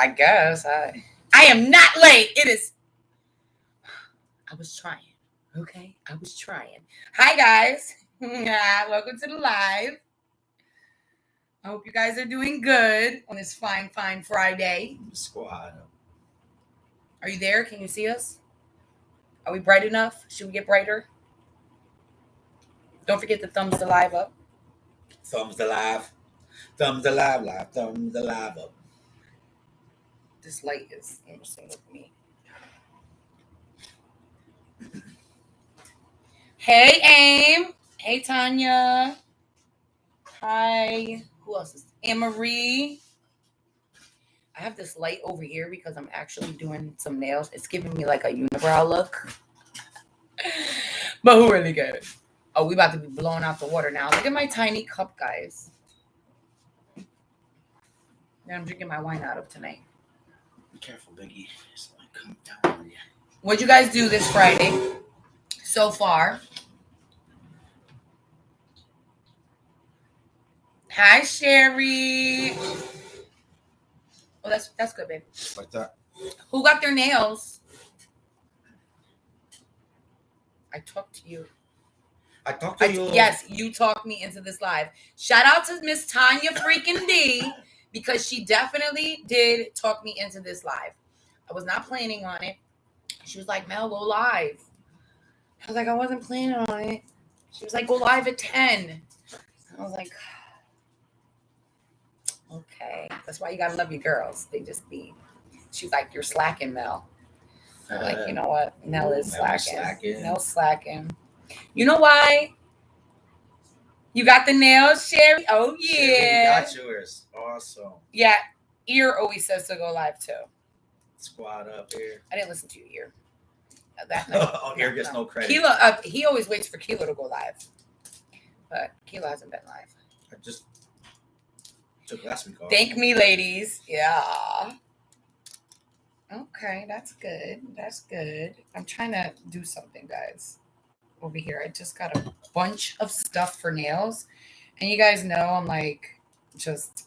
I guess. I am not late. It is. I was trying. Okay? I was trying. Hi, guys. Welcome to the live. I hope you guys are doing good on this fine Friday. Squad. Are you there? Can you see us? Are we bright enough? Should we get brighter? Don't forget the thumbs to live up. Thumbs to live. Thumbs to live. Thumbs to live up. This light is interesting with me. Hey, Aim. Hey, Tanya. Hi. Who else is Anne-Marie? I have this light over here because I'm actually doing some nails. It's giving me like a unibrow look. But who really good? Oh, we about to be blowing out the water now. Look at my tiny cup, guys. That I'm drinking my wine out of tonight. Be careful, Biggie. It's like come down on you. What'd you guys do this Friday so far? Hi, Sherry. Oh, that's good, babe. Like that. Who got their nails? I talked to you. I talked to you. Yes, you talked me into this live. Shout out to Miss Tanya freaking D, because she definitely did talk me into this live. I was not planning on it. She was like, Mel, go live. I was like, I wasn't planning on it. She was like, go live at 10. I was like, okay. That's why you gotta love your girls. They just be. She's like, you're slacking, Mel. I'm like, you know what? Mel is slacking. Mel's slacking. You know why? You got the nails, Sherry? Oh, yeah. Sherry got yours. Awesome. Yeah. Ear always says to go live, too. Squad up here. I didn't listen to you, Ear. Ear gets no credit. Kilo, he always waits for Kilo to go live. But Kilo hasn't been live. I just took last week off. Thank me, ladies. Yeah. Okay, that's good. That's good. I'm trying to do something, guys. Over here, I just got a bunch of stuff for nails, and you guys know I'm like just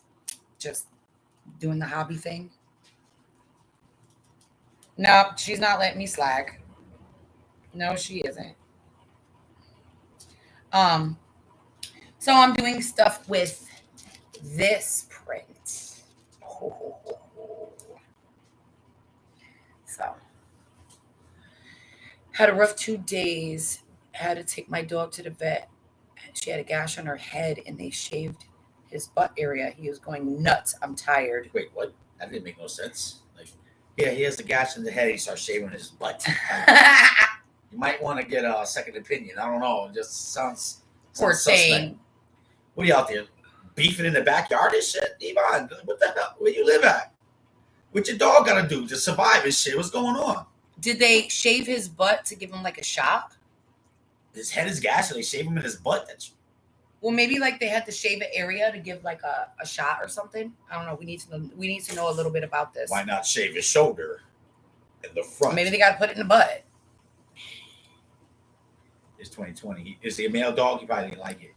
doing the hobby thing. No, she's not letting me slack. No, she isn't. So I'm doing stuff with this print. So had a rough 2 days. Had to take my dog to the vet. She had a gash on her head and they shaved his butt area. He was going nuts. I'm tired. Wait, what? That didn't make no sense. Like, yeah, he has the gash in the head. He starts shaving his butt. You might want to get a second opinion. I don't know. It just sounds Poor suspect. thing. What are you out there beefing in the backyard and shit? Yvonne, what the hell? Where you live at? What your dog got to do to survive and shit? What's going on? Did they shave his butt to give him like a shot? His head is gashed, so they shave him in his butt. Well, maybe like they had to shave an area to give like a shot or something. I don't know. We need to know a little bit about this. Why not shave his shoulder in the front? Maybe they got to put it in the butt. It's 2020. Is he a male dog? He probably didn't like it.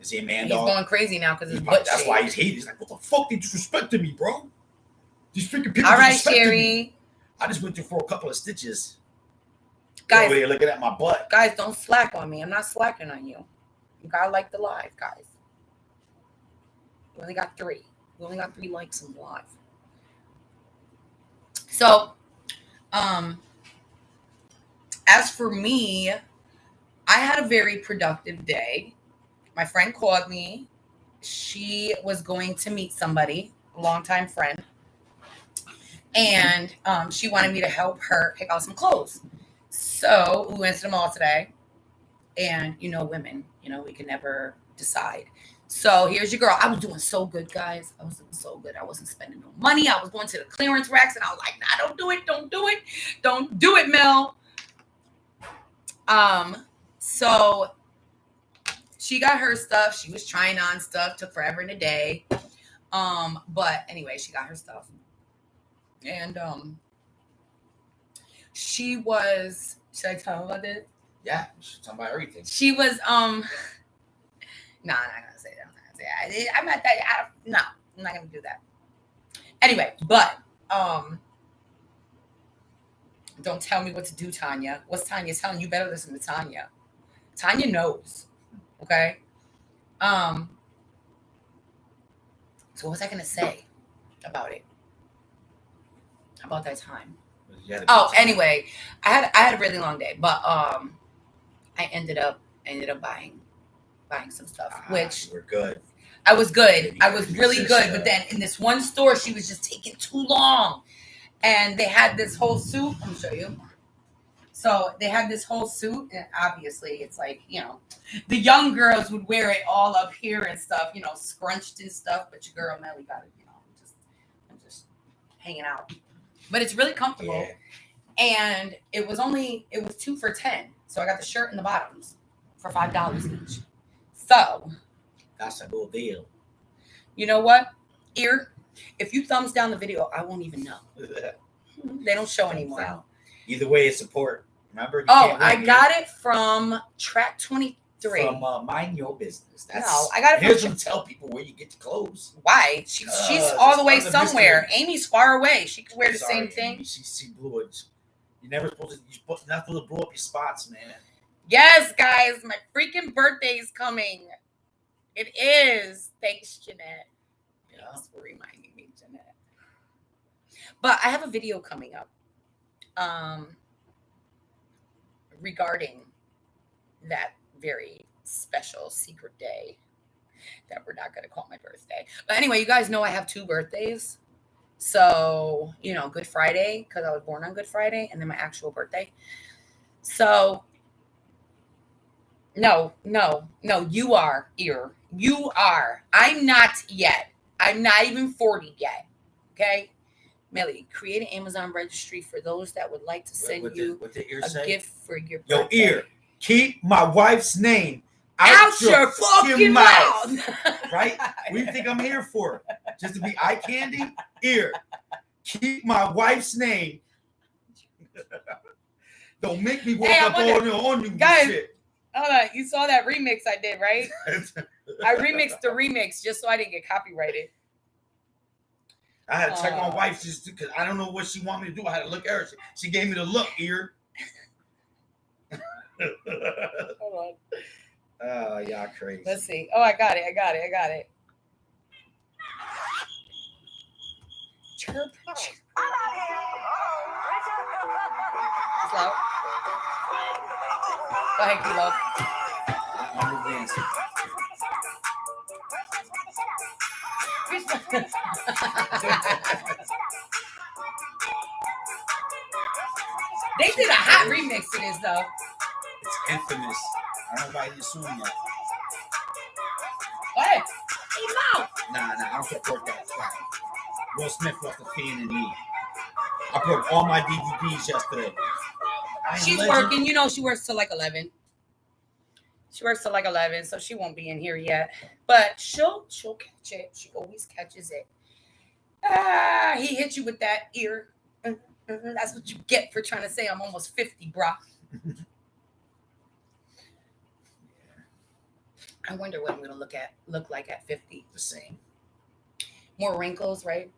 Is he a man dog? He's going crazy now because his butt. That's why he's hated. He's like, what the fuck? They disrespected me, bro. These freaking people. All right, disrespected Sherry. me. I just went through for a couple of stitches. Guys, over there looking at my butt. Guys, don't slack on me. I'm not slacking on you. You gotta like the live, guys. We only got 3. We only got 3 likes in the live. So, as for me, I had a very productive day. My friend called me. She was going to meet somebody, a longtime friend. And she wanted me to help her pick out some clothes. So we went to the mall today. And, women, we can never decide. So here's your girl. I was doing so good, guys. I was doing so good. I wasn't spending no money. I was going to the clearance racks. And I was like, nah, don't do it. Don't do it. Don't do it, Mel. So she got her stuff. She was trying on stuff. Took forever in a day. But anyway, she got her stuff. And she was, should I tell about this? Yeah, you should tell about everything. She was no, I'm not gonna say that. I'm not gonna say that. I'm not that. No, I'm not gonna do that. Anyway, but Don't tell me what to do, Tanya. What's Tanya telling you? Better listen to Tanya. Tanya knows. Okay. So what was I gonna say about it? About that time? Oh, anyway, I had a really long day, but I ended up buying some stuff, which we're good. I was good. I was really good, but then in this one store, she was just taking too long, and they had this whole suit. Let me show you. So they had this whole suit, and obviously it's like, the young girls would wear it all up here and stuff, scrunched and stuff. But your girl Melly got it, I'm just hanging out. But it's really comfortable, and it was 2 for $10. So I got the shirt and the bottoms for $5 each. So that's a good deal. You know what, Ear? If you thumbs down the video, I won't even know. They don't show anymore. Either way, it's support. Remember? I got it from Track 23. From Mind Your Business. I got it. Here's them tell people where you get the clothes. Why? She's all the way somewhere. Amy's far away. She could wear the same thing. Amy, she blew it. You're never supposed to. You're not supposed to blow up your spots, man. Yes, guys, my freaking birthday is coming. It is. Thanks, Jeanette. Thanks for reminding me, Jeanette. But I have a video coming up. Regarding that very special secret day that we're not going to call my birthday. But anyway, you guys know I have 2 birthdays. So, Good Friday, because I was born on Good Friday, and then my actual birthday. So, no, you are, Ear. You are. I'm not yet. I'm not even 40 yet. Okay? Melly, create an Amazon registry for those that would like to send you a gift for your birthday. Yo, Ear, keep my wife's name out your fucking mouth. Right? What do you think I'm here for? Just to be eye candy? Ear, keep my wife's name. Don't make me walk up on you, guys. Shit. Hold on, you saw that remix I did, right? I remixed the remix just so I didn't get copyrighted. I had to check on wife just because I don't know what she wanted me to do. I had to look at her. She gave me the look, Ear. Hold on. Yeah, crazy. Let's see. Oh, I got it. Chirp. Slow. Go ahead, Kilo. I'm dancing. They did a hot remix to this, though. It's infamous. I don't know why you're assuming that. Go ahead. Nah, I don't support that. Will Smith was the fan in me. I broke all my DVDs yesterday. She's working. She works till like 11. She works till like 11, so she won't be in here yet. But she'll catch it. She always catches it. He hit you with that, Ear. That's what you get for trying to say I'm almost 50, brah. I wonder what I'm gonna look like at 50. The same. More wrinkles, right?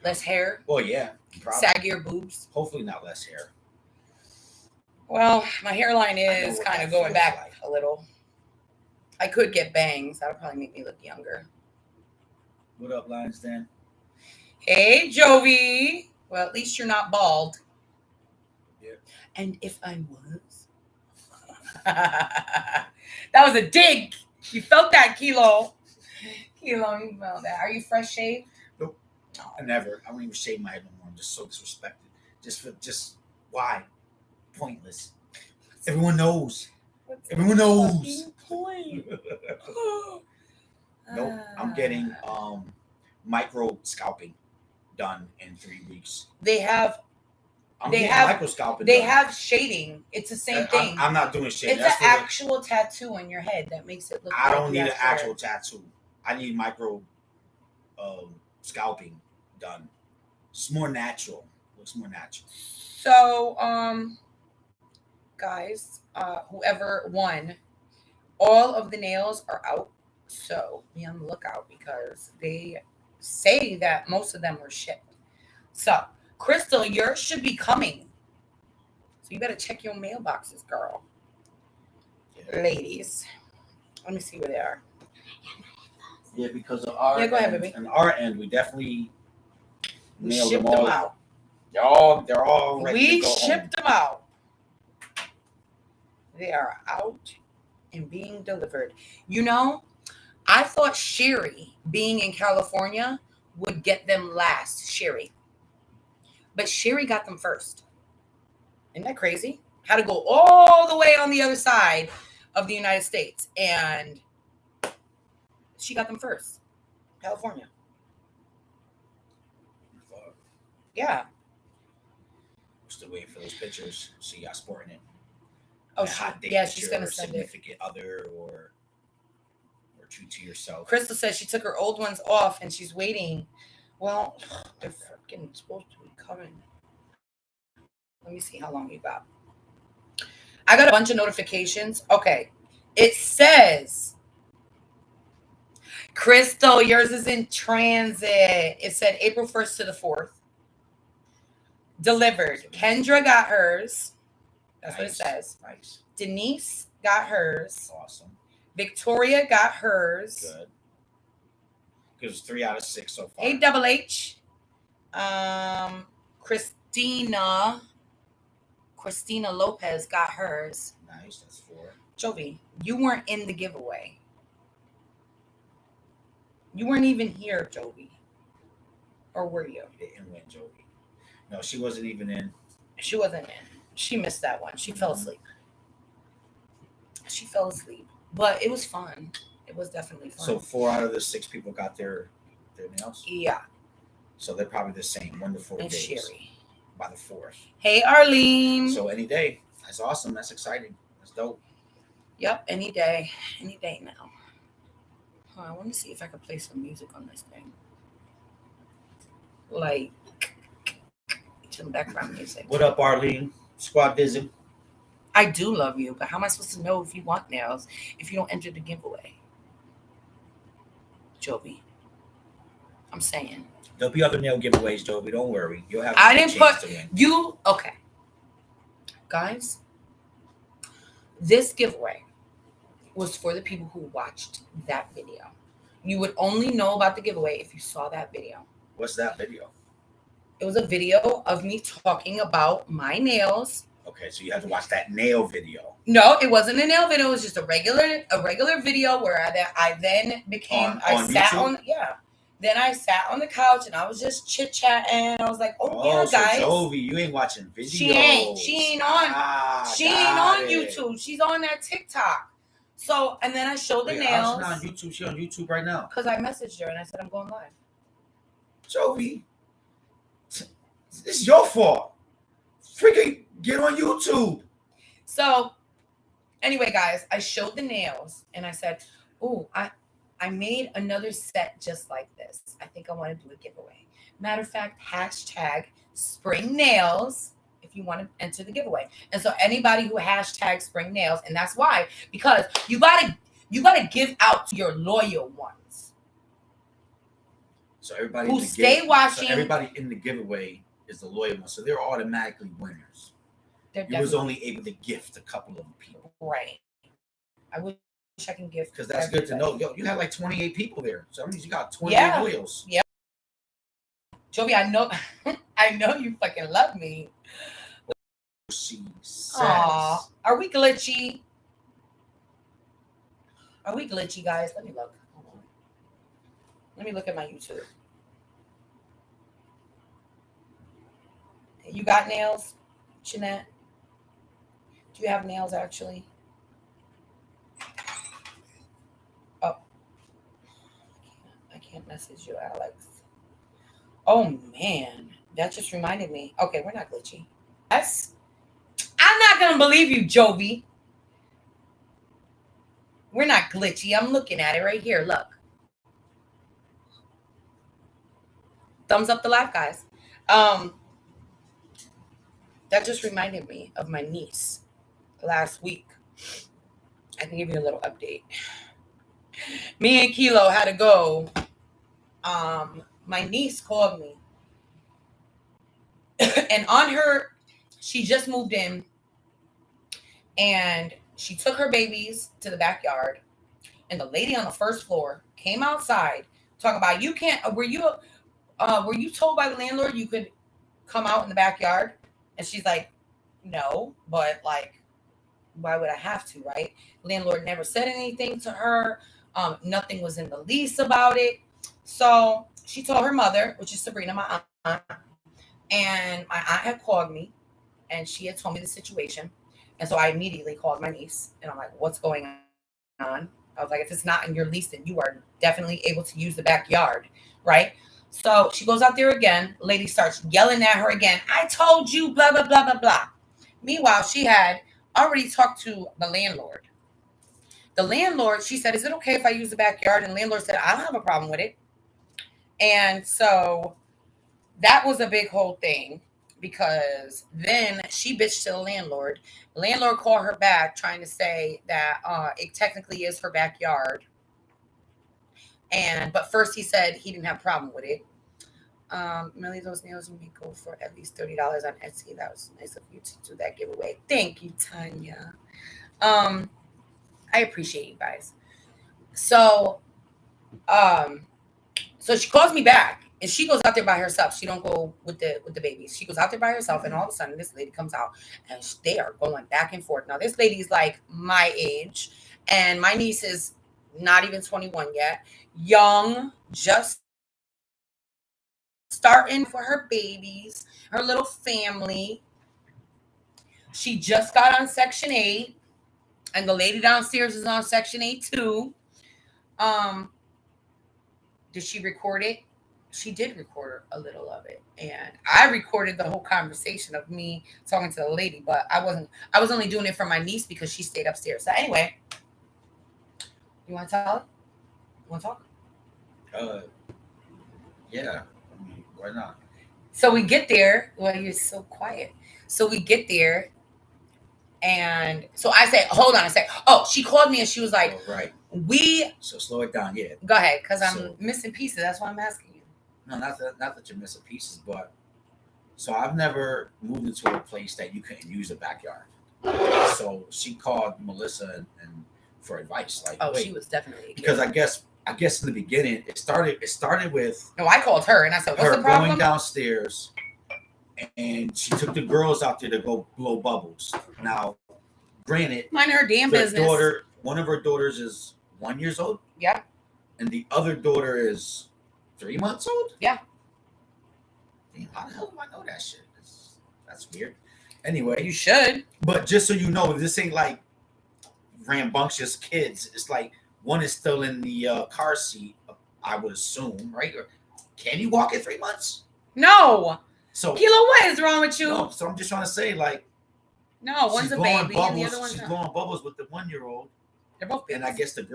Less hair. Well, yeah. Probably. Saggier boobs. Hopefully not less hair. Well, my hairline is kind of going back a little. I could get bangs. That would probably make me look younger. What up, Lions Den? Hey, Jovi. Well, at least you're not bald. Yeah. And if I was. That was a dig. You felt that, Kilo. Kilo, you felt that. Are you fresh shaved? Nope. I never. I don't even shave my head no more. I'm just so disrespected. Just why? Pointless. Everyone knows. Everyone knows. Point? Nope. I'm getting micro scalping done in 3 weeks. They have micro scalping. They have shading. It's the same thing. I'm not doing shading. It's an actual tattoo on your head that makes it look. I don't need an actual tattoo. I need micro scalping done. It's more natural. Looks more natural. So, guys, whoever won, all of the nails are out. So be on the lookout because they say that most of them were shipped. So, Crystal, yours should be coming. So you better check your mailboxes, girl. Yeah. Ladies. Let me see where they are. Yeah, because of our go ahead, end, baby. on our end, we definitely We nailed shipped them all. out. They're all ready We to go shipped them out. They are out and being delivered. You know, I thought Sherry, being in California, would get them last. Sherry. But Sherry got them first. Isn't that crazy? Had to go all the way on the other side of the United States. And she got them first. California. home. Yeah. We're still waiting for those pictures. See y'all sporting it. Oh, A hot date yeah, with she's your going to send it. significant other or treat to yourself. Crystal says she took her old ones off and she's waiting. Well, they're freaking supposed to be coming. Let me see how long you got. I got a bunch of notifications. Okay. It says, Crystal, yours is in transit. It said April 1st to the 4th. Delivered. Kendra got hers. That's what it says. Nice. Denise got hers. Awesome. Victoria got hers. Good. Because 3 out of 6 so far. Hey, Double H. Christina Lopez got hers. Nice. That's 4. Jovi, you weren't in the giveaway. You weren't even here, Jovi. Or were you? Didn't win, Jovi. No, she wasn't even in. She wasn't in. She missed that one. She fell asleep. But it was fun. It was definitely fun. So 4 out of the 6 people got their nails? Yeah. So they're probably the same. 1 to 4 And days. Sherry. By the 4th. Hey, Arlene. So any day. That's awesome. That's exciting. That's dope. Yep, any day. Any day now. I want to see if I can play some music on this thing. Like some background music. What up, Arlene? Squad visit. I do love you, but how am I supposed to know if you want nails if you don't enter the giveaway? Jovi. I'm saying. There'll be other nail giveaways, Jovi. Don't worry. You'll have I a didn't chance put to win. you okay. Guys, this giveaway was for the people who watched that video. You would only know about the giveaway if you saw that video. What's that video? It was a video of me talking about my nails. Okay, so you have to watch that nail video. No, it wasn't a nail video. It was just a regular video where I then became Then I sat on the couch and I was just chit chatting. I was like, "Oh yeah, so guys." Jovi, you ain't watching videos. She ain't on. She ain't on YouTube. She's on that TikTok. So and then I showed the nails. She's not on YouTube. She's on YouTube right now. Because I messaged her and I said I'm going live. Jovi, it's your fault. Freaking get on YouTube. So anyway, guys, I showed the nails and I said, "Oh, I made another set just like this. I think I want to do a giveaway. Matter of fact, hashtag spring nails if you want to enter the giveaway." And so anybody who hashtag spring nails, and that's why, because you gotta give out to your loyal ones. So everybody who stay watching. So everybody in the giveaway is the loyal one. So they're automatically winners. You was only able to gift a couple of people. Right. I wish I can gift. Because that's good to know. Yo, you have like 28 people there. So that means you got 28 loyals. Yeah. Jovi, I know you fucking love me. She says. Aw, are we glitchy? Are we glitchy, guys? Let me look. Hold on. Let me look at my YouTube. You got nails, Jeanette? Do you have nails actually? Oh, I can't message you, Alex. Oh man, that just reminded me. Okay, we're not glitchy. Yes, I'm not gonna believe you, Jovi. We're not glitchy. I'm looking at it right here. Look. Thumbs up the live, guys. That just reminded me of my niece last week. I can give you a little update. Me and Kilo had to go. My niece called me And she just moved in, and she took her babies to the backyard, and the lady on the first floor came outside talking about, you can't, were you told by the landlord you could come out in the backyard? And she's like, no, but like, why would I have to, right? Landlord never said anything to her. Nothing was in the lease about it. So she told her mother, which is Sabrina, my aunt, and my aunt had called me, and she had told me the situation. And so I immediately called my niece, and I'm like, what's going on? I was like, if it's not in your lease, then you are definitely able to use the backyard, right? So she goes out there again. Lady starts yelling at her again. I told you, blah, blah, blah, blah, blah. Meanwhile, she had already talked to the landlord. The landlord, she said, is it okay if I use the backyard? And the landlord said, I don't have a problem with it. And so that was a big whole thing, because then she bitched to the landlord. The landlord called her back trying to say that it technically is her backyard. But first he said he didn't have a problem with it. Millie, those nails you may go for at least $30 on Etsy. That was nice of you to do that giveaway. Thank you, Tanya. I appreciate you guys. So she calls me back, and she goes out there by herself. She don't go with the babies. She goes out there by herself, and all of a sudden this lady comes out, and they are going back and forth. Now this lady's like my age, and my niece is not even 21 yet, young, just starting for her babies, her little family. She just got on Section 8, and the lady downstairs is on Section 8 too. Did she record it? She did record a little of it, and I recorded the whole conversation of me talking to the lady, but I was only doing it for my niece because she stayed upstairs. So anyway, you want to tell her? You want to talk? Yeah. I mean, why not? So we get there. Well, you're so quiet. So we get there, and so I said, hold on a sec. Oh, she called me and she was like, right. So slow it down. Yeah. Go ahead, because I'm missing pieces. That's why I'm asking you. No, not that you're missing pieces, but so I've never moved into a place that you couldn't use a backyard. So she called Melissa and for advice. Like, oh, she was definitely, because I guess in the beginning it started with, no, I called her and I said, what's the problem? Going downstairs, and she took the girls out there to go blow bubbles. Now, granted, mind her damn business. One of her daughters is 1 year old. Yeah. And the other daughter is 3 months old. Yeah. Damn, how the hell do I know that shit? That's weird. Anyway, you should. But just so you know, this ain't like rambunctious kids. It's like one is still in the car seat, I would assume, right? Or can you walk at 3 months? No. So Kilo, what is wrong with you? No, so I'm just trying to say, like, no, one's a baby and the other one's she's blowing bubbles with the 1 year old. They're both babies. And I guess the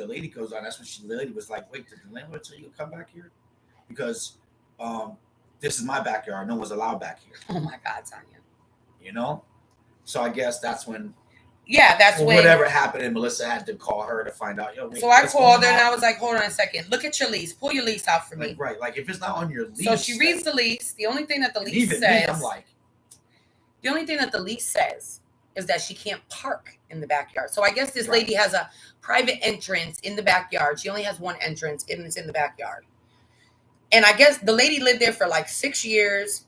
lady goes on. That's when the lady was like, "Wait, did the landlord tell you to come back here? Because this is my backyard. No one's allowed back here." Oh my God, Tanya. You know. So I guess that's when. Yeah, that's when whatever happened, and Melissa had to call her to find out. So I called her and I was like, "Hold on a second. Look at your lease. Pull your lease out for me." Right. Like if it's not on your lease. So she reads the lease. The only thing that the lease even says. Me, I'm like. The only thing that the lease says is that she can't park in the backyard. So I guess this lady has a private entrance in the backyard. She only has one entrance, and it's in the backyard. And I guess the lady lived there for like 6 years.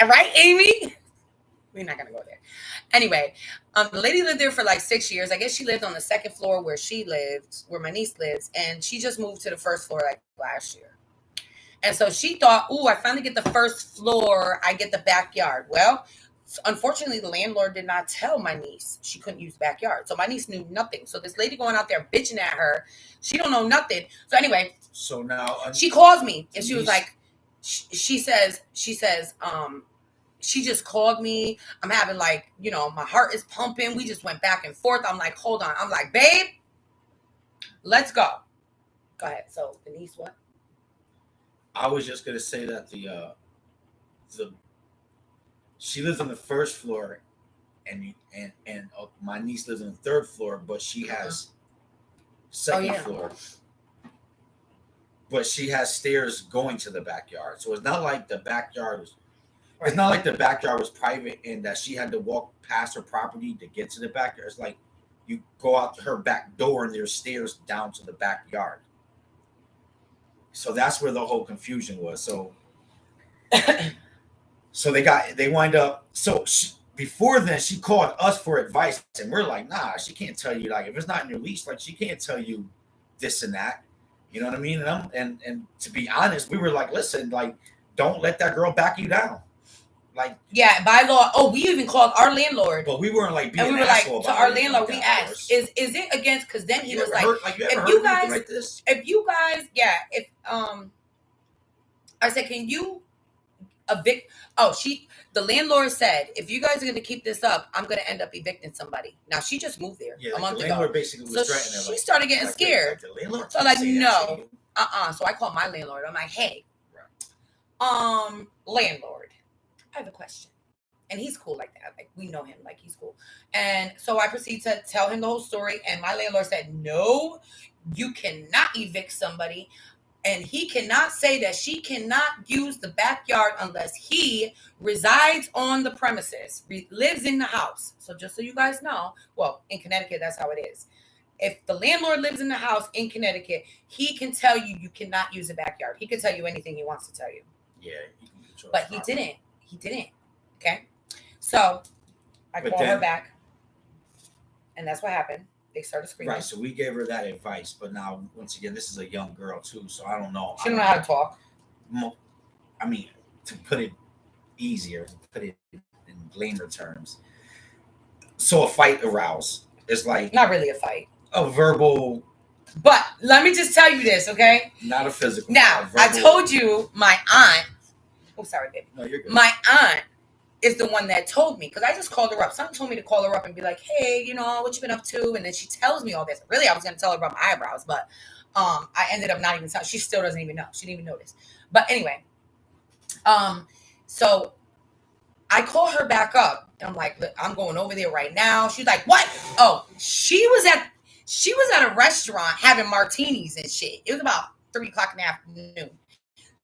Right, Amy? We're not going to go there. Anyway, the lady lived there for like 6 years. I guess she lived on the second floor where she lived, where my niece lives. And she just moved to the first floor like last year. And so she thought, I finally get the first floor. I get the backyard. Well, unfortunately, the landlord did not tell my niece she couldn't use the backyard. So my niece knew nothing. So this lady going out there bitching at her, she don't know nothing. So anyway, so now she calls me and she was like, she says, she just called me. I'm having like, my heart is pumping. We just went back and forth. I'm like, hold on. I'm like, babe, let's go. Go ahead. So the niece, what? I was just gonna say that she lives on the first floor, and my niece lives on the third floor, but she has second floor. but she has stairs going to the backyard. So it's not like the backyard was. Right. It's not like the backyard was private and that she had to walk past her property to get to the backyard. It's like you go out her back door and there's stairs down to the backyard. So that's where the whole confusion was. So, so they wind up. So before then, she called us for advice, and we're like, nah, she can't tell you, like, if it's not in your lease, like, she can't tell you this and that. You know what I mean? And to be honest, we were like, listen, like, don't let that girl back you down. Like, yeah, by law. Oh, we even called our landlord, but we weren't like being and we were like asshole to about our it, landlord. like We that, of asked, course. is it against? Because then he You was ever like, heard, you ever if heard you anything guys, like this? if you guys, yeah, if I said, can you evict? Oh, the landlord said, if you guys are going to keep this up, I'm going to end up evicting somebody. Now she just moved there Yeah, a like month the ago, landlord basically was so threatening her. she Like, started getting like, scared. the landlord So can't like, say that no, to you. So I called my landlord. I'm like, hey, landlord, I have a question. And he's cool like that. Like, we know him. Like, he's cool. And so I proceed to tell him the whole story. And my landlord said, no, you cannot evict somebody. And he cannot say that she cannot use the backyard unless he resides on the premises, lives in the house. So just so you guys know, well, in Connecticut, that's how it is. If the landlord lives in the house in Connecticut, he can tell you you cannot use the backyard. He can tell you anything he wants to tell you. Yeah, he can control. But he didn't. He didn't. Okay. So I called her back, and that's what happened. They started screaming. Right. So we gave her that advice, but now once again, this is a young girl too, so I don't know. She don't know how to talk. I mean, to put it easier, to put it in lamer terms. So a fight aroused. It's like not really a fight. A verbal. But let me just tell you this, okay? Not a physical. Now, I told you my aunt. Oh, sorry, baby. No, you're good. My aunt is the one that told me, because I just called her up. Someone told me to call her up and be like, hey, you know, what you been up to? And then she tells me all this. Really, I was going to tell her about my eyebrows, but I ended up not even telling. She still doesn't even know. She didn't even notice. But anyway, so I call her back up. And I'm like, look, I'm going over there right now. She's like, what? Oh, she was at a restaurant having martinis and shit. It was about 3:00 in the afternoon.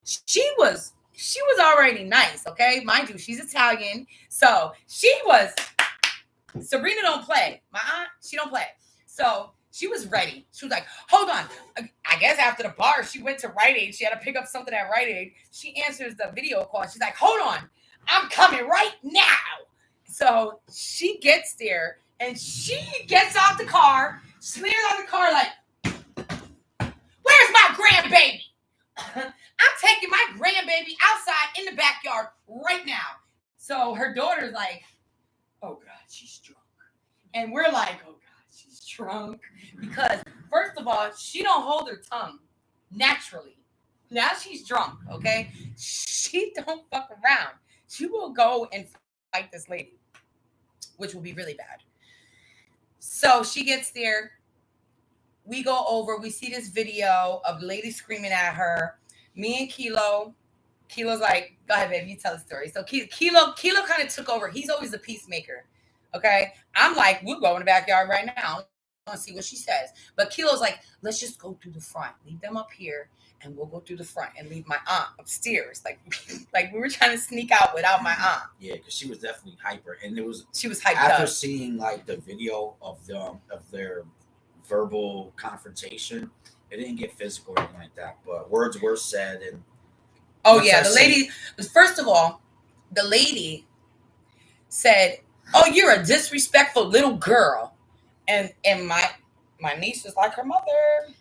She was already nice, okay? Mind you, she's Italian. So she was, Sabrina don't play. My aunt, she don't play. So she was ready. She was like, hold on. I guess after the bar, she went to Rite Aid. She had to pick up something at Rite Aid. She answers the video call. She's like, hold on. I'm coming right now. So she gets there and she gets out the car, smears on the car like, where's my grandbaby? I'm taking my grandbaby outside in the backyard right now. So her daughter's like, oh God, she's drunk. And we're like, oh God, she's drunk. Because first of all, she don't hold her tongue naturally. Now she's drunk, okay? She don't fuck around. She will go and fight this lady, which will be really bad. So she gets there. We go over. We see this video of the lady screaming at her. Me and Kilo's like, go ahead, baby, you tell the story. So Kilo kind of took over. He's always the peacemaker. Okay. I'm like, we'll go in the backyard right now. I want to see what she says. But Kilo's like, let's just go through the front. Leave them up here and we'll go through the front and leave my aunt upstairs. Like we were trying to sneak out without my aunt. Yeah, because she was definitely hyper. And she was hyped after up. Seeing like the video of their verbal confrontation. It didn't get physical or anything like that, but words were said. And the lady, first of all, the lady said, oh, you're a disrespectful little girl. And my niece is like her mother.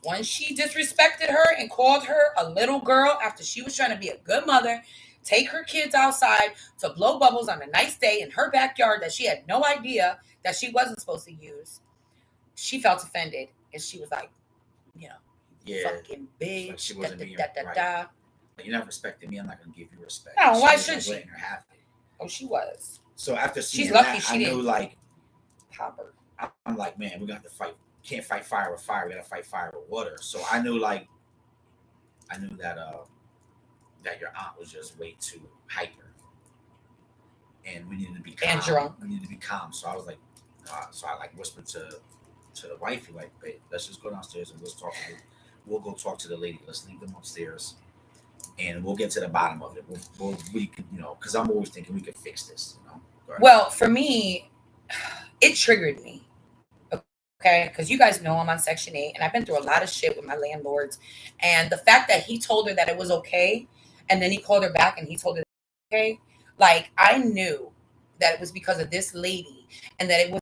When she disrespected her and called her a little girl after she was trying to be a good mother, take her kids outside to blow bubbles on a nice day in her backyard that she had no idea that she wasn't supposed to use, she felt offended. And she was like, you know, fucking bitch. Like she wasn't being right. You're not respecting me. I'm not going to give you respect. No, why should she? Letting her have it. Oh, she was. So after seeing she's lucky that, she I didn't knew like pop her. I'm like, man, we're gonna have to fight. Can't fight fire with fire. We gotta fight fire with water. So I knew that that your aunt was just way too hyper, and we needed to be calm. And drunk. We needed to be calm. So I was like, so I like whispered to the wifey, like, babe, let's just go downstairs and let's talk we'll go talk to the lady. Let's leave them upstairs, and we'll get to the bottom of it. We could, because I'm always thinking we could fix this. Well, for me, it triggered me. Okay, because you guys know I'm on Section 8, and I've been through a lot of shit with my landlords. And the fact that he told her that it was okay, and then he called her back and he told her, okay, like I knew that it was because of this lady, and that it was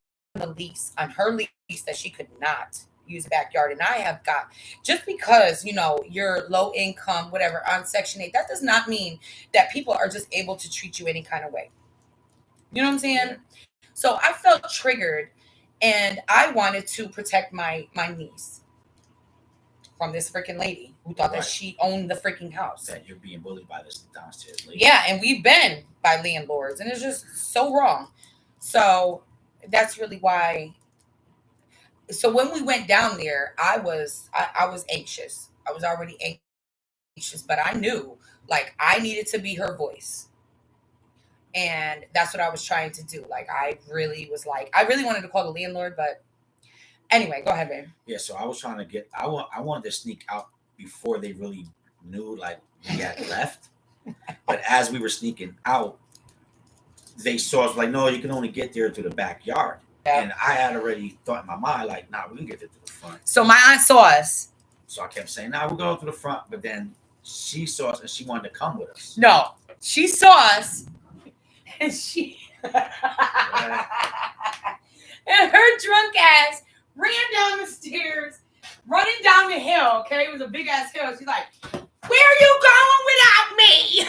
on her lease that she could not use the backyard. And I have got, just because you're low income, whatever, on Section 8, that does not mean that people are just able to treat you any kind of way. You know what I'm saying? Yeah. So I felt triggered, and I wanted to protect my niece from this freaking lady who thought that she owned the freaking house. That you're being bullied by this downstairs lady. Yeah, and we've been by landlords, and it's just so wrong. So that's really why. So when we went down there, I was anxious. I was already anxious, but I knew like I needed to be her voice. And that's what I was trying to do. Like, I really wanted to call the landlord, but anyway, go ahead, babe. Yeah, so I was trying to I wanted to sneak out before they really knew like we had left. But as we were sneaking out, they saw us like, no, you can only get there to the backyard. Yeah. And I had already thought in my mind, like, nah, we can get there to the front. So my aunt saw us. So I kept saying, nah, we're going to the front. But then she saw us and she wanted to come with us. No, she saw us. And and her drunk ass ran down the stairs, running down the hill. Okay, it was a big ass hill. She's like, "Where are you going without me?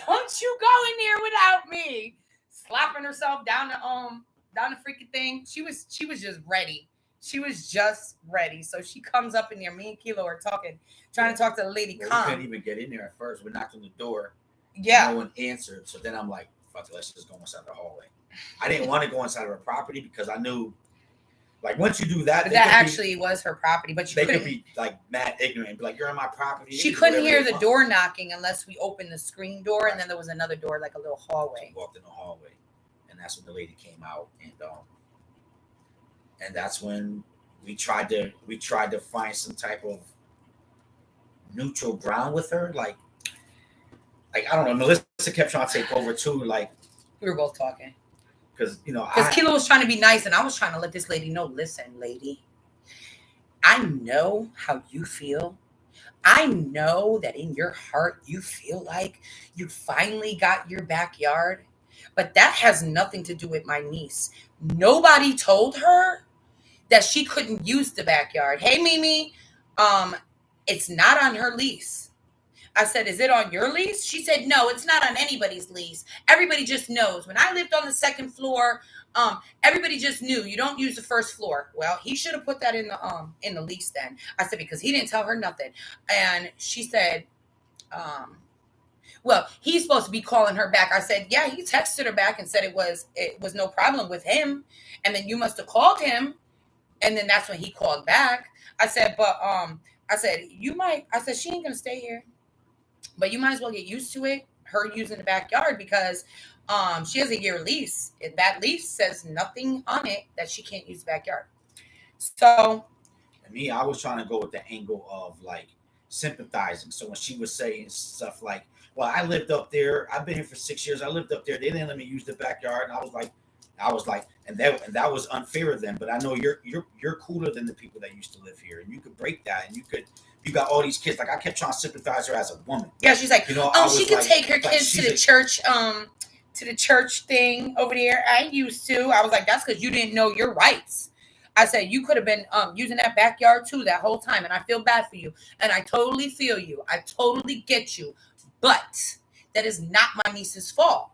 Don't you go in there without me?" Slapping herself down the freaking thing. She was just ready. She was just ready. So she comes up in there. Me and Kilo are talking, trying to talk to the lady. Well, we couldn't even get in there at first. We knocked on the door. Yeah. No one answered. So then I'm like, fuck it, let's just go inside the hallway. I didn't want to go inside of her property because I knew, like, once you do that, but that actually was her property. But they could be like mad ignorant and be like, you're in my property. She couldn't hear the door knocking unless we opened the screen door, right. And then there was another door, like a little hallway. She walked in the hallway, and that's when the lady came out, and that's when we tried to find some type of neutral ground with her, like I don't know. Melissa kept trying to take over too. Like we were both talking because Kilo was trying to be nice, and I was trying to let this lady know. Listen, lady, I know how you feel. I know that in your heart you feel like you finally got your backyard, but that has nothing to do with my niece. Nobody told her that she couldn't use the backyard. Hey, Mimi, it's not on her lease. I said, is it on your lease? She said, no, it's not on anybody's lease. Everybody just knows. When I lived on the second floor, everybody just knew you don't use the first floor. Well, he should have put that in the lease then. I said, because he didn't tell her nothing. And she said, well, he's supposed to be calling her back. I said, yeah, he texted her back and said it was no problem with him. And then you must have called him. And then that's when he called back. I said, but I said, she ain't gonna stay here. But you might as well get used to it, her using the backyard, because she has a year lease. That lease says nothing on it that she can't use the backyard. So, me, I was trying to go with the angle of like sympathizing. So when she was saying stuff like, well, I lived up there. I've been here for 6 years. I lived up there. They didn't let me use the backyard. And I was like, and that was unfair of them. But I know you're cooler than the people that used to live here, and you could break that, and you got all these kids. Like I kept trying to sympathize her as a woman. Yeah, she's like, she could take her kids to the church thing over there. I used to. I was like, that's because you didn't know your rights. I said you could have been using that backyard too that whole time, and I feel bad for you, and I totally feel you. I totally get you, but that is not my niece's fault.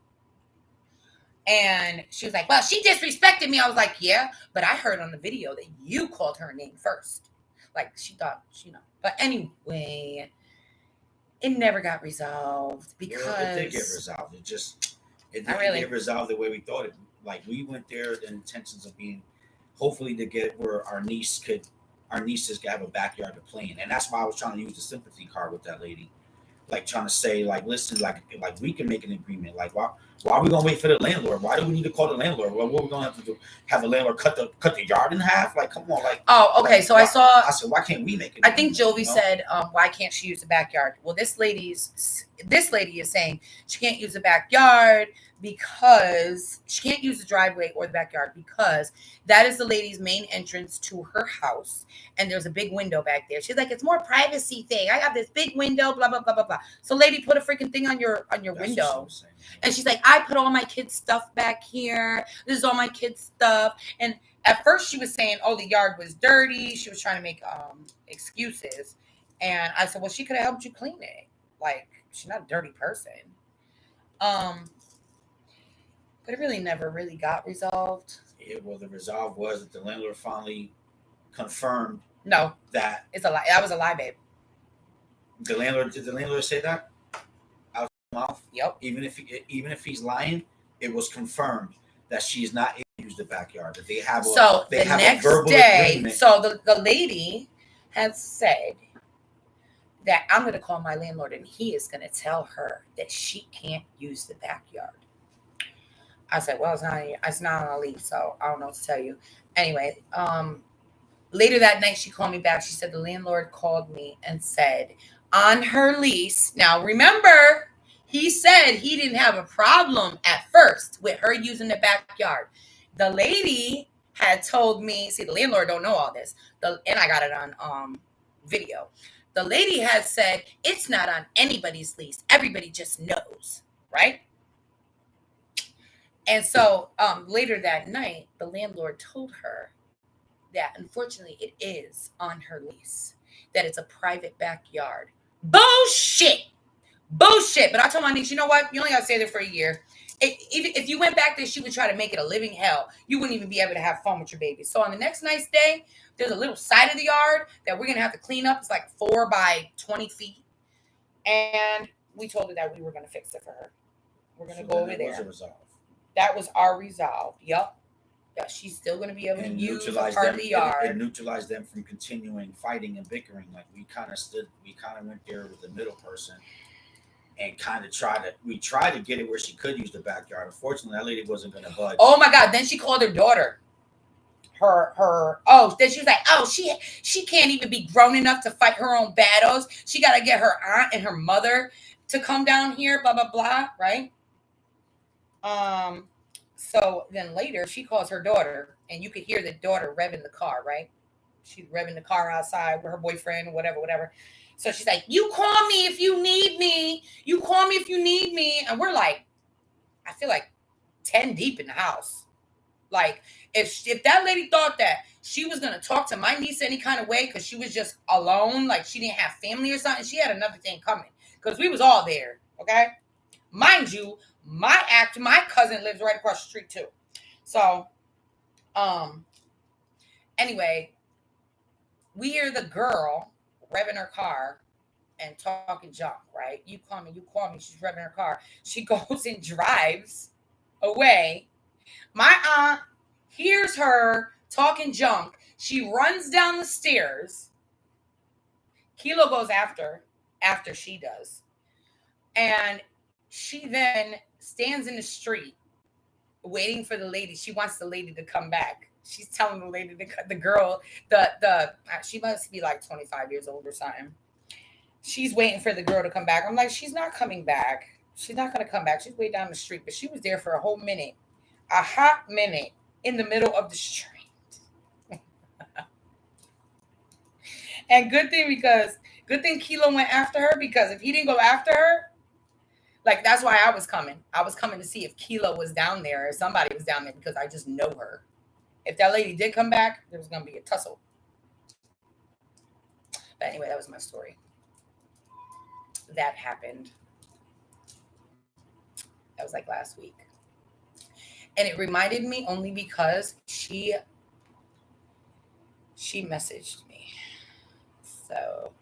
And she was like, well, she disrespected me. I was like, yeah, but I heard on the video that you called her name first. Like she thought, But anyway, it never got resolved because it did get resolved. It didn't get resolved the way we thought it. Like we went there with the intentions of being, hopefully, to get where our nieces could have a backyard to play in, and that's why I was trying to use the sympathy card with that lady. like trying to say, like, listen, like we can make an agreement. Like, why are we gonna wait for the landlord? Why do we need to call the landlord? Well, what are we gonna have to do? Have the landlord cut the yard in half? Like, come on, like. Oh, okay. Like, so I saw. I said, why can't we make it? I think Jovi said, why can't she use the backyard? Well, this lady is saying she can't use the backyard because she can't use the driveway or the backyard because that is the lady's main entrance to her house. And there's a big window back there. She's like, it's more privacy thing. I got this big window, blah, blah, blah, blah, blah. So lady, put a freaking thing on your window. And she's like, I put all my kids' stuff back here. This is all my kids' stuff. And at first she was saying, oh, the yard was dirty. She was trying to make excuses. And I said, well, she could have helped you clean it. Like, she's not a dirty person. But it really never really got resolved. Yeah, well, the resolve was that the landlord finally confirmed. No, that it's a lie. That was a lie, babe. Did the landlord say that out of his mouth? Yep. Even if he's lying, it was confirmed that she's not able to use the backyard. That they have the next day. Agreement. So the lady has said that I'm going to call my landlord and he is going to tell her that she can't use the backyard. I said, well, it's not on a lease, so I don't know what to tell you. Anyway, later that night, she called me back. She said the landlord called me and said on her lease. Now, remember, he said he didn't have a problem at first with her using the backyard. The lady had told me, see, the landlord don't know all this. And I got it on video. The lady had said it's not on anybody's lease. Everybody just knows, right? And so later that night, the landlord told her that unfortunately it is on her lease, that it's a private backyard. Bullshit. But I told my niece, you know what? You only got to stay there for a year. If you went back there, she would try to make it a living hell. You wouldn't even be able to have fun with your baby. So on the next nice day, there's a little side of the yard that we're going to have to clean up. It's like 4 by 20 feet. And we told her that we were going to fix it for her. We're going to go over there. That was our resolve. Yep. That she's still going to be able to use a part of the yard. It neutralized them from continuing fighting and bickering. Like we kind of went there with the middle person and kind of tried to get it where she could use the backyard. Unfortunately, that lady wasn't going to budge. Oh my God. Then she called her daughter. Then she was like, she can't even be grown enough to fight her own battles. She got to get her aunt and her mother to come down here, blah, blah, blah. Right. So then later she calls her daughter and you could hear the daughter revving the car, right? She's revving the car outside with her boyfriend, whatever. So she's like, you call me if you need me. You call me if you need me. And we're like, I feel like 10 deep in the house. Like if that lady thought that she was going to talk to my niece any kind of way because she was just alone, like she didn't have family or something, she had another thing coming because we was all there. Okay. Mind you, my cousin lives right across the street too. So, anyway, we hear the girl revving her car and talking junk, right? You call me. She's revving her car. She goes and drives away. My aunt hears her talking junk. She runs down the stairs. Kilo goes after she does. And she then stands in the street waiting for the lady. She wants the lady to come back. She's telling the lady to cut the girl, she must be like 25 years old or something. She's waiting for the girl to come back. I'm like, she's not coming back. She's not going to come back. She's way down the street. But she was there for a hot minute in the middle of the street. And good thing Kilo went after her, because if he didn't go after her, like, that's why I was coming. I was coming to see if Kilo was down there or somebody was down there, because I just know her. If that lady did come back, there was going to be a tussle. But anyway, that was my story. That happened. That was like last week. And it reminded me only because she messaged me. So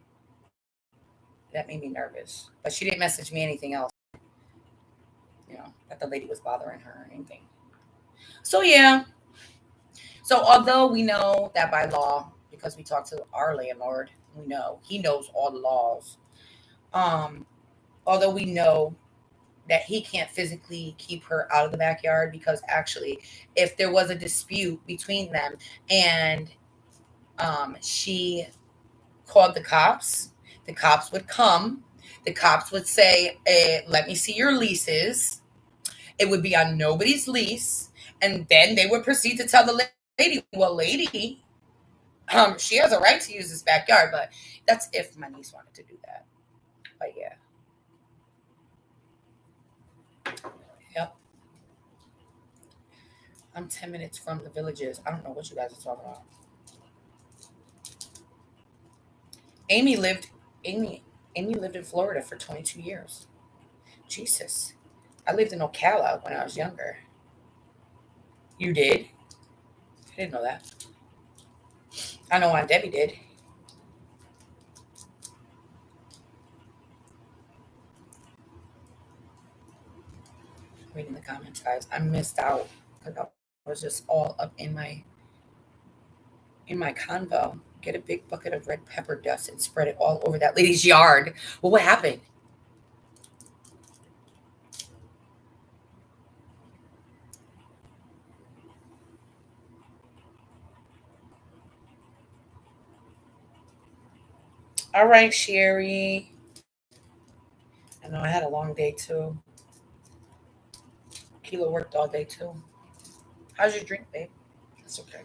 that made me nervous. But she didn't message me anything else. That the lady was bothering her or anything. So, yeah. So, although we know that by law, because we talked to our landlord, we know he knows all the laws. although we know that he can't physically keep her out of the backyard, because actually, if there was a dispute between them and she called the cops would come. The cops would say, let me see your leases. It would be on nobody's lease. And then they would proceed to tell the lady, well, lady, she has a right to use this backyard. But that's if my niece wanted to do that. But yeah. Yep. I'm 10 minutes from the Villages. I don't know what you guys are talking about. Amy lived in Florida for 22 years. Jesus. I lived in Ocala when I was younger. You did? I didn't know that. I know Aunt Debbie did. Reading the comments, guys. I missed out because I was just all up in my convo. Get a big bucket of red pepper dust and spread it all over that lady's yard. Well, what happened? All right, Sherry. I know I had a long day too. Kilo worked all day too. How's your drink, babe? It's okay.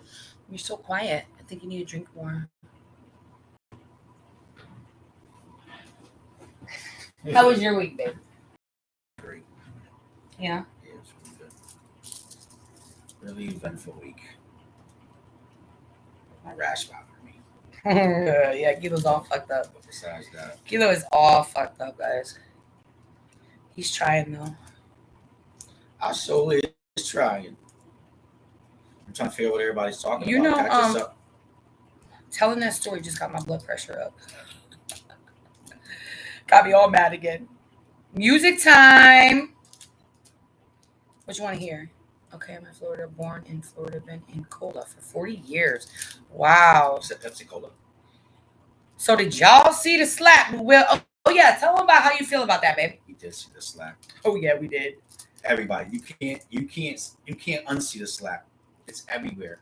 You're so quiet. I think you need to drink more. How was your week, babe? Great. Yeah. Yeah, it's really good. Really eventful week. My rash bothered me. Yeah, Kilo's all fucked up. But besides that, Kilo is all fucked up, guys. He's trying though. I so is trying. I'm trying to figure out what everybody's talking You about. know, Catch us up. Telling that story just got my blood pressure up. Got me all mad again. Music time. What you want to hear? Okay, I'm in Florida. Born in Florida. Been in Cola for 40 years. Wow. Except Pepsi Cola. So did y'all see the slap? Well, oh yeah. Tell them about how you feel about that, babe. We did see the slap. Oh yeah, we did. Everybody, you can't unsee the slap. It's everywhere.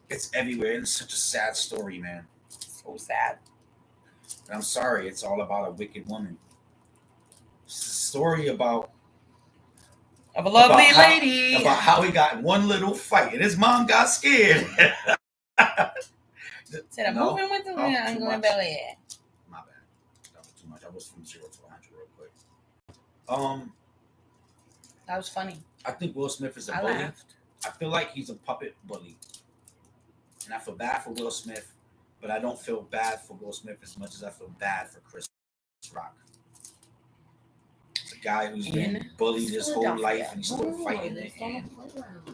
It's everywhere. It's such a sad story, man. So sad. And I'm sorry, it's all about a wicked woman. It's a story about Of a lovely about how- lady. about how he got in one little fight and his mom got scared. Said I'm No? moving with the Oh, wind. I'm too going much. belly. My bad. That was too much. I was from 0 to 100 real quick. That was funny. I think Will Smith is a I bully. laughed. I feel like he's a puppet bully. And I feel bad for Will Smith, but I don't feel bad for Will Smith as much as I feel bad for Chris Rock. It's a guy who's been bullied his whole life and he's still fighting it. And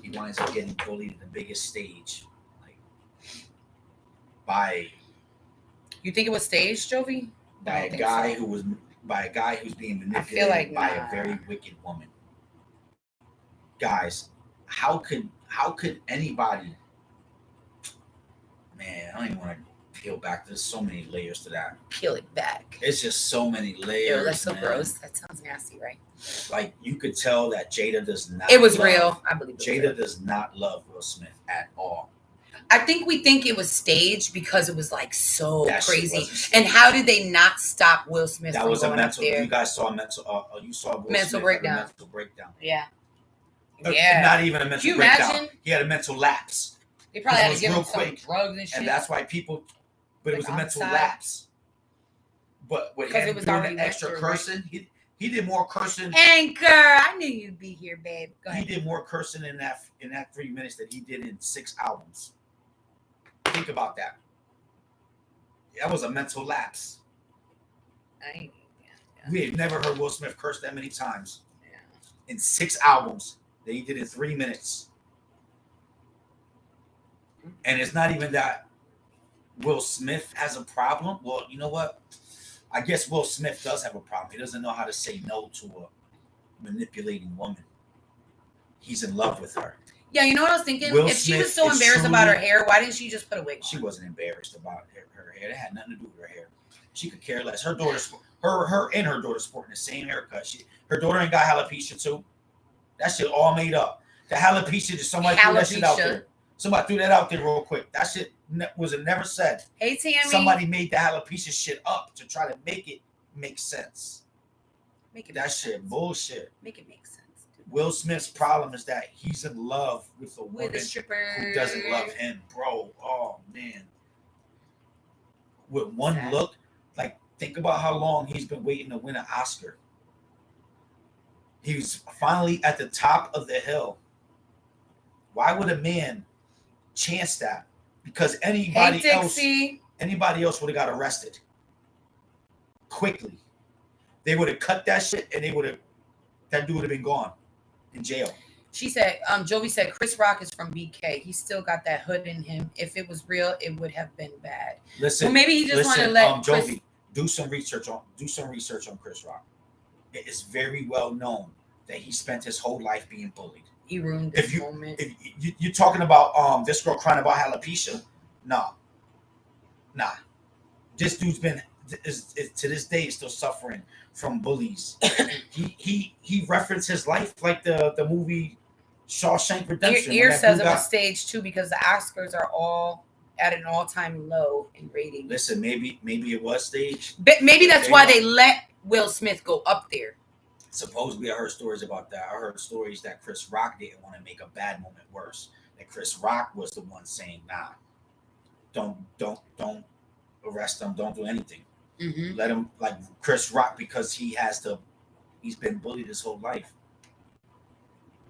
he winds up getting bullied at the biggest stage. Like by You think it was staged, Jovi? by a guy who's being manipulated like by nah. a very wicked woman. Guys, how could anybody? Man, I don't even want to peel back. There's so many layers to that. Peel it back. It's just so many layers. Ew, that's so man. gross. That sounds nasty, right? Like you could tell that Jada does not. It was love- real. I believe it was Jada real. does not love Will Smith at all. I think we think it was staged because it was like so That shit crazy. wasn't And how did they not stop Will Smith That from was a going up mental. there? You guys saw a mental. You saw Will Mental Smith breakdown. have a mental breakdown. Yeah. Uh, Yeah. Not even a mental Can you breakdown. imagine? He had a mental lapse. They probably had It to give was him real some quick. drugs and shit. And that's why people, but it was Like a mental outside. lapse. But with Because it him was doing already the extra went through, right? cursing, he did more cursing. Anchor, I knew you'd be here, babe. Go He ahead. did more cursing in that 3 minutes that he did in 6 albums. Think about that. That was a mental lapse. Yeah. We had never heard Will Smith curse that many times Yeah. in 6 albums that he did in 3 minutes. And it's not even that Will Smith has a problem. Well, you know what? I guess Will Smith does have a problem. He doesn't know how to say no to a manipulating woman. He's in love with her. Yeah, you know what I was thinking? Will If she was Smith so is embarrassed about her truly- hair, why didn't she just put a wig on? She wasn't embarrassed about her hair. It had nothing to do with her hair. She could care less. Her daughter's her and her daughter sporting the same haircut. Her daughter ain't got alopecia too. That shit all made up. The alopecia, just somebody threw that shit out there. Somebody threw that out there real quick. That shit was never said. Hey, Tammy. Somebody made the alopecia shit up to try to make it make sense. That shit bullshit. Make it make sense. Will Smith's problem is that he's in love with a woman stripper who doesn't love him, bro. Oh man. With one look, like think about how long he's been waiting to win an Oscar. He was finally at the top of the hill. Why would a man chance that? Because anybody else would have got arrested quickly. They would have cut that shit, and that dude would have been gone in jail. She said, Jovi said, Chris Rock is from BK. He still got that hood in him. If it was real, it would have been bad. Listen, well, maybe he just wanted to let Jovi do some research on Chris Rock. It is very well known that he spent his whole life being bullied. He ruined this moment. If you're talking about this girl crying about alopecia, nah. This dude's been to this day is still suffering from bullies. he referenced his life like the movie Shawshank Redemption. Ear says it was staged too because the Oscars are all at an all-time low in ratings. Listen, maybe it was staged. But maybe that's why they let Will Smith go up there. Supposedly, I heard stories about that. I heard stories that Chris Rock didn't want to make a bad moment worse. That Chris Rock was the one saying, "Nah, don't arrest him. Don't do anything. Mm-hmm. Let him like Chris Rock because he's been bullied his whole life."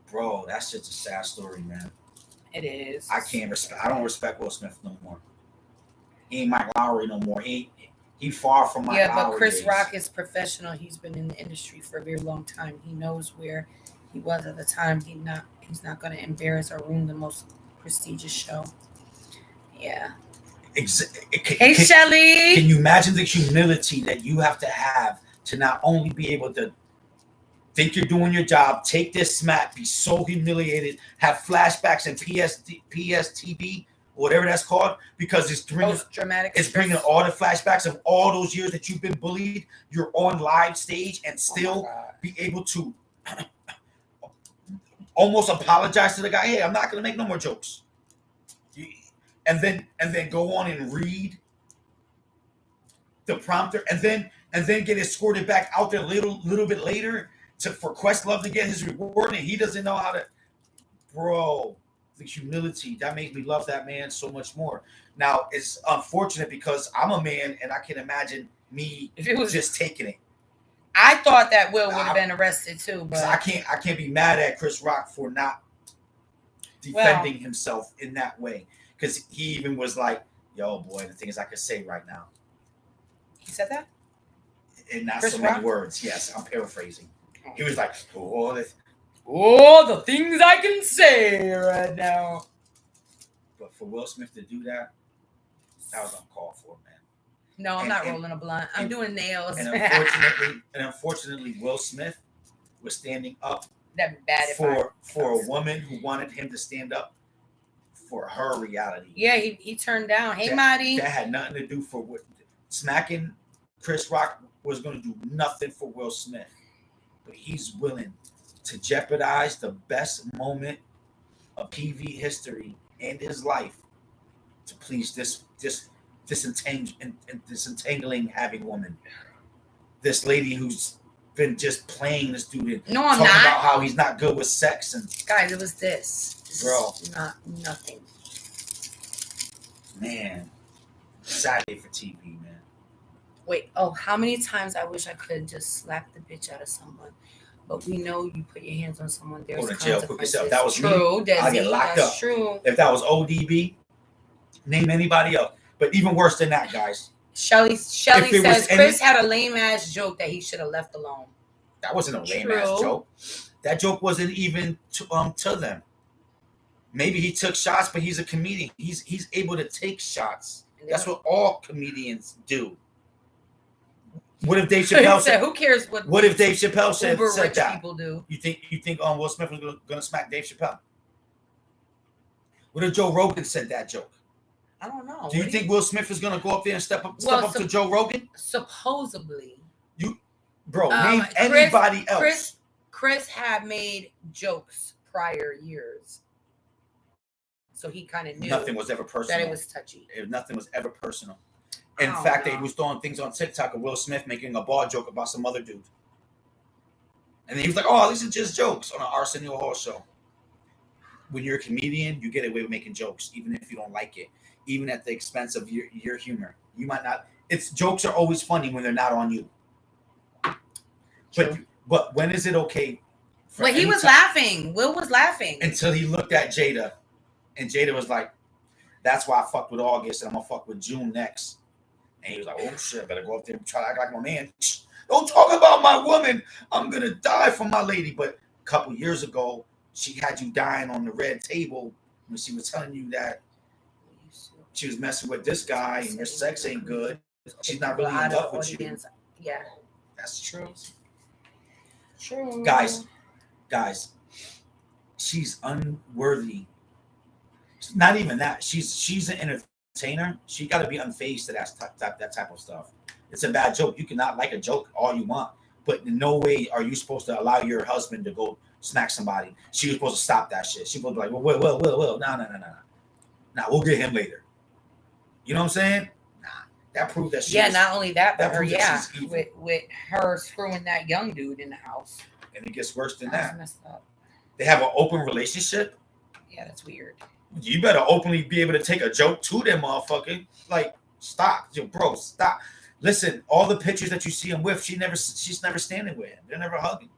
Bro, that's just a sad story, man. It is. I don't respect Will Smith no more. He ain't Mike Lowry no more. He far from Mike Lowry. Yeah, but Chris Rock is professional. He's been in the industry for a very long time. He knows where he was at the time. He's not going to embarrass or ruin the most prestigious show. Yeah. Hey, Shelly. Can you imagine the humility that you have to not only be able to think you're doing your job, take this smack, be so humiliated, have flashbacks and PSTV, whatever that's called, because it's bringing all the flashbacks of all those years that you've been bullied. You're on live stage and still be able to almost apologize to the guy. Hey, I'm not going to make no more jokes. And then go on and read the prompter, and then get escorted back out there a little bit later for Questlove to get his reward, and he doesn't know how to. Bro, the humility that makes me love that man so much more. Now it's unfortunate because I'm a man, and I can imagine me if it was just taking it. I thought that Will would have been arrested too, but I can't be mad at Chris Rock for not defending himself in that way. Because he even was like, "Yo, boy, the thing is, I could say right now." He said that? In not Chris so Rock? Many words. Yes, I'm paraphrasing. He was like, the things I can say right now. But for Will Smith to do that was uncalled for, man. No, I'm not rolling a blunt. I'm doing nails. And unfortunately, Will Smith was standing up for a woman who wanted him to stand up for her reality. Yeah, he turned down. Hey, Marty. That had nothing to do for what smacking Chris Rock was going to do nothing for Will Smith. But he's willing to jeopardize the best moment of TV history and his life to please this disentangling having woman. This lady who's been just playing this dude and talking about how he's not good with sex. And guys, it was this. Bro. Not nothing. Man. Sad day for TV, man. Wait, how many times I wish I could just slap the bitch out of someone. But we know you put your hands on someone, there's go to jail quick yourself. That was true, me. I'll get locked up. True. If that was ODB, name anybody else. But even worse than that, guys. Shelly says Chris had a lame ass joke that he should have left alone. That wasn't a lame ass joke. That joke wasn't even to them. Maybe he took shots, but he's a comedian. He's able to take shots. That's what all comedians do. What if Dave Chappelle said? Who cares what if Dave Chappelle said rich that? People do. You think Will Smith was going to smack Dave Chappelle? What if Joe Rogan said that joke? I don't know. Do you think Will Smith is gonna go up there and step up to Joe Rogan? Supposedly. Name anybody else. Chris had made jokes prior years, so he kind of knew nothing was ever personal. That it was touchy. Nothing was ever personal. In fact, they was throwing things on TikTok of Will Smith making a bar joke about some other dude. And then he was like, oh, these are just jokes on an Arsenio Hall show. When you're a comedian, you get away with making jokes, even if you don't like it, even at the expense of your humor. You might not. Jokes are always funny when they're not on you. But when is it okay? But he was laughing. Will was laughing. Until he looked at Jada. And Jada was like, that's why I fucked with August and I'm going to fuck with June next. And he was like, oh shit, I better go up there and try to act like my man. Don't talk about my woman. I'm going to die for my lady. But a couple years ago, she had you dying on the red table when she was telling you that she was messing with this guy and your sex ain't good. She's not really in love with you. Yeah. That's true. True. Guys, she's unworthy. Not even that. She's an entertainer. She got to be unfazed to that type of stuff. It's a bad joke. You cannot like a joke all you want, but in no way are you supposed to allow your husband to go smack somebody. She was supposed to stop that shit. She was like, well, no. Nah, we'll get him later. You know what I'm saying? Nah, that proved that she. Yeah, not only that, but her, with her screwing that young dude in the house. And it gets worse than that. Messed up. They have an open relationship. Yeah, that's weird. You better openly be able to take a joke to them, motherfucker. Like, stop, bro, stop. Listen, all the pictures that you see him with, she's never standing with him. They're never hugging.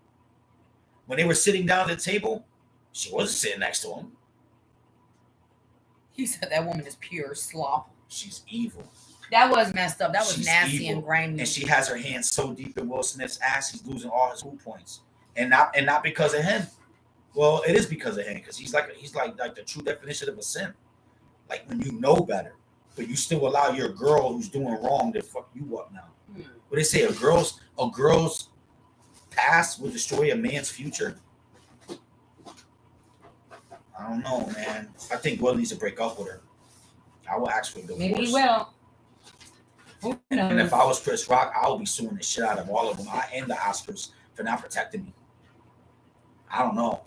When they were sitting down at the table, she wasn't sitting next to him. He said that woman is pure slop. She's evil. That was messed up. That was nasty evil. And grimy. And she has her hands so deep in Will Smith's ass, he's losing all his hoop points, and not because of him. Well, it is because of him, because he's like the true definition of a simp. Like when you know better, but you still allow your girl who's doing wrong to fuck you up now. What they say, a girl's past will destroy a man's future. I don't know, man. I think Will needs to break up with her. I will ask for a divorce. Maybe he will. And if I was Chris Rock, I would be suing the shit out of all of them and the Oscars for not protecting me. I don't know.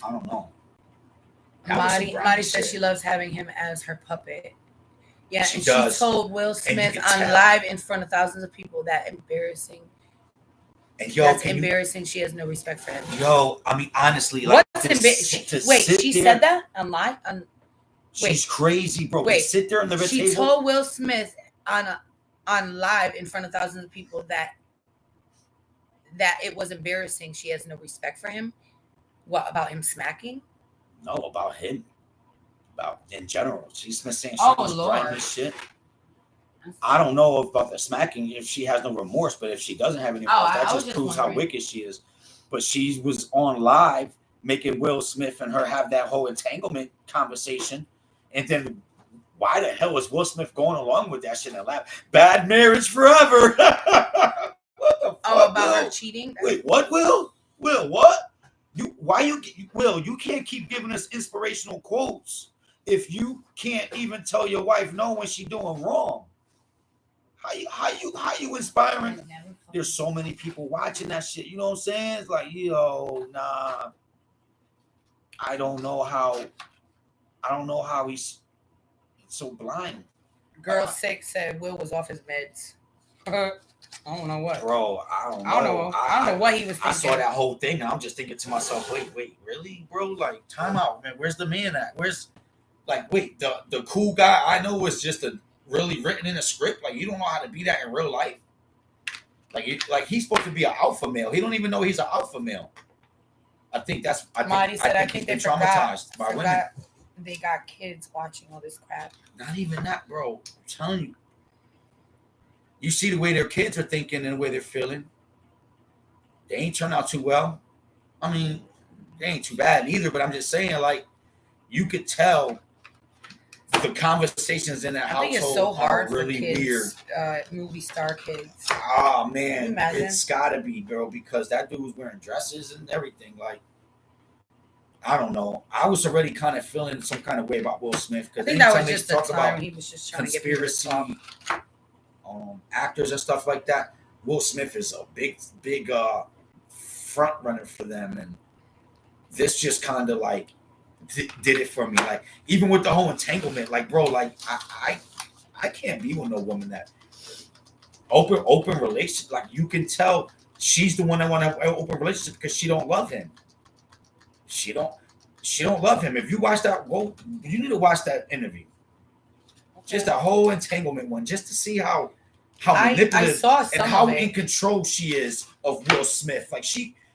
Marty says she loves having him as her puppet. Yeah, she does. She told Will Smith on live in front of thousands of people that embarrassing. And that's embarrassing. She has no respect for him. I mean, honestly, like, wait, she said that on live? She's crazy, bro. Wait, sit there on the red table. She told Will Smith on live in front of thousands of people that it was embarrassing. She has no respect for him. What about him smacking? No, about him. About in general. She's been saying Lord. Shit. I don't know about the smacking if she has no remorse, but if she doesn't have any remorse, that just proves how wicked she is. But she was on live making Will Smith and her have that whole entanglement conversation. And then why the hell was Will Smith going along with that shit and laugh? Bad marriage forever. What the fuck? Oh, about her cheating? Wait, what, Will? Will, what? Will, you can't keep giving us inspirational quotes if you can't even tell your wife no when she's doing wrong. How you inspiring? There's so many people watching that shit. You know what I'm saying? It's like, nah. I don't know how he's so blind. Girl 6 said Will was off his meds. I don't know what. Bro, I don't know. I don't know what he was thinking. I saw that whole thing and I'm just thinking to myself, wait, really, bro? Like, time out, man. Where's the man at? The cool guy I know was just really written in a script. Like, you don't know how to be that in real life. Like he's supposed to be an alpha male. He don't even know he's an alpha male. I think they're traumatized by women. They got kids watching all this crap. Not even that, bro. I'm telling you. You see the way their kids are thinking and the way they're feeling. They ain't turned out too well. I mean, they ain't too bad either, but I'm just saying, like, you could tell the conversations in that household. I think it's so hard for really kids, weird. Movie star kids. Oh, man. It's gotta be, girl, because that dude was wearing dresses and everything. Like, I don't know. I was already kind of feeling some kind of way about Will Smith I because think that anytime was they just the talk about time he was just trying to get people to conspiracy talk. actors and stuff like that, Will Smith is a big front runner for them, and this just kind of like did it for me. Like even with the whole entanglement, like bro, like I can't be with no woman that open relationship. Like you can tell she's the one that want to have an open relationship because she don't love him. She don't she don't love him. If you watch that, well, you need to watch that interview. Just the whole entanglement one, just to see how I manipulative saw and some how of it. in control she is of Will Smith.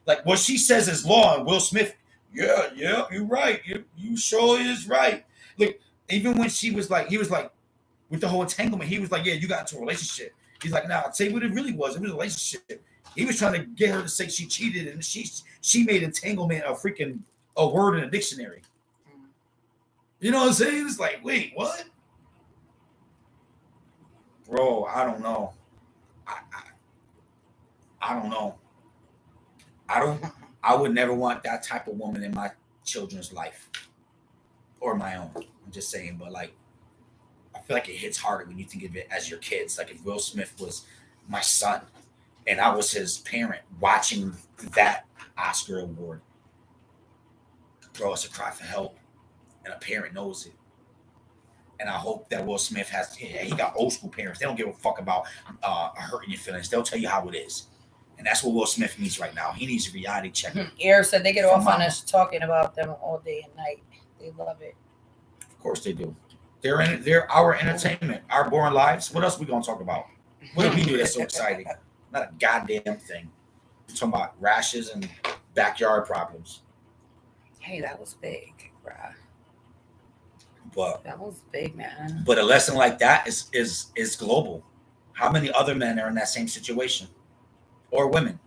Like what she says is law, and Will Smith, yeah, you're right. You sure is right. Look, even when he was like with the whole entanglement, he was like, yeah, you got into a relationship. He's like, nah, I'll tell you what it really was. It was a relationship. He was trying to get her to say she cheated, and she made entanglement a word in a dictionary. You know what I'm saying? It's like, wait, what? Bro, I don't know. I don't know. I don't. I would never want that type of woman in my children's life or my own. I'm just saying, but like, I feel like it hits harder when you think of it as your kids. Like if Will Smith was my son and I was his parent watching that Oscar award, bro, it's a cry for help, and a parent knows it. And I hope that Will Smith he got old school parents. They don't give a fuck about hurting your feelings. They'll tell you how it is. And that's what Will Smith needs right now. He needs a reality check. Air said they get From off on mama. us talking about them all day and night. They love it. Of course they do. They're our entertainment, our boring lives. What else we gonna talk about? What do we do that's so exciting? Not a goddamn thing. We're talking about rashes and backyard problems. Hey, that was big, bruh. But That was big, man. a lesson like that is global. How many other men are in that same situation? Or women?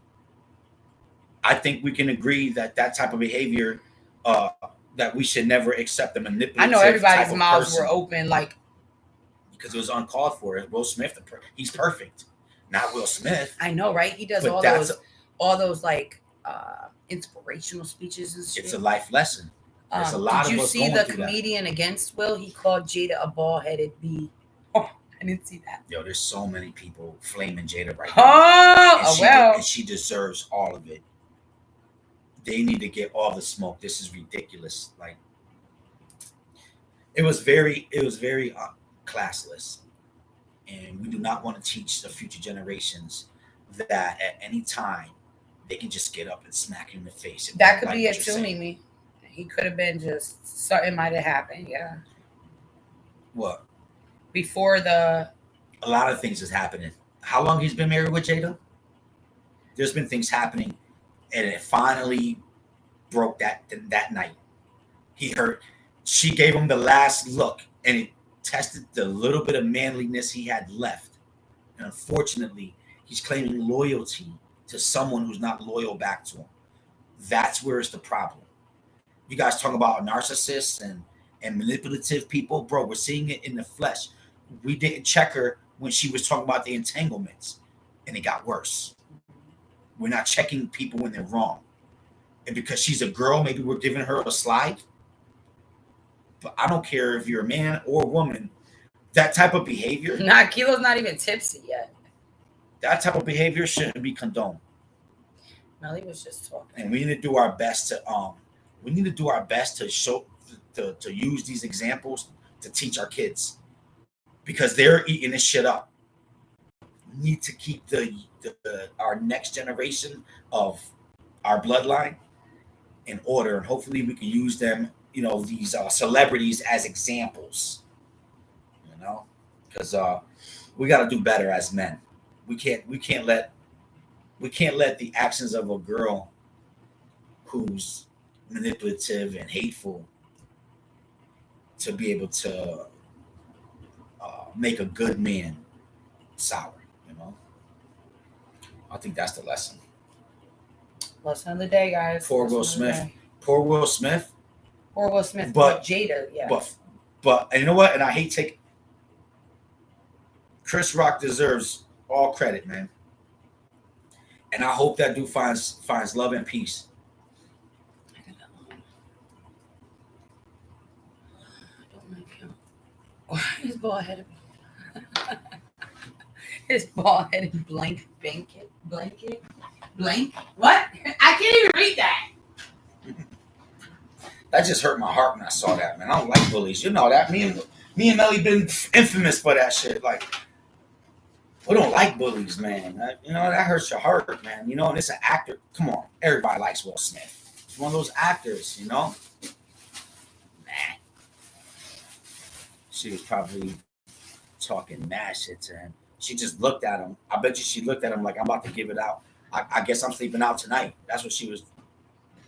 I think we can agree that type of behavior, that we should never accept a manipulative. I know everybody's type of mouths person were open, like because it was uncalled for. Will Smith, he's perfect, not Will Smith. I know, right? He does But all those like inspirational speeches and shit. It's a life lesson. There's a lot did of you us see going the through that. comedian against Will? He called Jada a bald-headed bee. Oh, I didn't see that. Yo, there's so many people flaming Jada right now. Oh, well. And she deserves all of it. They need to get all the smoke. This is ridiculous. Like, it was very classless, and we do not want to teach the future generations that at any time they can just get up and smack you in the face. That could be it too, Mimi. He could have been just something might have happened. Yeah. What? Before a lot of things is happening. How long he's been married with Jada? There's been things happening, and it finally broke that night. She gave him the last look, and it tested the little bit of manliness he had left. And unfortunately, he's claiming loyalty to someone who's not loyal back to him. That's where it's the problem. You guys talk about narcissists and manipulative people, bro. We're seeing it in the flesh. We didn't check her when she was talking about the entanglements, and it got worse. We're not checking people when they're wrong, and because she's a girl, maybe we're giving her a slide. But I don't care if you're a man or a woman. That type of behavior. Nah, Kilo's not even tipsy yet. That type of behavior shouldn't be condoned. Melly was just talking. And we need to do our best to show to use these examples to teach our kids, because they're eating this shit up. We need to keep our next generation of our bloodline in order, and hopefully we can use them, these celebrities as examples, because we got to do better as men. We can't let the actions of a girl who's manipulative and hateful to be able to make a good man sour. I think that's the lesson. Lesson of the day, guys. Poor Will Smith. Poor Will Smith. Poor Will Smith. But Jada, yeah. But and you know what? And I hate taking. Chris Rock deserves all credit, man. And I hope that dude finds love and peace. His bald headed. His bald headed blank. What? I can't even read that. That just hurt my heart when I saw that, man. I don't like bullies. You know that. Me and Melly been infamous for that shit. Like, we don't like bullies, man. That hurts your heart, man. And it's an actor. Come on. Everybody likes Will Smith. He's one of those actors, Man. She was probably talking mad shit to him. She just looked at him. I bet you she looked at him like, I'm about to give it out. I guess I'm sleeping out tonight. That's what she was.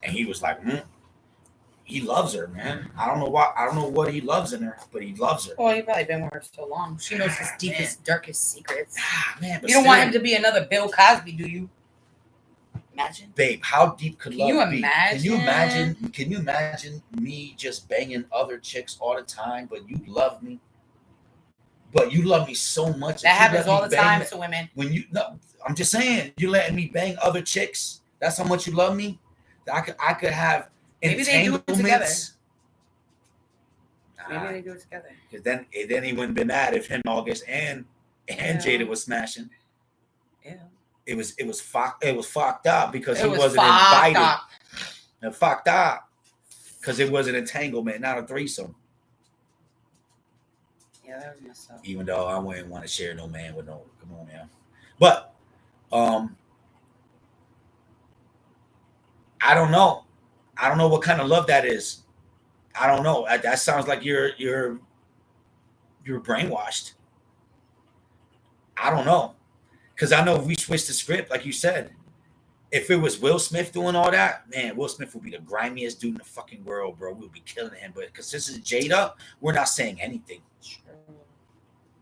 And he was like, He loves her, man. I don't know why. I don't know what he loves in her, but he loves her. Well, he probably been with her so long. She knows his deepest, darkest secrets. Man, you don't want him to be another Bill Cosby, do you? Imagine, babe. How deep could love be? Imagine? Can you imagine me just banging other chicks all the time, but you love me? But you love me so much. That happens all the time to women. I'm just saying, you're letting me bang other chicks. That's how much you love me. I could have. Maybe they do it together. Maybe they do it together. Because then he wouldn't been mad if him, August, and Jada was smashing. Yeah. It was fucked up because he wasn't invited. And fucked up because it was an entanglement, not a threesome. Yeah, that was messed up. Even though I wouldn't want to share no man with no. Come on, man. But I don't know. I don't know what kind of love that is. I don't know. That sounds like you're brainwashed. I don't know. Because I know if we switched the script, like you said, if it was Will Smith doing all that, man, Will Smith would be the grimiest dude in the fucking world, bro. We would be killing him. But because this is Jada, we're not saying anything.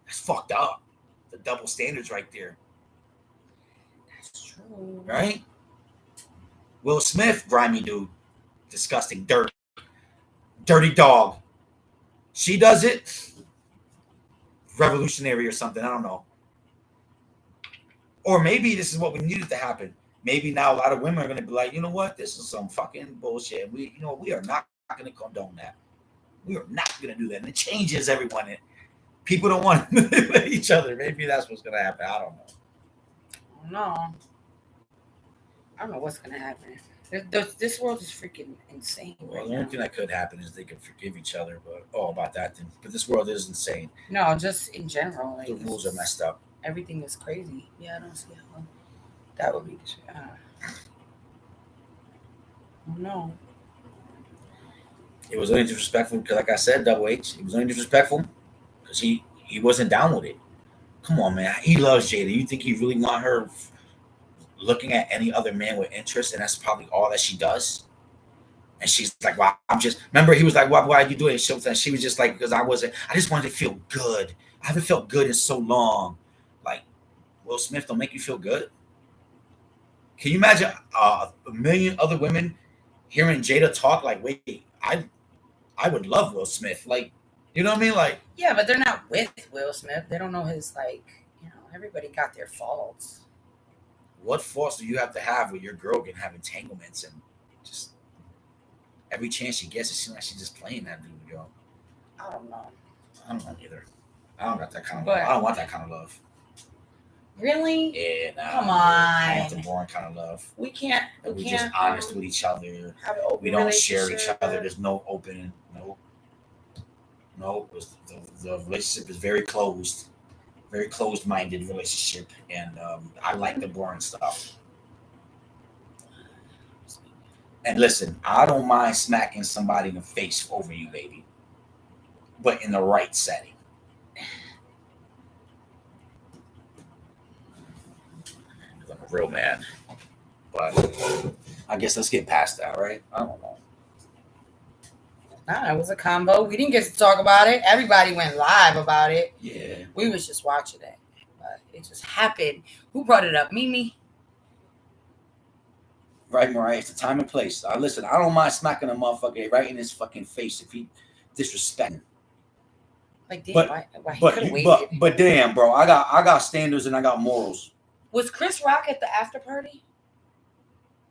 That's fucked up. The double standards right there. That's true. Right? Will Smith, grimy dude. Disgusting, dirty dog. She does it, revolutionary or something. I don't know. Or maybe this is what we needed to happen. Maybe now a lot of women are going to be like, you know what? This is some fucking bullshit. We are not going to condone that. We are not going to do that. And it changes everyone. People don't want to manipulate each other. Maybe that's what's going to happen. I don't know. I don't know what's going to happen. This world is freaking insane. Well, the only thing that could happen is they could forgive each other, but about that then. But this world is insane. No, just in general. Like, the rules are messed up. Everything is crazy. Yeah, I don't see how that would be. No. It was only disrespectful because, like I said, Double H. It was only disrespectful because he wasn't down with it. Come on, man. He loves Jada. You think he really want her looking at any other man with interest, and that's probably all that she does? And she's like, "Well, remember he was like, why are you doing it?" She was just like, because I just wanted to feel good. I haven't felt good in so long. Like, Will Smith don't make you feel good? Can you imagine a million other women hearing Jada talk like, wait, I would love Will Smith. Like, you know what I mean? Like, yeah, but they're not with Will Smith. They don't know his, everybody got their faults. What faults do you have to have with your girl can have entanglements and just every chance she gets, it seems like she's just playing that dude, yo? I don't know. I don't know either. I don't got that kind of love. I don't want that kind of love. Really? Yeah, nah. Come on. I want the boring kind of love. We can't. We're just honest with each other. We don't share each other. There's no open. No. The relationship is very closed. Very closed-minded relationship, and I like the boring stuff. And listen, I don't mind smacking somebody in the face over you, baby, but in the right setting. I'm a real man, but I guess let's get past that, right? I don't know. Nah, it was a combo. We didn't get to talk about it. Everybody went live about it. Yeah. We was just watching it. But it just happened. Who brought it up? Mimi? Right, Mariah. It's the time and place. Listen, I don't mind smacking a motherfucker right in his fucking face if he disrespecting. Like, damn, why he could have waited. But damn, bro, I got standards and I got morals. Was Chris Rock at the after party?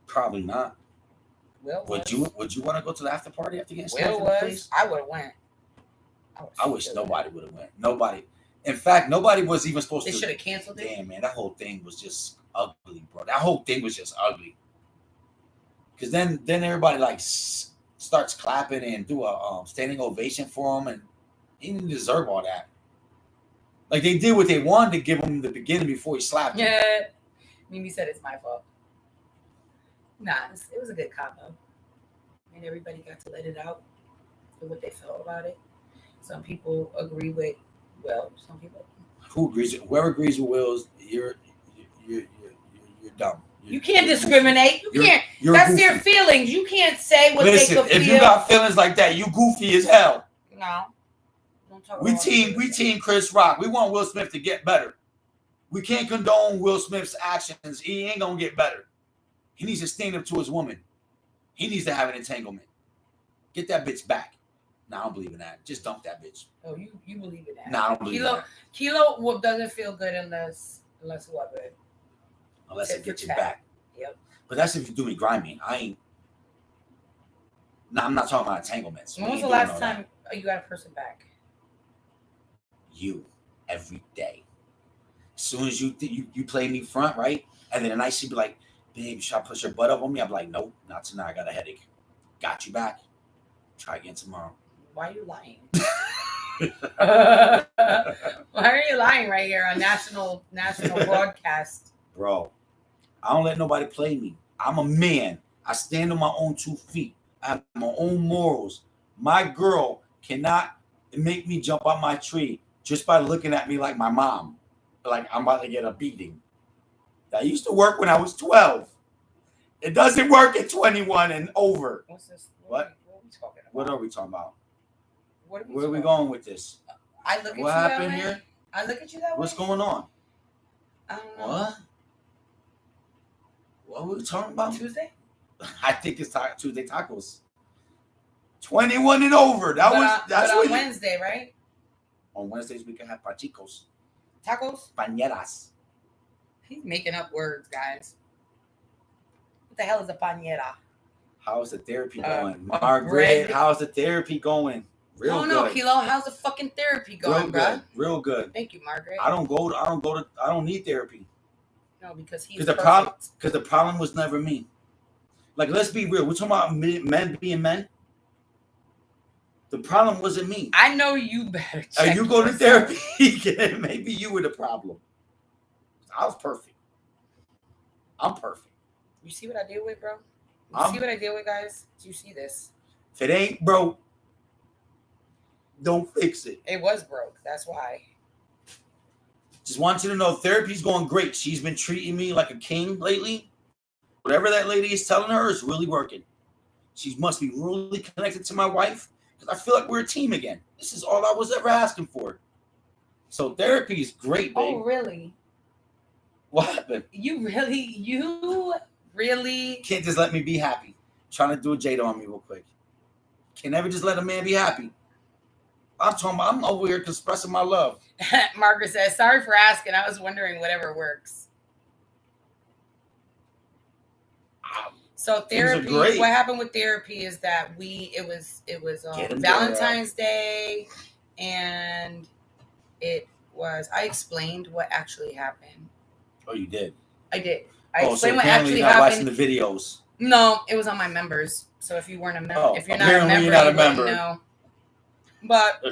Probably not. Will would you want to go to the after party after getting Will was. I would have went. I wish nobody would have went. Nobody. In fact, nobody was even supposed They to. should have canceled it. Damn, man, that whole thing was just ugly, bro. That whole thing was just ugly. Because then everybody like starts clapping and do a standing ovation for him, and he didn't deserve all that. Like they did what they wanted to give him in the beginning before he slapped him. Yeah. Mimi said it's my fault. Nah, it was a good combo. And everybody got to let it out for what they felt about it. Some people agree with, some people. Who agrees? Whoever agrees with Will's, you're dumb. You can't discriminate. You can't. That's goofy. their feelings. You can't say what Listen, they could feel. if you got feelings like that, you goofy as hell. No. Don't talk We team Chris Rock. We want Will Smith to get better. We can't condone Will Smith's actions. He ain't gonna get better. He needs to stand up to his woman. He needs to have an entanglement. Get that bitch back. Nah, I don't believe in that. Just dump that bitch. Oh, you believe in that? Nah, I don't believe in that. Kilo doesn't feel good unless what? Unless it gets you back. Yep. But that's if you do me grimy. I ain't. Nah, I'm not talking about entanglements. When was the last time you got a person back? You. Every day. As soon as you play me front, right? And then the night she'd be like, babe, should I push your butt up on me? I'm like, nope, not tonight. I got a headache. Got you back. Try again tomorrow. Why are you lying? Why are you lying right here on national broadcast? Bro, I don't let nobody play me. I'm a man. I stand on my own 2 feet. I have my own morals. My girl cannot make me jump out my tree just by looking at me like my mom. Like I'm about to get a beating. That used to work when I was 12. It doesn't work at 21 and over. What's this? What? What are we talking about? What are we talking about? Where are we going with this? I look at you what that happened way. here? I look at you that way. What's going on? I don't know. What? What were we talking about? Tuesday? I think it's Tuesday tacos. 21 and over. That's on Wednesday, right? On Wednesdays we can have pachicos. Tacos? Pañeras. He's making up words, guys. What the hell is a pañera? How's the therapy going? Margaret, how's the therapy going? Real good. No, Kilo, how's the fucking therapy going, bro? Real good. Thank you, Margaret. I don't need therapy. No, because he's because the problem was never me. Like, let's be real. We're talking about men being men. The problem wasn't me. I know you better check you go to therapy. Maybe you were the problem. I was perfect. I'm perfect. You see what I deal with, bro? See what I deal with, guys? Do you see this? If it ain't broke, don't fix it. It was broke. That's why. Just want you to know therapy's going great. She's been treating me like a king lately. Whatever that lady is telling her is really working. She must be really connected to my wife because I feel like we're a team again. This is all I was ever asking for. So therapy is great, babe. Oh, really? What happened? You really can't just let me be happy. Trying to do a Jada on me real quick. Can never just let a man be happy. I'm over here expressing my love. Margaret says, sorry for asking. I was wondering whatever works. So therapy, what happened with therapy is that it was Valentine's Day, and I explained what actually happened. Oh, you did? I did. I explained so what actually happened. Watching the videos. No, it was on my members. So if you weren't a member, if you're not a member, you're not a member. No. But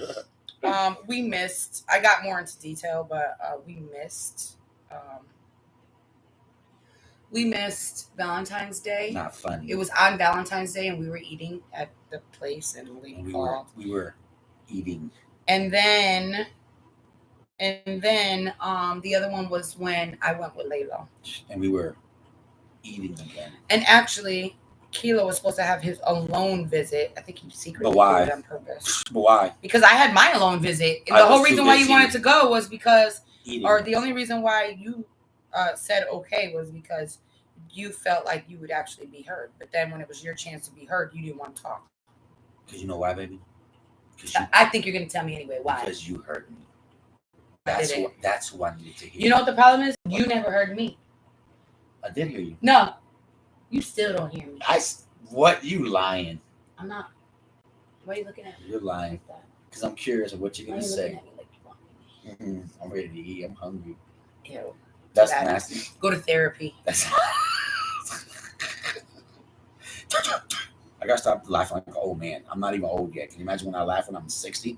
we missed. I got more into detail, but we missed. We missed Valentine's Day. Not funny. It was on Valentine's Day, and we were eating at the place, and we were eating. And then the other one was when I went with Layla. And we were eating again. And actually, Kilo was supposed to have his alone visit. I think he secretly did it on purpose. But why? Because I had my alone visit. And the whole reason why you wanted to go was because, the only reason why you said okay was because you felt like you would actually be heard. But then when it was your chance to be heard, you didn't want to talk. Because you know why, baby? I think you're going to tell me anyway. Why? Because you heard me. That's what I needed to hear. You know what the problem is? You never heard me. I did hear you. No. You still don't hear me. What? You lying. I'm not. Why are you looking at me? You're lying. because I'm curious of what you're Why gonna are you say. looking at me like you want me? I'm ready to eat. I'm hungry. Ew. That's bad. nasty. Go to therapy. That's. I gotta stop laughing like an old man. I'm not even old yet. Can you imagine when I laugh when I'm 60?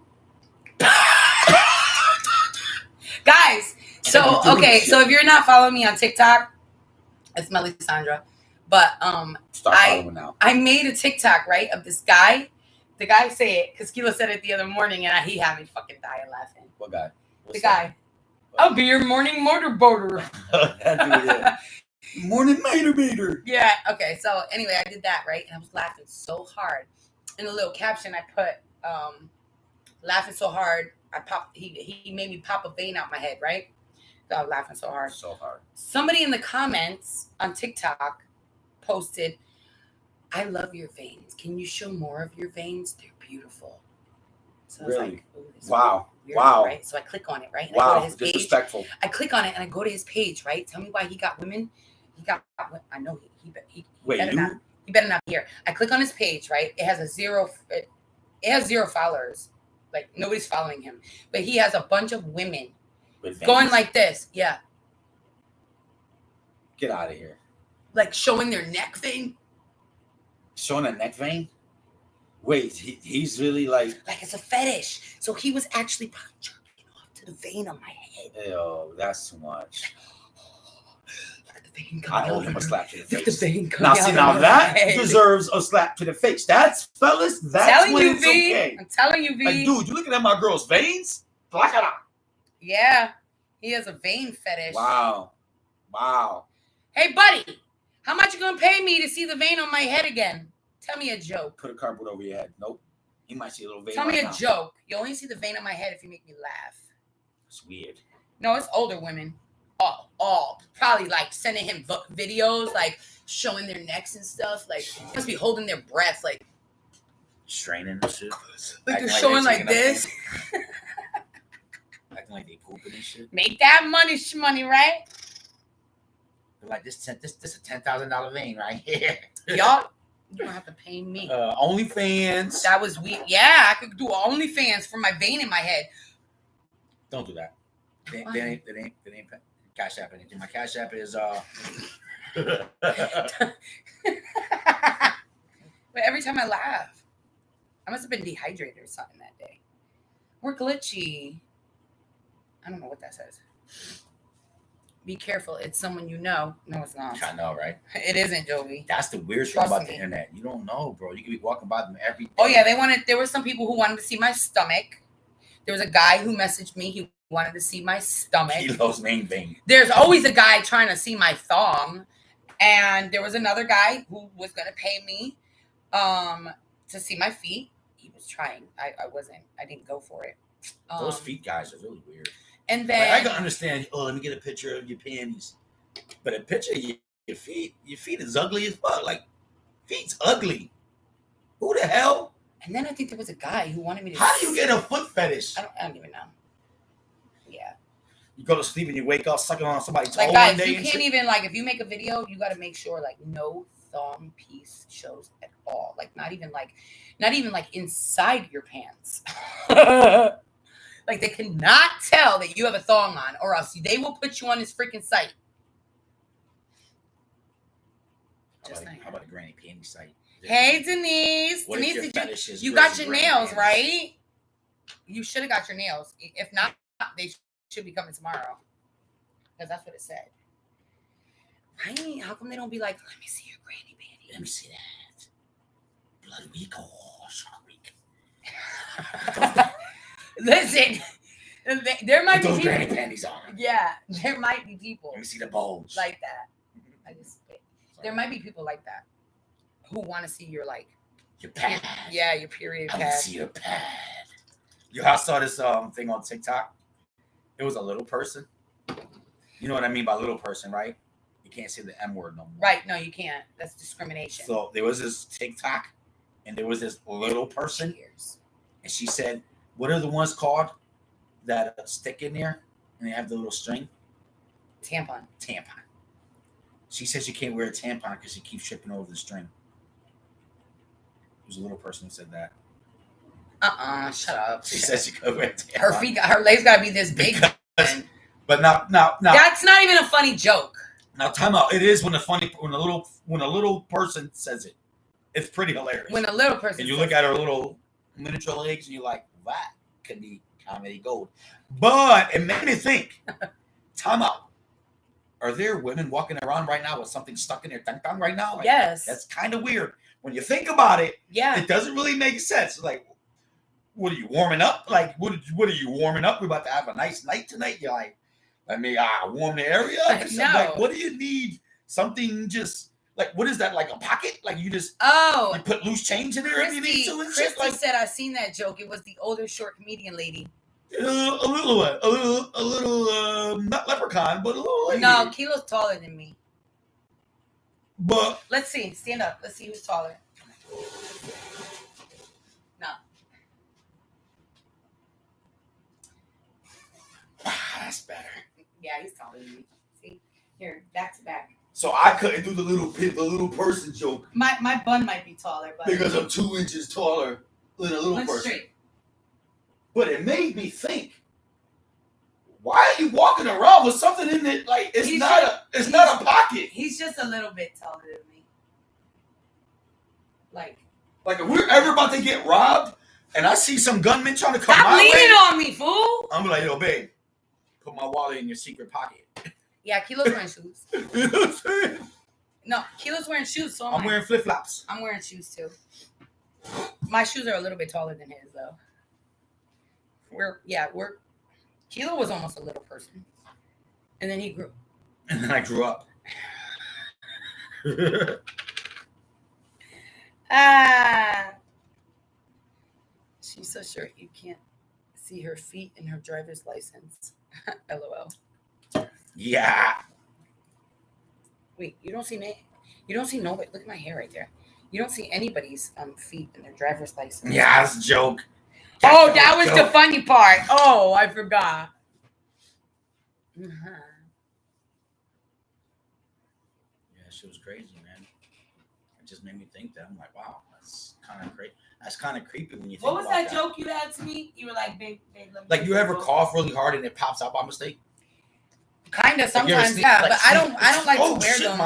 Guys, so okay, so if you're not following me on TikTok, it's Melly Sandra. But Start following now. I made a TikTok, right, of this guy. The guy said it because Kilo said it the other morning, and he had me fucking dying laughing. What guy? The guy. I'll be your morning motorboater. Morning motorboater. Yeah. Okay. So anyway, I did that, right, and I was laughing so hard. In a little caption, I put laughing so hard. He made me pop a vein out my head, right? So I was laughing so hard. So hard. Somebody in the comments on TikTok posted, I love your veins. Can you show more of your veins? They're beautiful. So I was Really? like, ooh, this is Wow. weird, Wow. right? So I click on it, right? And I Wow. go to his page. Disrespectful. I click on it and I go to his page, right? Tell me why he got women. I know he Wait, better you? not. He better not be here. I click on his page, right? It has zero followers. Like nobody's following him, but he has a bunch of women With going veins? like this. Yeah. Get out of here. Like showing their neck vein. Showing a neck vein? Wait, he's really like it's a fetish. So he was actually probably jerking off to the vein on my head. Ew, that's too much. Look at the vein coming I out. owe him a slap to the Look at the face. vein coming Now, out. see, now of my that head. deserves a slap to the face. That's, fellas, that's telling when you, it's V. okay. I'm telling you, V. Like, dude, you looking at my girl's veins? Black it out. Yeah, he has a vein fetish. Wow. Hey, buddy, how much you gonna pay me to see the vein on my head again? Tell me a joke. Put a cardboard over your head. Nope. You might see a little vein. Tell me right a now. joke. You only see the vein on my head if you make me laugh. It's weird. No, it's older women. All probably like sending him videos, like showing their necks and stuff. Like must be holding their breath, like Straining and shit. they're Acting showing they're like taking this. Acting like they pooping and shit. Make that money, right? They're like this a $10,000 vein right here. Y'all, you don't have to pay me. OnlyFans. That was weird. Yeah, I could do OnlyFans for my vein in my head. Don't do that. That Why? ain't Cash App anything. My Cash App is But every time I laugh, I must have been dehydrated or something that day. We're glitchy. I don't know what that says. Be careful. It's someone you know. No, it's not. I know, right? It isn't, Joey. That's the weird thing Trust about me. the internet. You don't know, bro. You could be walking by them every day. Oh, yeah. There were some people who wanted to see my stomach. There was a guy who messaged me. He wanted to see my stomach. Kilo's main vein. There's always a guy trying to see my thong. And there was another guy who was going to pay me to see my feet. He was trying. I didn't go for it. Those feet guys are really weird. And Like, then I can understand. Oh, let me get a picture of your panties. But a picture of your feet is ugly as fuck. Like, feet's ugly. Who the hell? And then I think there was a guy who wanted me to. How do you get a foot fetish? I don't even know. Yeah. You go to sleep and you wake up sucking on somebody's toe Like, one guys, day you and can't shit? even, like, if you make a video, you got to make sure, like, no thong piece shows at all. Like, not even inside your pants. Like, they cannot tell that you have a thong on, or else they will put you on this freaking site. How about a granny panty site? Hey, Denise. What if Denise, your did fetish is you got really your granny nails, panties? right? You should have got your nails. If not, they should be coming tomorrow. Because that's what it said. Right? How come they don't be like, let me see your granny panties? Let me see that. Blood week or shark week? Listen, there might Put be those people. granny panties on. Yeah, there might be people Let me see the bulge. like that. I just spit. There might be people like that who want to see your your pad. Yeah, your period I want pad. to see your pad. Yo, I saw this thing on TikTok. It was a little person. You know what I mean by little person, right? You can't say the M word no more. Right? No, you can't. That's discrimination. So there was this TikTok, and there was this little person, Cheers. and she said, "What are the ones called that stick in there, and they have the little string?" Tampon. Tampon. She says you can't wear a tampon because you keep tripping over the string. It was a little person who said that. Shut up. She said she could wear tampons. Her legs gotta be this big. But now. That's not even a funny joke. Now, time out. It is when a little person says it. It's pretty hilarious. When a little person and you look at her little miniature legs and you're like, that could be comedy gold. But it made me think. Time out. Are there women walking around right now with something stuck in their tongue right now? Like, yes. That's kind of weird. When you think about it, yeah, it doesn't really make sense. Like, what are you warming up? Like, what are you warming up? We're about to have a nice night tonight. You're like, let me warm the area up. No. Like, what do you need? Something just like, what is that? Like a pocket? Like you just you put loose change in there if you need to and shit. Christy said I seen that joke. It was the older short comedian lady. A little, not leprechaun, but a little lady. No, Kilo's taller than me. But let's see. Stand up. Let's see who's taller. No. That's better. Yeah, he's taller than me. See? Here, back to back. So I couldn't do the little person joke. My bun might be taller, but because I'm 2 inches taller than a little person. Straight. But it made me think. Why are you walking around with something in it? Like it's not a pocket. He's just a little bit taller than me. Like if we're ever about to get robbed, and I see some gunman trying to come stop my way, leaning on me, fool. I'm like, yo, babe, put my wallet in your secret pocket. Yeah, Kilo's wearing shoes. You know what I'm saying? No, Kilo's wearing shoes. So I'm wearing flip flops. I'm wearing shoes too. My shoes are a little bit taller than his though. Kilo was almost a little person. And then he grew. And then I grew up. She's so short you can't see her feet in her driver's license. LOL. Yeah. Wait, you don't see nobody. Look at my hair right there. You don't see anybody's feet in their driver's license. Yeah, that's a joke. Oh, that was the funny part. Oh, I forgot. Uh-huh. Yeah, she was crazy, man. It just made me think that. I'm like, wow, that's kind of crazy. That's kind of creepy when you think about that. What was that joke you had to me? You were like, babe, let me. Like, you ever cough really hard and it pops out by mistake? Kind of sometimes, yeah. But I don't like to wear them.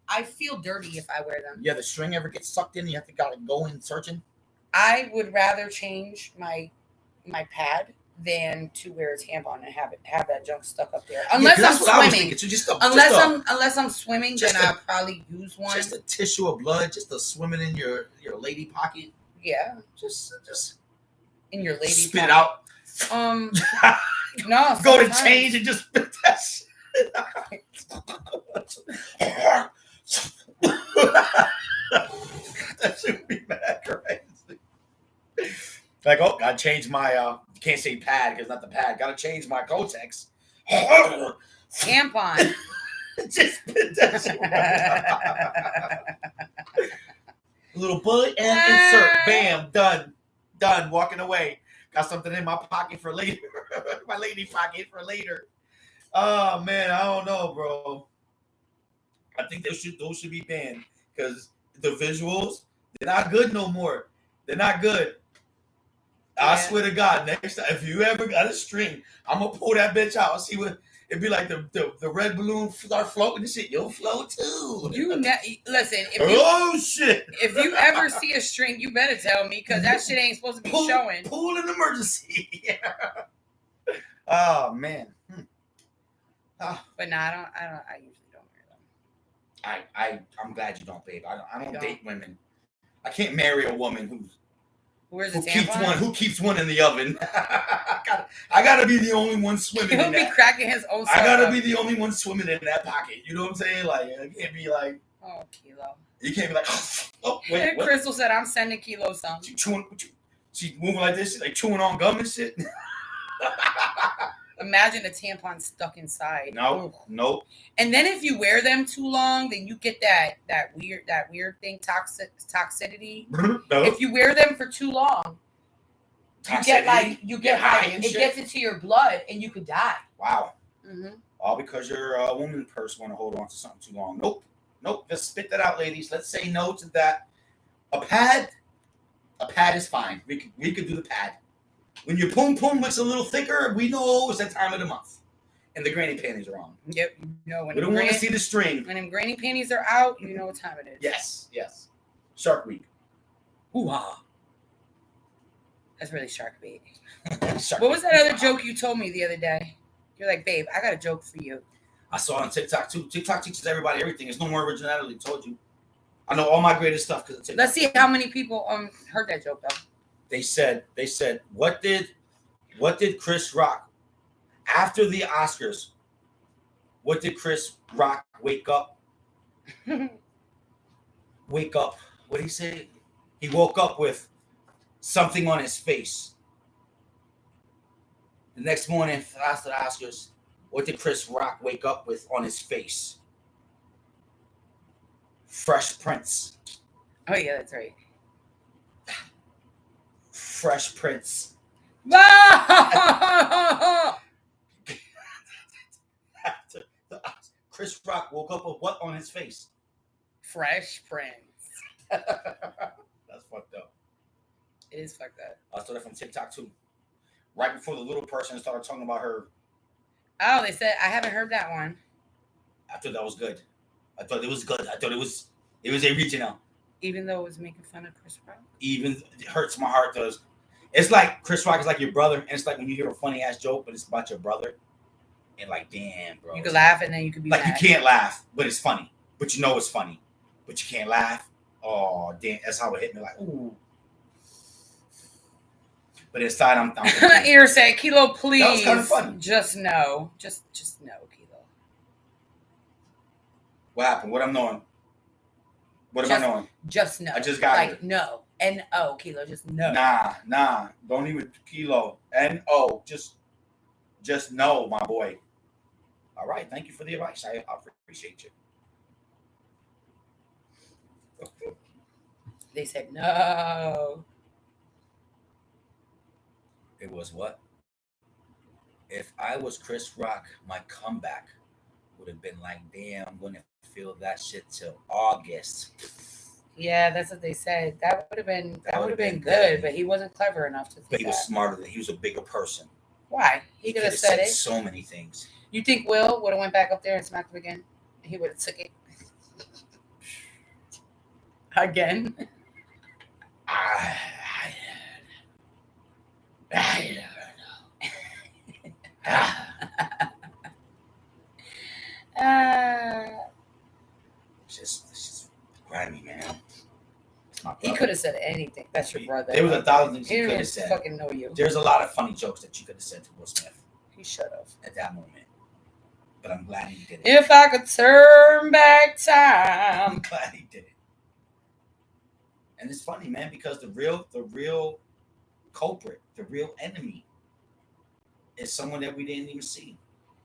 I feel dirty if I wear them. Yeah, the string ever gets sucked in, you have to go in searching. I would rather change my pad than to wear a tampon and have that junk stuck up there. Unless I'm swimming. Unless I'm swimming, then I'll probably use one. Just a tissue of blood, just to swimming in your lady pocket. Yeah, just in your lady. Spit pocket. It out. No. Go to change and just spit that shit. That should be mad crazy. Like, oh, gotta change my can't say pad because not the pad. Gotta change my Kotex. Tampon. Just spit that shit. A little bullet and insert. Bam, done. Walking away. Got something in my pocket for later. My lady pocket for later. Oh man, I don't know, bro. I think those should be banned because the visuals, they're not good no more. They're not good. Yeah. I swear to God, next time if you ever got a string, I'm gonna pull that bitch out. See what it'd be like. The red balloon start floating and shit. You'll float too. Listen. Shit! If you ever see a string, you better tell me because that shit ain't supposed to be showing. Pool in emergency. Yeah. Oh man. But no, I usually don't wear them. I'm glad you don't, babe. I don't date women. I can't marry a woman who keeps one in the oven. I gotta be the only one swimming in that. He'll be cracking his own I gotta be the only one swimming in that pocket. You know what I'm saying? Like, I can't be like, oh, Kilo. You can't be like, oh, wait. Crystal said, I'm sending Kilo some. She's moving like this. She's like chewing on gum and shit. Imagine a tampon stuck inside. Nope. And then if you wear them too long, then you get that weird thing, toxicity. No. If you wear them for too long, you get high and it gets into your blood and you could die. Wow. Mm-hmm. All because you're a woman person want to hold on to something too long. Nope. Just spit that out, ladies. Let's say no to that. A pad A pad is fine. We could do the pad. When your poom poom looks a little thicker, we know it's that time of the month. And the granny panties are on. Yep. You know when We don't want to see the string. when them granny panties are out, you know what time it is. Yes. Shark Week. Hoo-ha. That's really shark bait. Shark What was Week. that other joke you told me the other day? You're like, babe, I got a joke for you. I saw it on TikTok too. TikTok teaches everybody everything. There's no more originality. Told you. I know all my greatest stuff because of TikTok. Let's see how many people heard that joke though. They said, what did Chris Rock after the Oscars? What did Chris Rock wake up? What did he say? He woke up with something on his face. The next morning after the Oscars, what did Chris Rock wake up with on his face? Fresh Prince. Oh yeah, that's right. Fresh Prince. Chris Rock woke up with what on his face? Fresh Prince. That's fucked up. It is fucked up. I saw that from TikTok too. Right before the little person started talking about her. Oh, they said I haven't heard that one. I thought that was good. I thought it was good. I thought it was original. Even though it was making fun of Chris Rock. Even it hurts my heart does. It's like Chris Rock is like your brother, and it's like when you hear a funny ass joke, but it's about your brother, and like, damn, bro. You could laugh and then you could be like mad. you can't laugh, but it's funny. But you know it's funny, but you can't laugh. Oh, damn, that's how it hit me. Like, ooh. But inside, I'm thinking, Ear say, Kilo, please. That was kind of funny. Just no. Just no, Kilo. What happened? What I'm knowing? What am I knowing? Just no. I just got like it. no. N-O, Kilo, just no. Nah. Don't even Kilo. N-O. Just no, my boy. All right. Thank you for the advice. I appreciate you. They said no. It was what? If I was Chris Rock, my comeback would have been like, damn, I'm gonna feel that shit till August. Yeah, that's what they said. That would have been good, deadly. but he wasn't clever enough to think But he was that. smarter than he was a bigger person. Why? He could have said it. So many things. You think Will would have went back up there and smacked him again? He would have took it. Again? I don't know. It's just grimy, man. He could have said anything. That's your brother. There was 1,000 things he He could didn't have said. fucking know you. There's a lot of funny jokes that you could have said to Will Smith. He should have. At that moment. But I'm glad he did it. If I could turn back time. I'm glad he did it. And it's funny, man, because the real culprit, the real enemy, is someone that we didn't even see.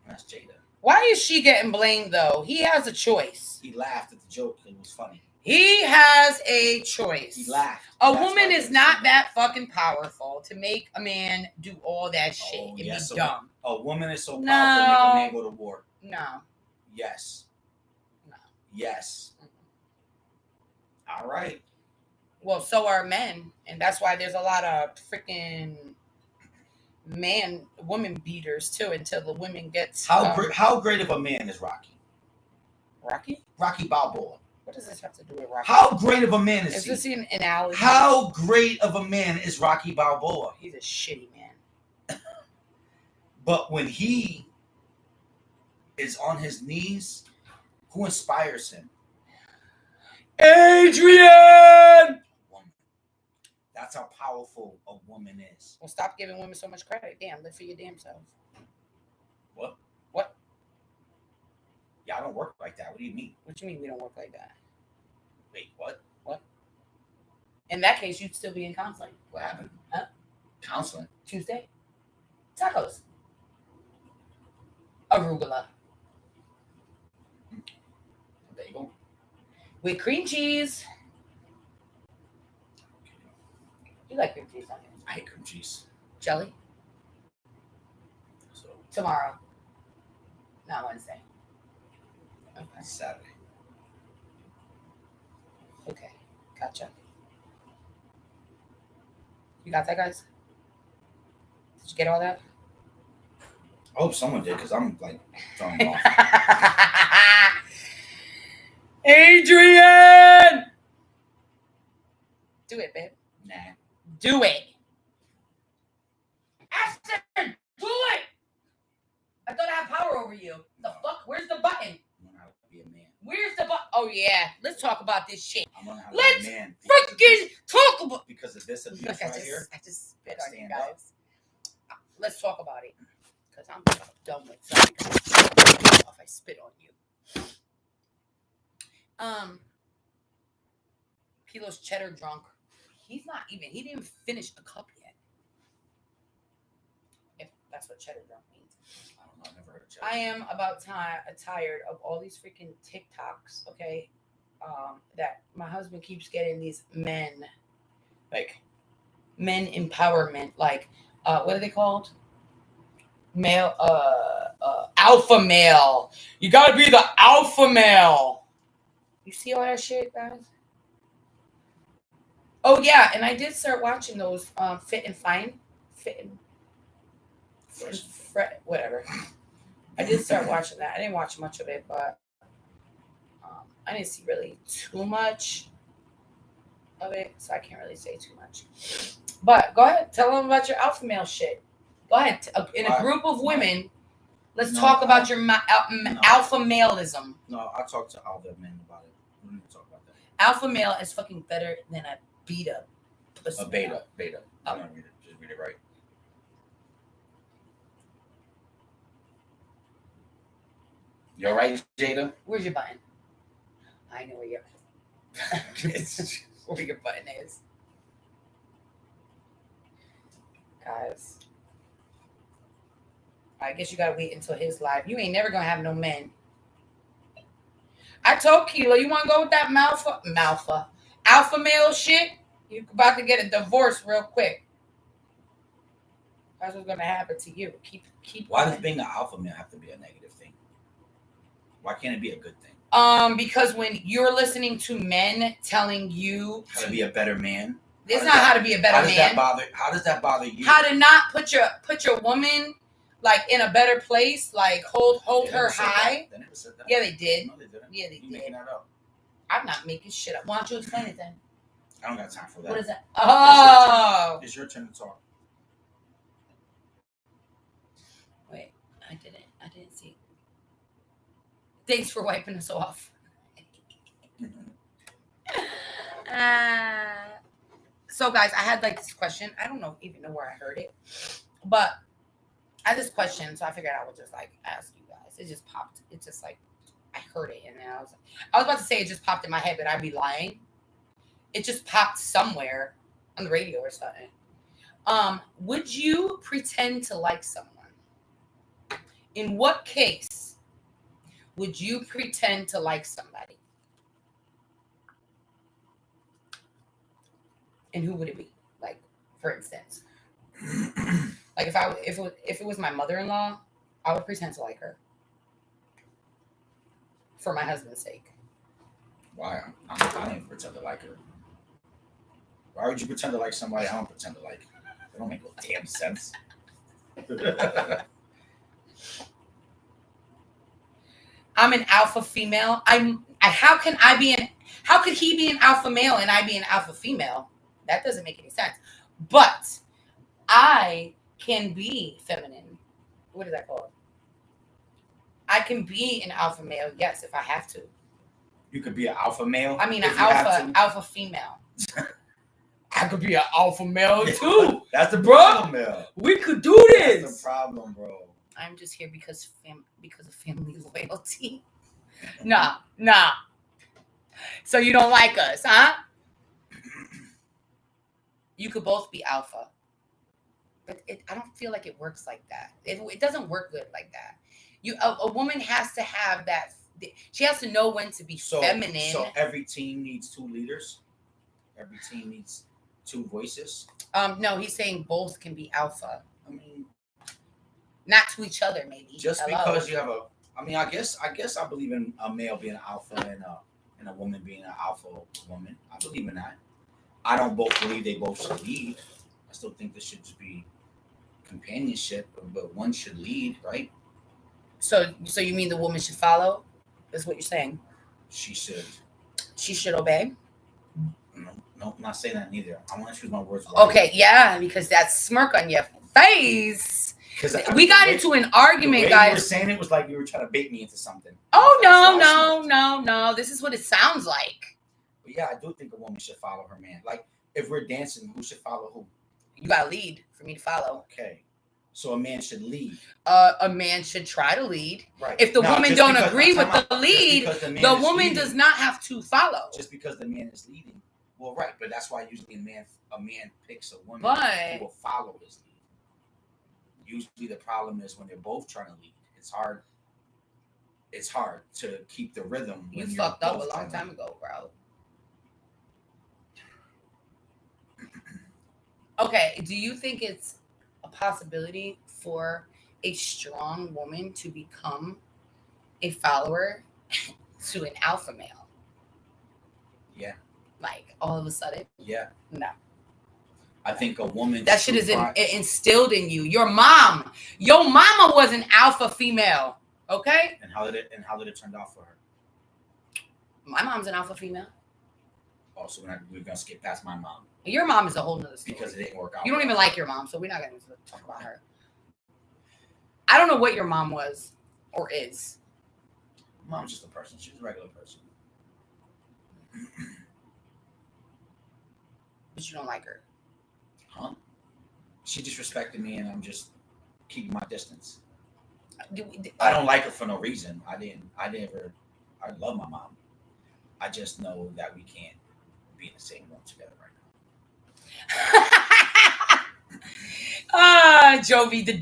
And that's Jada. Why is she getting blamed though? He has a choice. He laughed at the joke. It was funny. He has a choice. He laughed. A woman is not that fucking powerful to make a man do all that shit and be dumb. A woman is so powerful to make a man go to war. No. Yes. No. Yes. All right. Well, so are men, and that's why there's a lot of freaking woman beaters too. Until the women gets how great of a man is Rocky? Rocky Balboa. What does this have to do with Rocky? How great of a man is he? Is this an analogy? How great of a man is Rocky Balboa? He's a shitty man. But when he is on his knees, who inspires him? Adrian! Woman. That's how powerful a woman is. Well, stop giving women so much credit. Damn, live for your damn self. What? What? Yeah, I don't work like that. What do you mean? What you mean we don't work like that? Wait, what? What? In that case, you'd still be in counseling. What happened? Huh? Counseling? Tuesday? Tacos. Arugula. Bagel? With cream cheese. You like cream cheese, don't you? I hate cream cheese. Jelly? So Tomorrow. Not Wednesday. Okay. Saturday. Okay. Gotcha. You got that, guys? Did you get all that? I hope someone did, because I'm like throwing off. Adrian! Do it, babe. Nah. Do it. Ashton, do it! I thought I had power over you. The fuck? Where's the button? I'm gonna have to be a man. Where's the button? Oh, yeah. Let's talk about this shit. I'm gonna have Let's to be a man. Freaking talk about Because of this abuse Look, right here. I just spit on you Stand up. guys. Let's talk about it. Because I'm done with something. If I spit on you. Pilo's cheddar drunk. He didn't even finish the cup yet. If that's what cheddar drunk means. I don't know. I've never heard of cheddar. I am about tired of all these freaking TikToks, okay? That my husband keeps getting these men empowerment, like what are they called? Male, alpha male. You gotta be the alpha male. You see all that shit, guys? Oh yeah, and I did start watching those Fit and whatever. I did start watching that. I didn't watch much of it, but I didn't see really too much of it, so I can't really say too much. But go ahead, tell them about your alpha male shit. Go ahead, in a group of women, let's talk about your alpha maleism. No, I talked to all the men about it. We need to talk about that. Alpha male is fucking better than a beta. A beta. Oh. I'm gonna read it. Just read it right. You all right, Jada? Where's your button? I know where your where your button is. Guys, I guess you gotta wait until his live. You ain't never gonna have no men. I told Kilo, you wanna go with that alpha male shit? You're about to get a divorce real quick. That's what's gonna happen to you. Keep. Why does being an alpha male have to be a negative thing? Why can't it be a good thing? Because when you're listening to men telling you How to be a better man. it's not how to be a better man. How does that bother you? How to not put your woman like in a better place, like hold her high. They never said that. Yeah, they did. No, they didn't. Yeah, they You did. making that up. I'm not making shit up. Why don't you explain it then? I don't got time for that. What is that? Oh, It's your turn to talk. wait, I didn't see. Thanks for wiping us off. So guys, I had like this question. I don't even know where I heard it, but I had this question, so I figured I would just like ask you guys. It just popped. It just like I heard it, and then I was about to say it just popped in my head, but I'd be lying. It just popped somewhere on the radio or something. Would you pretend to like someone? In what case would you pretend to like somebody? And who would it be? Like, for instance, like if it was my mother-in-law, I would pretend to like her for my husband's sake. Why? I don't pretend to like her. Why would you pretend to like somebody I don't pretend to like? That don't make no damn sense. I'm an alpha female. How could he be an alpha male and I be an alpha female? That doesn't make any sense. But I can be feminine. What is that called? I can be an alpha male, yes, if I have to. You could be an alpha male. I mean, an alpha female. I could be an alpha male too. That's the problem, male. We could do this. That's the problem, bro. I'm just here because of family loyalty. Nah. So you don't like us, huh? You could both be alpha. But I don't feel like it works like that. It doesn't work good like that. A woman has to have that. She has to know when to be feminine. So every team needs two leaders. Every team needs two voices. No, he's saying both can be alpha. I mean, not to each other, maybe. Just because you have I guess I believe in a male being an alpha and a woman being an alpha woman. I believe in that. I don't both believe they both should lead. I still think this should just be companionship, but one should lead, right? So you mean the woman should follow? Is what you're saying? She should. She should obey. No, I'm not saying that neither. I want to choose my words right. Okay, yeah, because that smirk on your face. Because We got into an argument, the way guys. you were saying it was like you were trying to bait me into something. Oh, no. This is what it sounds like. But yeah, I do think a woman should follow her man. Like, if we're dancing, who should follow who? You got to lead for me to follow. Okay. So a man should lead. A man should try to lead. Right. If the woman don't agree with the lead, the woman leading, does not have to follow. Just because the man is leading. Well, right, but that's why usually a man picks a woman who will follow his lead. Usually the problem is when they're both trying to lead. It's hard. It's hard to keep the rhythm. You fucked up a long time ago, bro. Okay, do you think it's a possibility for a strong woman to become a follower to an alpha male? Yeah. Like all of a sudden? Yeah. No. I think a woman that shit is instilled in you. Your mama was an alpha female. Okay? And how did it turn out for her? My mom's an alpha female. Oh, so we're gonna skip past my mom. Your mom is a whole nother story. Because it didn't work out. You don't even like your mom, so we're not gonna talk about her. I don't know what your mom was or is. Mom's just a person. She's a regular person. But you don't like her. Huh? She disrespected me and I'm just keeping my distance. I don't like her for no reason. I love my mom. I just know that we can't be in the same room together right now. Jovi, the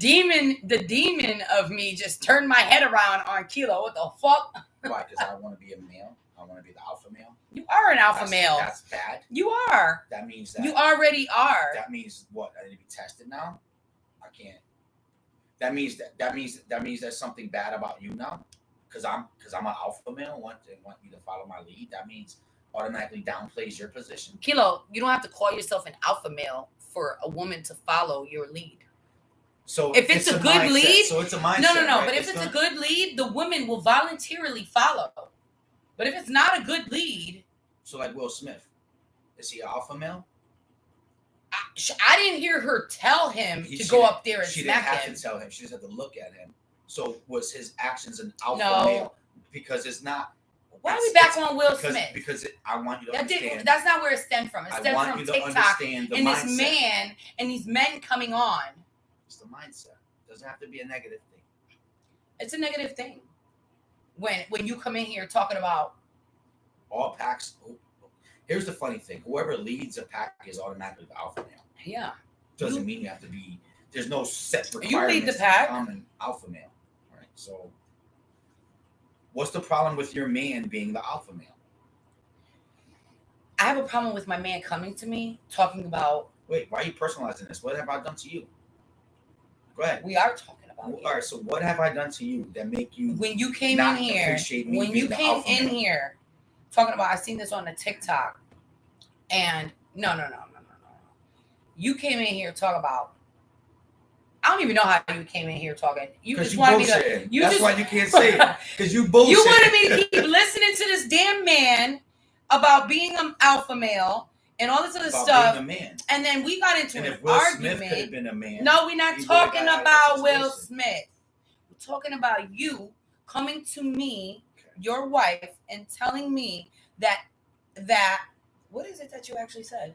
demon of me just turned my head around on Kilo. What the fuck? Why? Because I want to be a male. I want to be the alpha male. You are an alpha male. That's bad. You are. That means that you already are. That means what? I need to be tested now. I can't. That means there's something bad about you now. Because I'm an alpha male. Want you to follow my lead. That means automatically downplays your position. Kilo, you don't have to call yourself an alpha male for a woman to follow your lead. So if it's a good mindset. lead, so it's a mindset. No. Right? But if it's a good lead, the woman will voluntarily follow. But if it's not a good lead, so like Will Smith, is he an alpha male? I didn't hear her tell him to go up there and smack him. She didn't have to tell him. She just had to look at him. So was his actions an alpha male? Because it's not. Why are we back on Will Smith? Because I want you to understand. That's not where it stemmed from. It stemmed from TikTok and mindset. This man and these men coming on. It's the mindset. It doesn't have to be a negative thing. It's a negative thing. When you come in here talking about all packs. Here's the funny thing. Whoever leads a pack is automatically the alpha male. Yeah. Doesn't mean you have to be. There's no set requirements. You lead the pack. To become an alpha male. Right. So what's the problem with your man being the alpha male? I have a problem with my man coming to me talking about. Wait, why are you personalizing this? What have I done to you? Go ahead. We are talking about. All right. So what have I done to you that make you? When you came in here, talking about, I seen this on the TikTok, and no. You came in here talking about. I don't even know how you came in here talking. You just wanted me to. That's why you can't say it. Because you bullshit. You wanted me to keep listening to this damn man about being an alpha male and all this other stuff. Being a man. And then we got into an Will argument. Smith could have been a man. No, we're not talking about Will Smith. We're talking about you coming to me, your wife, and telling me that what is it that you actually said?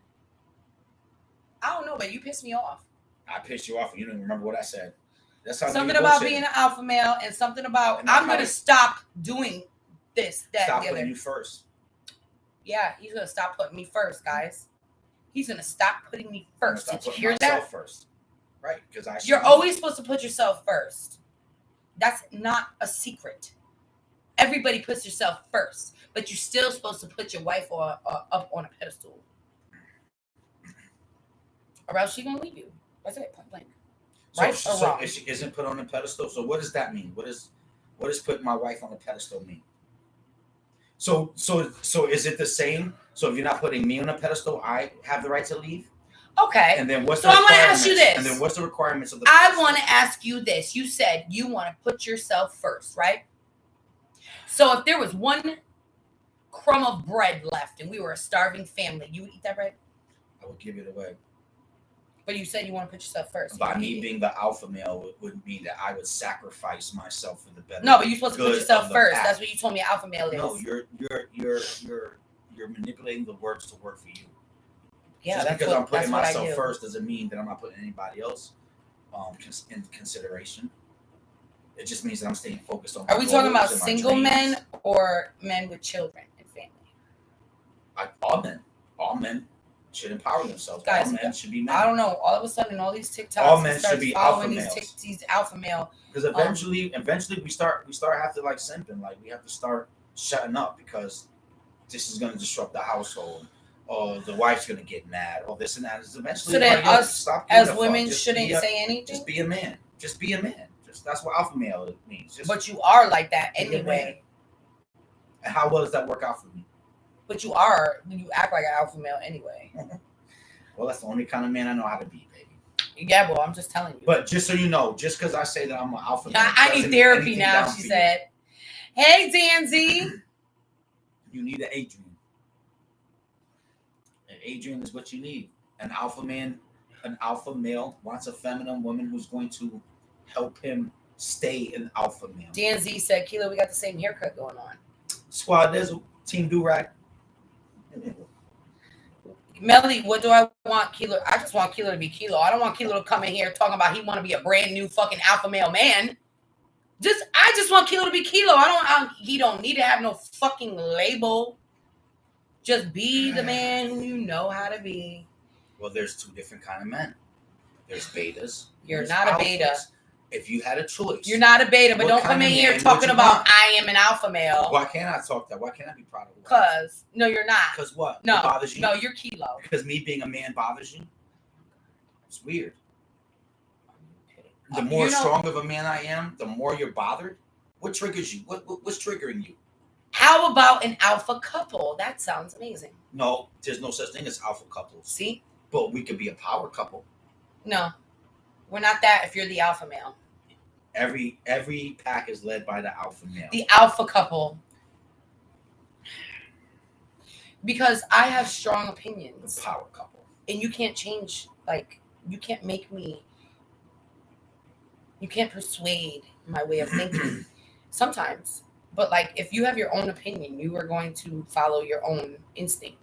I don't know, but you pissed me off. I pissed you off and you don't remember what I said. That's how something about being an alpha male and something about I'm going to stop doing this, that, stop the other. Putting you first. Yeah, he's going to stop putting me first, guys. He's going to stop putting me first. Did you hear that? First. Right, because you're always supposed to put yourself first. That's not a secret. Everybody puts yourself first, but you're still supposed to put your wife up on a pedestal. Or else she's going to leave you. That's it, point blank. Right or wrong? If she isn't put on a pedestal, so what does that mean? What does putting my wife on a pedestal mean? So is it the same? So if you're not putting me on a pedestal, I have the right to leave? Okay. And then what's So the I want to requirements? ask you this. And then what's the requirements of the I person? want to ask you this. You said you want to put yourself first, right? So if there was one crumb of bread left and we were a starving family, you would eat that bread? I would give it away. But you said you want to put yourself first. By me being the alpha male would mean that I would sacrifice myself for the better. No, but you're supposed to put good yourself of the first. pack. That's what you told me alpha male is. No, you're manipulating the words to work for you. Yeah, Just that's because what, I'm putting that's what I myself do. first doesn't mean that I'm not putting anybody else in consideration. It just means that I'm staying focused on. Are we talking about goals and my single dreams. men or men with children and family? All men should empower themselves. Guys, all men should be men. I don't know. All of a sudden, all these TikToks, All men start should be following alpha these alpha male. Because eventually we start have to like simping. Like we have to start shutting up because this is going to disrupt the household. Or the wife's going to get mad. Or this and that. It's eventually. So then like, us stop giving as a fuck. women Just shouldn't be a- say anything. Just be a man. Just be a man. That's what alpha male means. Just But you are like that be a man. anyway. And how well does that work out for me? But you are. You act like an alpha male anyway. Well, that's the only kind of man I know how to be, baby. Yeah, well, I'm just telling you. But just so you know, just because I say that I'm an alpha male, I need doesn't mean therapy anything now. down She for said, "Hey, Danzy." you need an Adrian. And Adrian is what you need. An alpha man, an alpha male wants a feminine woman who's going to help him stay an alpha male. Danzy said, "Kilo, we got the same haircut going on." Squad, there's Team Durag. Melly, what do I want Kilo? I just want Kilo to be Kilo. I don't want Kilo to come in here talking about he want to be a brand new fucking alpha male man. I just want Kilo to be Kilo. He don't need to have no fucking label. Just be the man who you know how to be. Well, there's two different kind of men. There's betas. You're there's not a beta. alphas. If you had a choice, You're not a beta, but What don't kind come in of here man would talking you about want? I am an alpha male. Why can't I talk that? Why can't I be proud of it? Cause no, you're not. Because what? No, It bothers you? no, you're Kilo. Because me being a man bothers you? It's weird. The more strong of a man I am, the more you're bothered. What triggers you? What's triggering you? How about an alpha couple? That sounds amazing. No, there's no such thing as alpha couples. See? But we could be a power couple. No, we're not that if you're the alpha male. Every pack is led by the alpha male. The alpha couple. Because I have strong opinions. The power couple. And you can't change, like, you can't make me, you can't persuade my way of thinking. Sometimes. But, like, if you have your own opinion, you are going to follow your own instinct.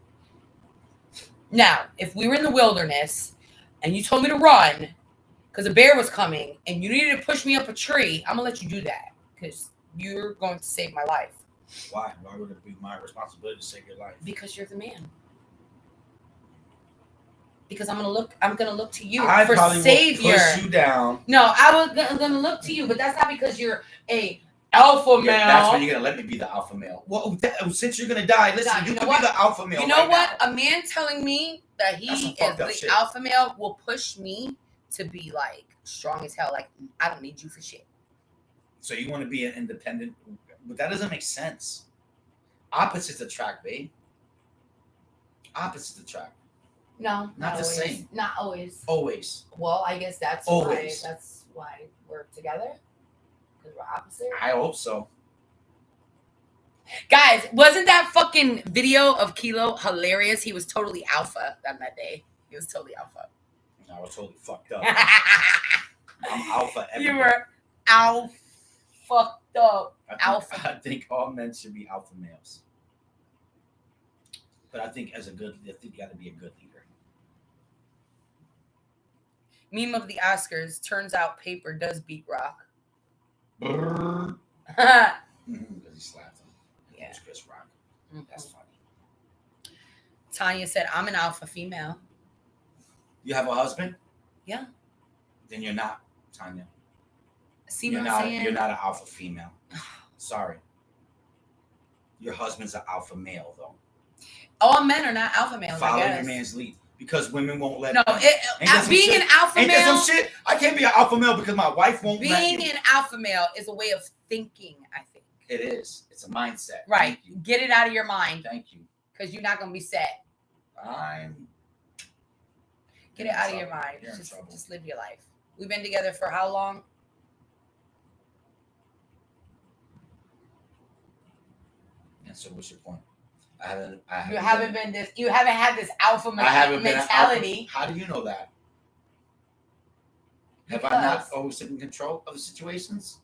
Now, if we were in the wilderness and you told me to run because a bear was coming and you needed to push me up a tree, I'm going to let you do that because you're going to save my life. Why? Why would it be my responsibility to save your life? Because you're the man. Because I'm gonna look to you I for probably savior. will push you down. No, I'm gonna look to you, but that's not because you're a alpha male. That's when you're gonna let me be the alpha male. Well, since you're gonna die, listen, Nah, you you know can what? be the alpha male. You know right what? now. A man telling me that he That's some is fucked up the shit. alpha male will push me to be like strong as hell. Like I don't need you for shit. So you want to be an independent, but that doesn't make sense. Opposites attract, babe. Opposites attract. No, Not the always. same. Not always. Always. Well, I guess that's Always. why we're together because we're opposite. I hope so. Guys, wasn't that fucking video of Kilo hilarious? He was totally alpha on that day. He was totally alpha. I was totally fucked up. I'm alpha. You everywhere. were alpha fucked up. Alpha. I think all men should be alpha males. But I think you got to be a good leader. Meme of the Oscars. Turns out paper does beat rock. Because Yeah. he slapped him. Yeah. It's Chris Rock. That's funny. Tanya said, I'm an alpha female. You have a husband? Yeah. Then you're not, Tanya. See You're what I'm not. saying? You're not an alpha female. Sorry. Your husband's an alpha male, though. All men are not alpha males, Follow I your guess. man's lead because women won't let. No, Ain't that some being shit? an alpha Ain't that male. some shit? I can't be an alpha male because my wife won't let Being me. an alpha male is a way of thinking, I think. It is. It's a mindset. Right. Thank you. Get it out of your mind Thank you. because you're not going to be set. I'm. Get it out of your mind. You're in trouble. Just live your life. We've been together for how long? And so, what's your point? You haven't had this alpha mentality. How do you know that? Have I not always taken control of the situations?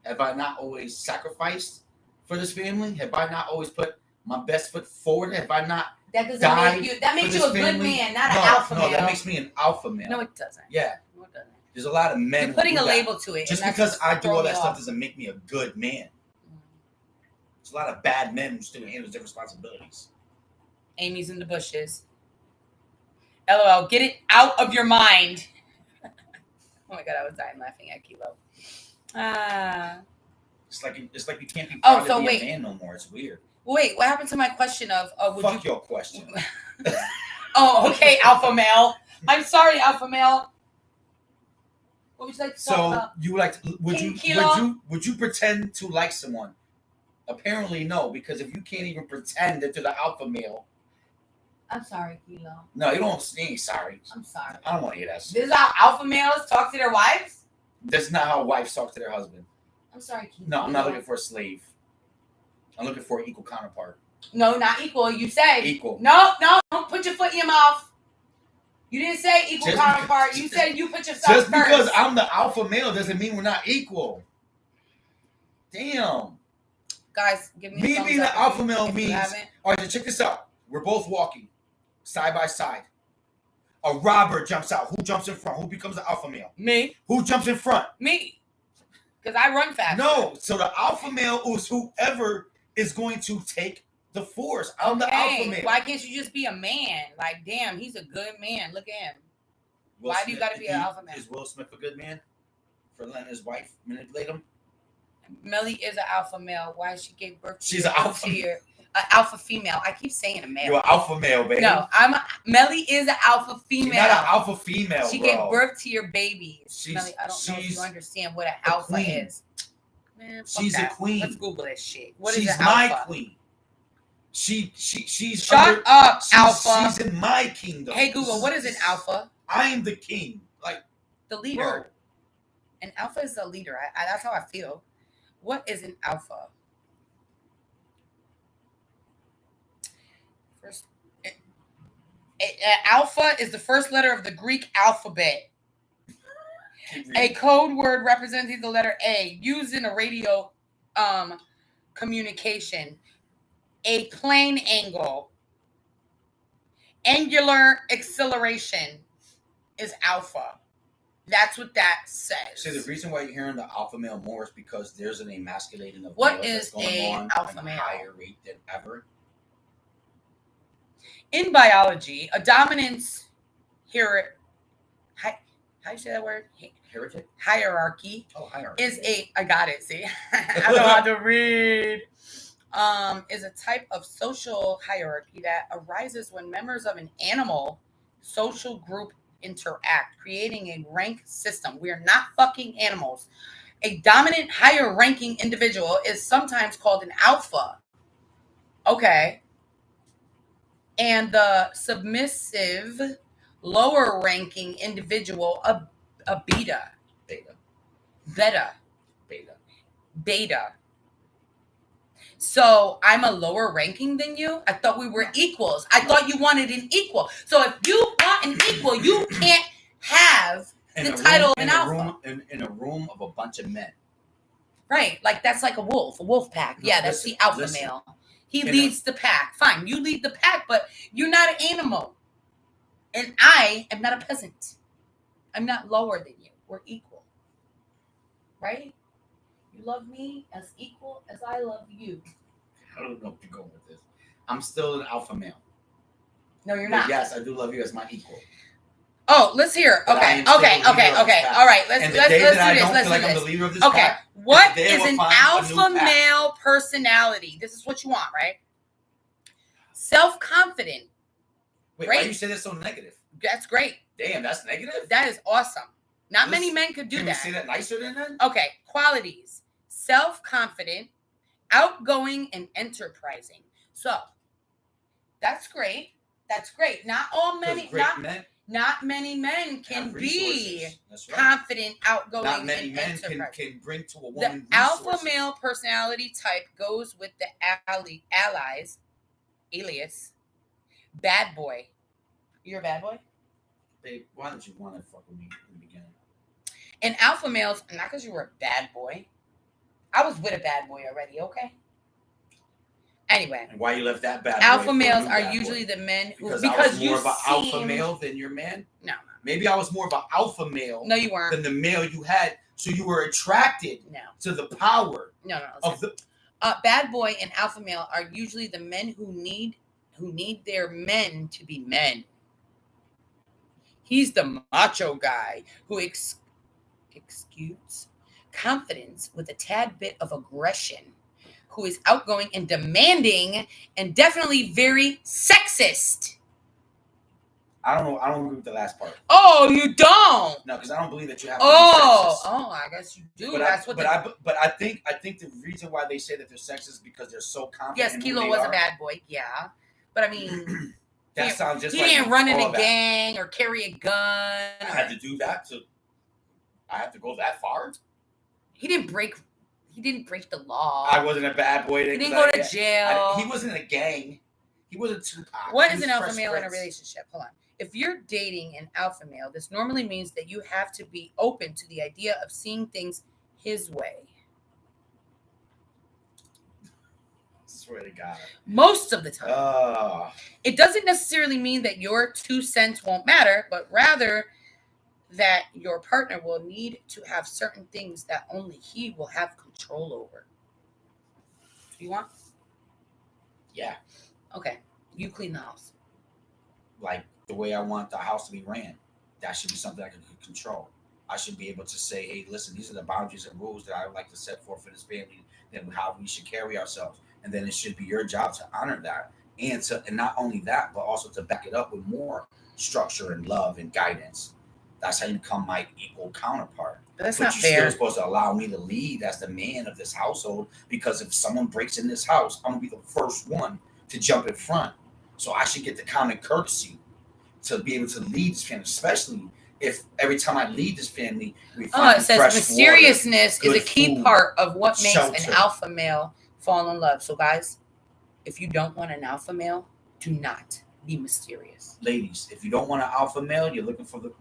Have I not always sacrificed for this family? Have I not always put my best foot forward? Have I not? That doesn't make you. That makes you a good man, not an alpha male. No, that makes me an alpha male. No, it doesn't. Yeah. No, it doesn't. There's a lot of men. You're putting a label to it. Just because I do all that stuff doesn't make me a good man. There's a lot of bad men who still handle their responsibilities. Amy's in the bushes. LOL. Get it out of your mind. Oh my god, I was dying laughing at Kilo. It's like you can't be proud to be a man no more. It's weird. Wait, what happened to my question of Fuck your question. Oh, okay, alpha male. I'm sorry, alpha male. What would you like to talk about? You like to, would you pretend to like someone? Apparently no, because if you can't even pretend that you're the alpha male. I'm sorry, Kilo. No, you don't say sorry. I'm sorry. I don't want to hear that. This is how alpha males talk to their wives? That's not how wives talk to their husband. I'm sorry, Kilo. No, I'm not looking for a slave. I'm looking for an equal counterpart. No, not equal. You said equal. No, don't put your foot in your mouth. You didn't say equal counterpart. You said you put yourself just first. Because I'm the alpha male doesn't mean we're not equal. Damn. Guys, give me Me being the alpha male means, all right, check this out. We're both walking side by side. A robber jumps out. Who jumps in front? Who becomes the alpha male? Me. Who jumps in front? Me. Because I run fast. No. So the alpha male is whoever is going to take the force. I'm the alpha male. Why can't you just be a man? Like, damn, he's a good man. Look at him. Why do you got to be an alpha man? Is Will Smith a good man for letting his wife manipulate him? Melly is an alpha male. Why she gave birth to She's an alpha male. An alpha female. I keep saying a male. You're an alpha male, baby. No, Melly is an alpha female. She's not an alpha female. She gave birth to your babies. Melly, I don't know if you understand what an alpha queen. Is. Man, she's a queen. Let's Google this shit. What she's is an alpha? my queen. She's Shut up, alpha. She's in my kingdom. Hey Google, what is an alpha? I am the king. Like the leader. Bro. An alpha is the leader. That's how I feel. What is an alpha? First, alpha is the first letter of the Greek alphabet. A code word representing the letter A, used in a radio communication. A plane angle. Angular acceleration is alpha. That's what that says. See, the reason why you're hearing the alpha male more is because there's an emasculating of what males is that's going on alpha at male? A higher rate than ever. In biology, a dominance how do you say that word? Heretic? Hierarchy. Oh, hierarchy. Is I got it, see? I know how to read. Is a type of social hierarchy that arises when members of an animal social group interact, creating a rank system. We are not fucking animals. A dominant, higher ranking individual is sometimes called an alpha. Okay. And the submissive, lower ranking individual, a beta. Beta. So I'm a lower ranking than you? I thought we were equals. I thought you wanted an equal. So if you want an equal, you can't have the title of an alpha. In a room of a bunch of men. Right. Like that's like a wolf pack. Yeah, that's the alpha male. He leads the pack. Fine, you lead the pack, but you're not an animal. And I am not a peasant. I'm not lower than you. We're equal. Right? You love me as equal as I love you. I don't know where to go with this. I'm still an alpha male. No, you're not. Yes, I do love you as my equal. Oh, let's hear. Okay. All right, let's do this. I'm the leader of this pack. What is an alpha male personality? This is what you want, right? Self-confident. Wait, why do you say that's so negative? That's great. Damn, that's negative? That is awesome. Not many men could do that. Can we say that nicer than that? Okay, qualities. Self-confident, outgoing, and enterprising. So, that's great. That's great. Not all men. Not many men can Have be resources. That's right. confident, outgoing, Not many and men enterprising. can bring to a The woman alpha resources. male personality type goes with the alias, bad boy. You're a bad boy? Babe, why did you want to fuck with me in the beginning? And alpha males, not because you were a bad boy. I was with a bad boy already, okay? Anyway. And why you left that bad boy? Alpha for a males new are bad usually boy? the men who Because I was you more of an alpha seem- male than your man. No. Maybe I was more of an alpha male No, you weren't. than the male you had, so you were attracted No. to the power No. of the. Bad boy and alpha male are usually the men who need their men to be men. He's the macho guy who exudes confidence with a tad bit of aggression, who is outgoing and demanding, and definitely very sexist. I don't know. I don't agree with the last part. Oh, you don't? No, because I don't believe that you have. I guess you do. But That's I think the reason why they say that they're sexist is because they're so confident. Yes, in Kilo who they was are. a bad boy. Yeah, but I mean, That sounds just he like didn't run in all a that. gang or carry a gun. I had to do that I have to go that far. He didn't break the law. I wasn't a bad boy. He didn't go to jail. He wasn't in a gang. He wasn't Tupac. What He is was an alpha Fresh male in a Prince. relationship? Hold on. If you're dating an alpha male, this normally means that you have to be open to the idea of seeing things his way. Swear to God. Most of the time. It doesn't necessarily mean that your 2 cents won't matter, but rather that your partner will need to have certain things that only he will have control over. Do you want? Yeah. Okay. You clean the house. Like the way I want the house to be ran. That should be something I can control. I should be able to say, hey, listen, these are the boundaries and rules that I would like to set forth for this family and how we should carry ourselves. And then it should be your job to honor that. And not only that, but also to back it up with more structure and love and guidance. That's how you become my equal counterpart. That's but not you're fair. still supposed to allow me to lead as the man of this household, because if someone breaks in this house, I'm going to be the first one to jump in front. So I should get the common courtesy to be able to lead this family, especially if every time I lead this family, we find it says fresh mysteriousness water, is a key food, part of what makes shelter. an alpha male fall in love. So guys, if you don't want an alpha male, do not be mysterious. Ladies, if you don't want an alpha male, you're looking for the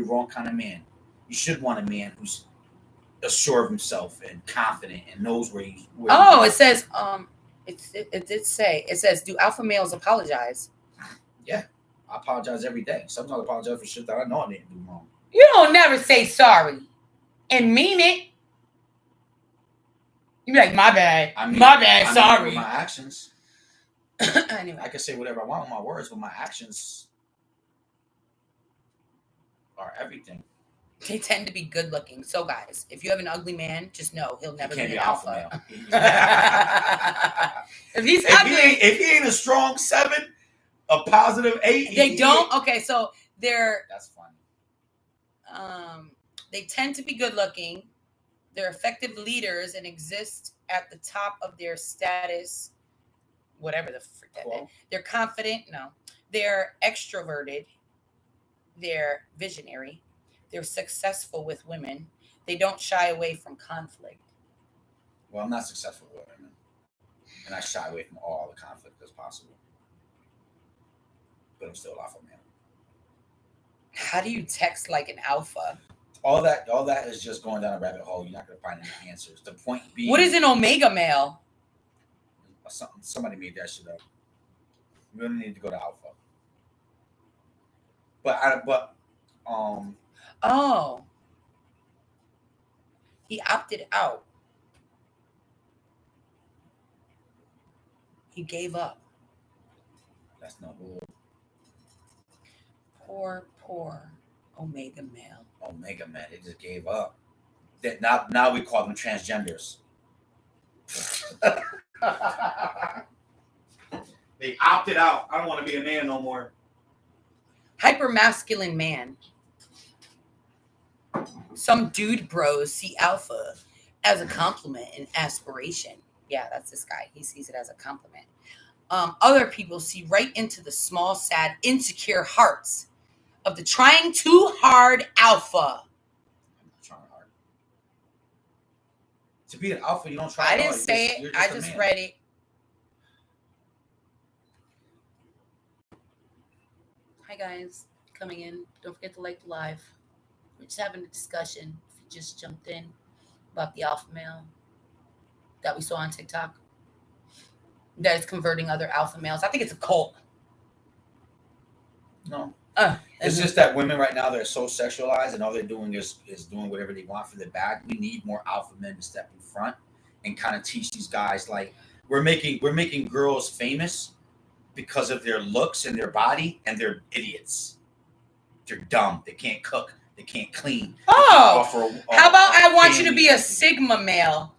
wrong kind of man. You should want a man who's assured of himself and confident and knows where he's. It says it did say, it says, do alpha males apologize? Yeah, I apologize every day. Sometimes I apologize for shit that I know I didn't do wrong. You don't never say sorry and mean it. You be like, my bad, sorry. With my actions. Anyway, I can say whatever I want with my words, but my actions are everything. they tend to be good looking. So guys, if you have an ugly man, just know he'll never be an alpha. If he's ugly, if he ain't a strong 7, a positive 8, they don't. Okay, so that's funny. They tend to be good looking. They're effective leaders and exist at the top of their status, whatever the frick that is. They're confident. No, they're extroverted. They're visionary. They're successful with women. They don't shy away from conflict. Well, I'm not successful with women, and I shy away from all the conflict as possible. But I'm still an alpha man. How do you text like an alpha? All that is just going down a rabbit hole. You're not going to find any answers. The point being, What is an omega male? Somebody made that shit up. We don't need to go to alpha. But he opted out. He gave up. That's not cool. Poor omega male. Omega man, they just gave up. Now we call them transgenders. They opted out. I don't want to be a man no more. Hypermasculine man. Some dude bros see alpha as a compliment and aspiration. Yeah, that's this guy. He sees it as a compliment. Other people see right into the small, sad, insecure hearts of the trying too hard alpha. I'm not trying hard. To be an alpha, you don't try I hard. didn't say it. I just read it. Hi guys, coming in. Don't forget to like the live. We're just having a discussion. If you just jumped in about the alpha male that we saw on TikTok that is converting other alpha males. I think it's a cult. No. It's just that women right now, they're so sexualized and all they're doing is doing whatever they want for their bag. We need more alpha men to step in front and kind of teach these guys, like, we're making girls famous because of their looks and their body, and they're idiots. They're dumb. They can't cook. They can't clean. Oh, how about I want you to be a Sigma male?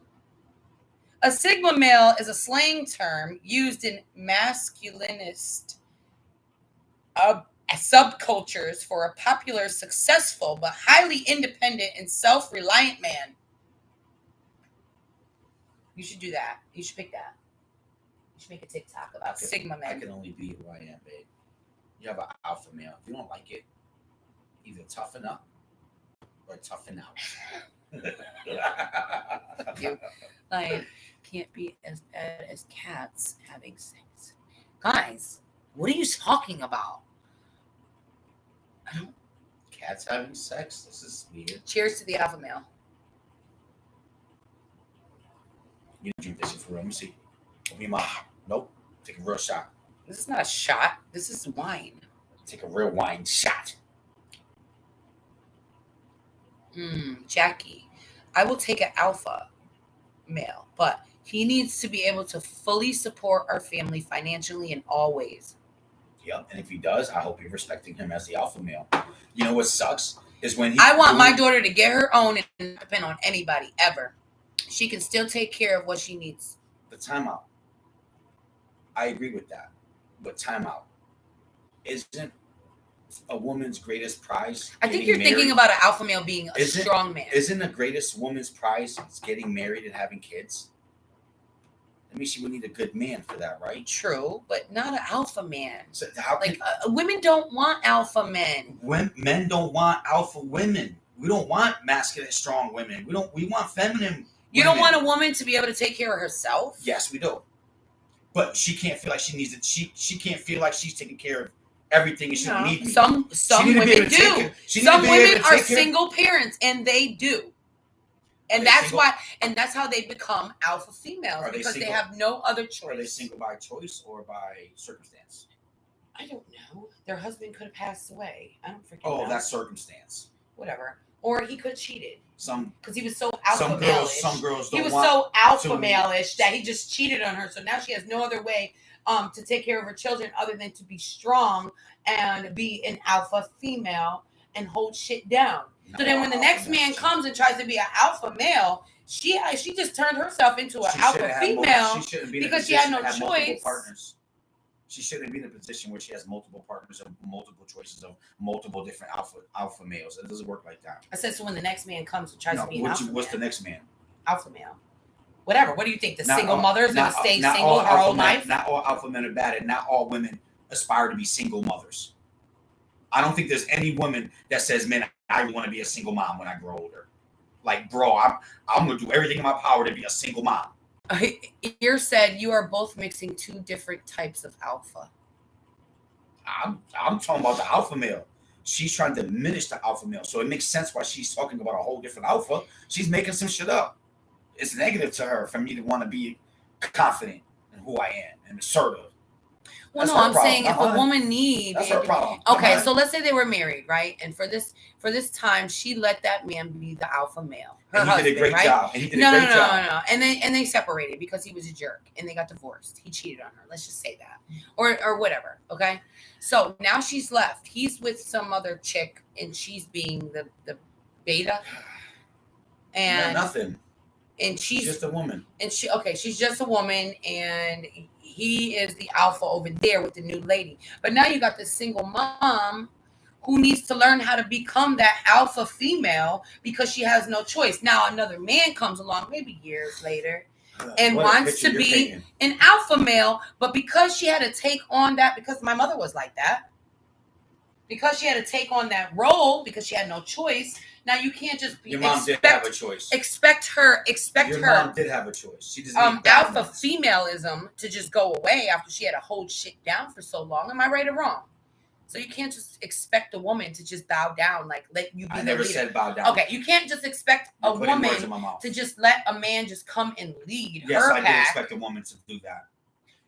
A Sigma male is a slang term used in masculinist subcultures for a popular, successful, but highly independent and self-reliant man. You should do that. You should pick that. You should make a TikTok about Sigma men. I can only be who I am, babe. You have an alpha male. If you don't like it, either toughen up or toughen out. You like can't be as bad as cats having sex. Guys, what are you talking about? Cats having sex? This is weird. Cheers to the alpha male. You drink this shit for real. Let me see. Open your mouth. Nope. Take a real shot. This is not a shot. This is wine. Take a real wine shot. Jackie, I will take an alpha male, but he needs to be able to fully support our family financially in all ways. Yep. And if he does, I hope you're respecting him as the alpha male. You know what sucks is when he. I want my daughter to get her own and not depend on anybody ever. She can still take care of what she needs. The timeout. I agree with that. But timeout. Isn't a woman's greatest prize? I think you're thinking about an alpha male being a strong man. Isn't the greatest woman's prize getting married and having kids? That means she would need a good man for that, right? True, but not an alpha man. So how can, women don't want alpha men. Men don't want alpha women. We don't want masculine, strong women. We want feminine. You don't want a woman to be able to take care of herself? Yes, we do. But she can't feel like she needs it. She can't feel like she's taking care of everything and she don't need me. Some women do. Some women are single parents and they do. And that's why, and that's how they become alpha females, because they have no other choice. Are they single by choice or by circumstance? I don't know. Their husband could have passed away. I don't freaking know. Oh, that's circumstance. Whatever. Or he could have cheated. Because he was so alpha male-ish. Some girls don't. He was so alpha male-ish that he just cheated on her. So now she has no other way to take care of her children other than to be strong and be an alpha female and hold shit down. So then when the next man comes and tries to be an alpha male, she just turned herself into an alpha female because she had no choice. She shouldn't be in a position where she has multiple partners and multiple choices of multiple different alpha males. It doesn't work like that. I said, so when the next man comes and tries to be an alpha what's the next man? Alpha male. Whatever. What do you think? The single mother's going to stay single her whole life? Not all alpha men are bad, and not all women aspire to be single mothers. I don't think there's any woman that says, man, I want to be a single mom when I grow older. Like, bro, I'm going to do everything in my power to be a single mom. Ear said you are both mixing two different types of alpha. I'm talking about the alpha male. She's trying to diminish the alpha male. So it makes sense why she's talking about a whole different alpha. She's making some shit up. It's negative to her for me to want to be confident in who I am and assertive. Well, no, I'm saying if a woman needs, that's her problem. Okay, so let's say they were married, right? And for this time, she let that man be the alpha male. Her husband, did a great right? job. And he did a great job. No. And they separated because he was a jerk and they got divorced. He cheated on her. Let's just say that, or whatever. Okay, so now she's left. He's with some other chick, and she's being the beta. And nothing. And she's just a woman. And she's just a woman, and he is the alpha over there with the new lady. But now you got this single mom who needs to learn how to become that alpha female because she has no choice. Now another man comes along, maybe years later, and wants to be an alpha male, but because she had to take on that, because my mother was like that. because she had to take on that role because she had no choice. Now you can't just Your mom did have a choice. Expect her. Your mom did have a choice. She just alpha femaleiism to just go away after she had to hold shit down for so long. Am I right or wrong? So you can't just expect a woman to just bow down, like let you be I the never leader. said bow down. Okay, you can't just expect a woman to just let a man just come and lead yes, her I pack. did expect a woman to do that.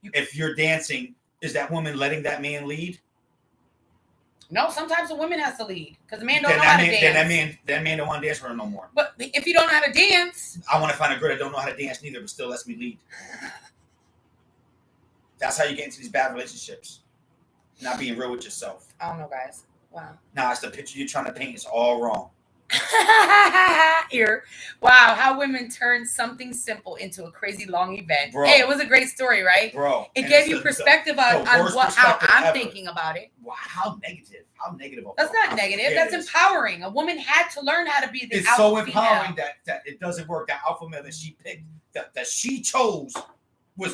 If you're dancing, is that woman letting that man lead? No, sometimes a woman has to lead because the man don't know how to dance. Then that man don't want to dance with her no more. But if you don't know how to dance, I want to find a girl that don't know how to dance neither, but still lets me lead. That's how you get into these bad relationships. Not being real with yourself. I don't know, guys. Wow. Nah, it's the picture you're trying to paint. It's all wrong. Here. Wow, how women turn something simple into a crazy long event. Bro. Hey, it was a great story, right? Bro. It gave you perspective on how I'm thinking about it. Wow, how negative. How negative. That's not negative. That's empowering. A woman had to learn how to be the alpha so empowering that it doesn't work. That alpha male that she picked, that she chose,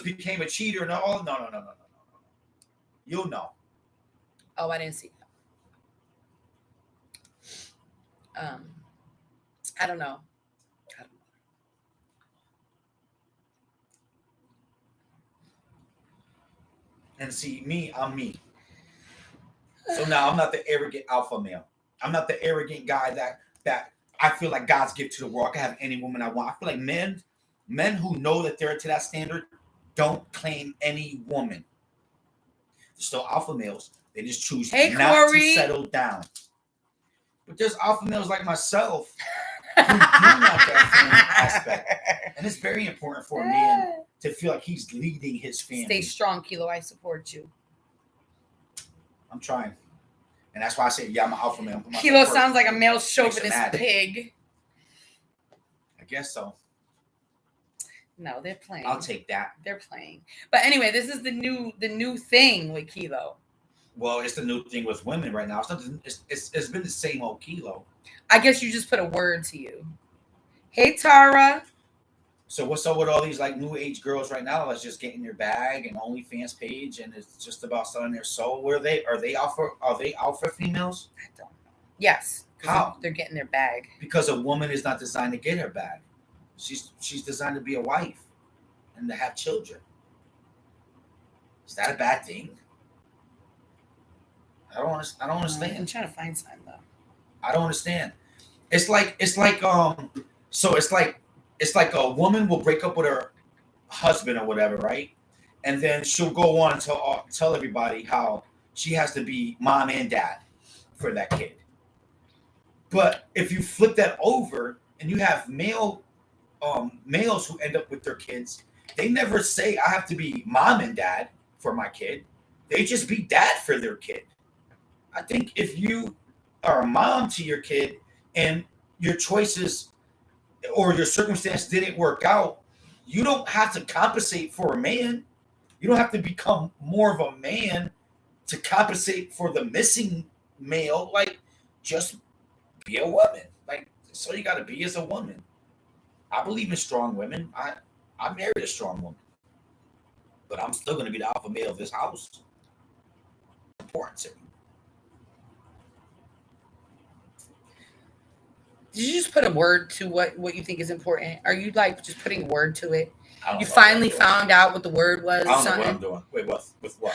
became a cheater and all. No. You'll know. Oh, I didn't see that. I don't know. And see, me, I'm me. So now I'm not the arrogant alpha male. I'm not the arrogant guy that I feel like God's gift to the world. I can have any woman I want. I feel like men who know that they're to that standard don't claim any woman. They're still alpha males. They just choose not to settle down. But there's alpha males like myself who do want that same aspect. And it's very important for a man to feel like he's leading his family. Stay strong, Kilo. I support you. I'm trying. And that's why I say, I'm an alpha male. Kilo sounds like a male chauvinist pig. I guess so. No, they're playing. I'll take that. They're playing. But anyway, this is the new thing with Kilo. Well, it's the new thing with women right now. It's been the same old Kilo. I guess you just put a word to you. Hey, Tara. So what's up with all these like new age girls right now that's just getting their bag and OnlyFans page and it's just about selling their soul? What are they? Are they alpha females? I don't know. Yes. How? They're getting their bag. Because a woman is not designed to get her bag. She's designed to be a wife and to have children. Is that a bad thing? I don't understand. I'm trying to find something though. I don't understand. It's like a woman will break up with her husband or whatever, right? And then she'll go on to tell everybody how she has to be mom and dad for that kid. But if you flip that over and you have males who end up with their kids, they never say I have to be mom and dad for my kid. They just be dad for their kid. I think if you are a mom to your kid and your choices or your circumstance didn't work out, you don't have to compensate for a man. You don't have to become more of a man to compensate for the missing male. Like, just be a woman. Like, that's all you got to be is a woman. I believe in strong women. I married a strong woman. But I'm still going to be the alpha male of this house. It's important to me. Did you just put a word to what you think is important? Are you like just putting a word to it? You know finally found out what the word was? I don't know what I'm doing. Wait, what? With what?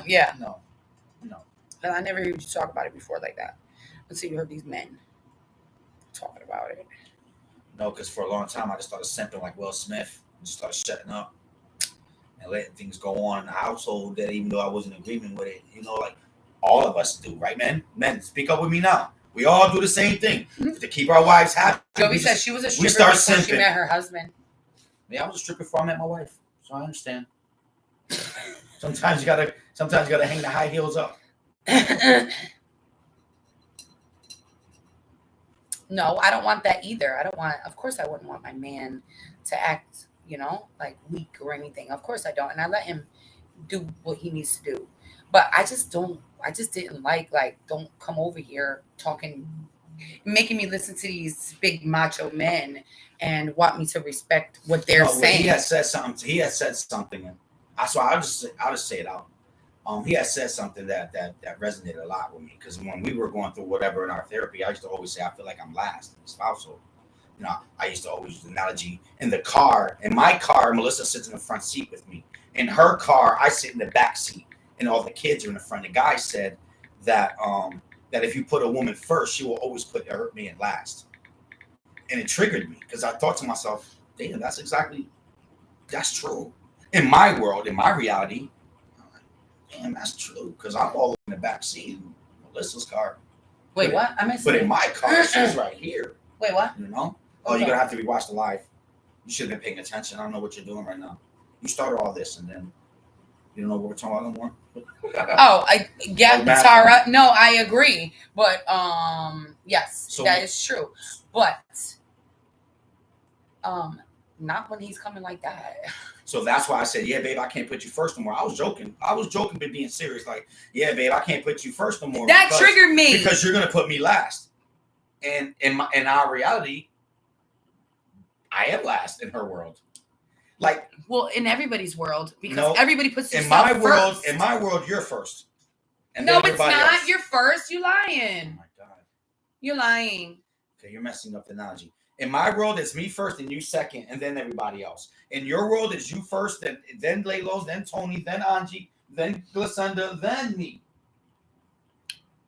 Yeah. No. And I never heard you talk about it before like that. Let's see, you heard these men talking about it. No, because for a long time I just started simping like Will Smith. I just started shutting up and letting things go on in the household that even though I wasn't in agreement with it, like all of us do, right, men? Men, speak up with me now. We all do the same thing to keep our wives happy. Joey said she was a stripper before she met her husband. Yeah, I was a stripper before I met my wife, so I understand. Sometimes you gotta hang the high heels up. No, I don't want that either. Of course I wouldn't want my man to act, like weak or anything. Of course I don't. And I let him do what he needs to do. But I just didn't like, don't come over here making me listen to these big macho men and want me to respect what they're saying. He has said something. And so I'll just say it out. He had said something that resonated a lot with me, because when we were going through whatever in our therapy, I used to always say I feel like I'm last in the spousal. You know, I used to always use the analogy in the car. In my car, Melissa sits in the front seat with me. In her car, I sit in the back seat, and all the kids are in the front. The guy said that that if you put a woman first, she will always put her man last, and it triggered me because I thought to myself, "Damn, that's true." In my world, in my reality, I'm like, damn, that's true, because I'm all in the back seat in Melissa's car. Wait, what? I missed But it. in my car, she's right here. Wait, what? You know? Oh, you're gonna have to rewatch the live. You should have been paying attention. I don't know what you're doing right now. You started all this, and then you don't know what we're talking about no more. Tara. No, I agree, but yes, So- that is true. But not when he's coming like that. So that's why I said, yeah, babe, I can't put you first no more. I was joking, but being serious. Like, yeah, babe, I can't put you first no more. That triggered me. Because you're gonna put me last. And in our reality, I am last in her world. Like, well, in everybody's world, because no, everybody puts in themselves my world. first. In my world, you're first. And No, then it's everybody not. else. You're first. You Oh lying. my god. You're lying. Okay, you're messing up the analogy. In my world, it's me first, and you second, and then everybody else. In your world, it's you first, then Laylos, then Tony, then Angie, then Glissanda, then me.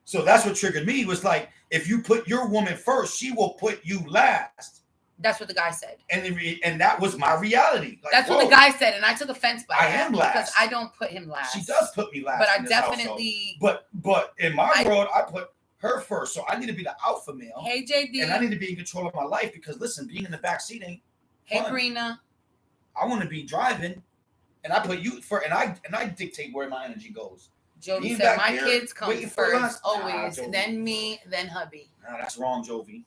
So that's what triggered me. Was like, if you put your woman first, she will put you last. That's what the guy said. And that was my reality. Like, that's what the guy said, and I took offense by I that am last because I don't put him last. She does put me last, but I in this definitely. household. But in my world, I put her first, so I need to be the alpha male. Hey JD, and I need to be in control of my life, because listen, being in the back seat ain't hey fun. Karina, I want to be driving, and I put you for, and I dictate where my energy goes. Jody Being said back my there, kids come waiting for first us? always, Nah, then me, then hubby. Nah, that's wrong, Jovi,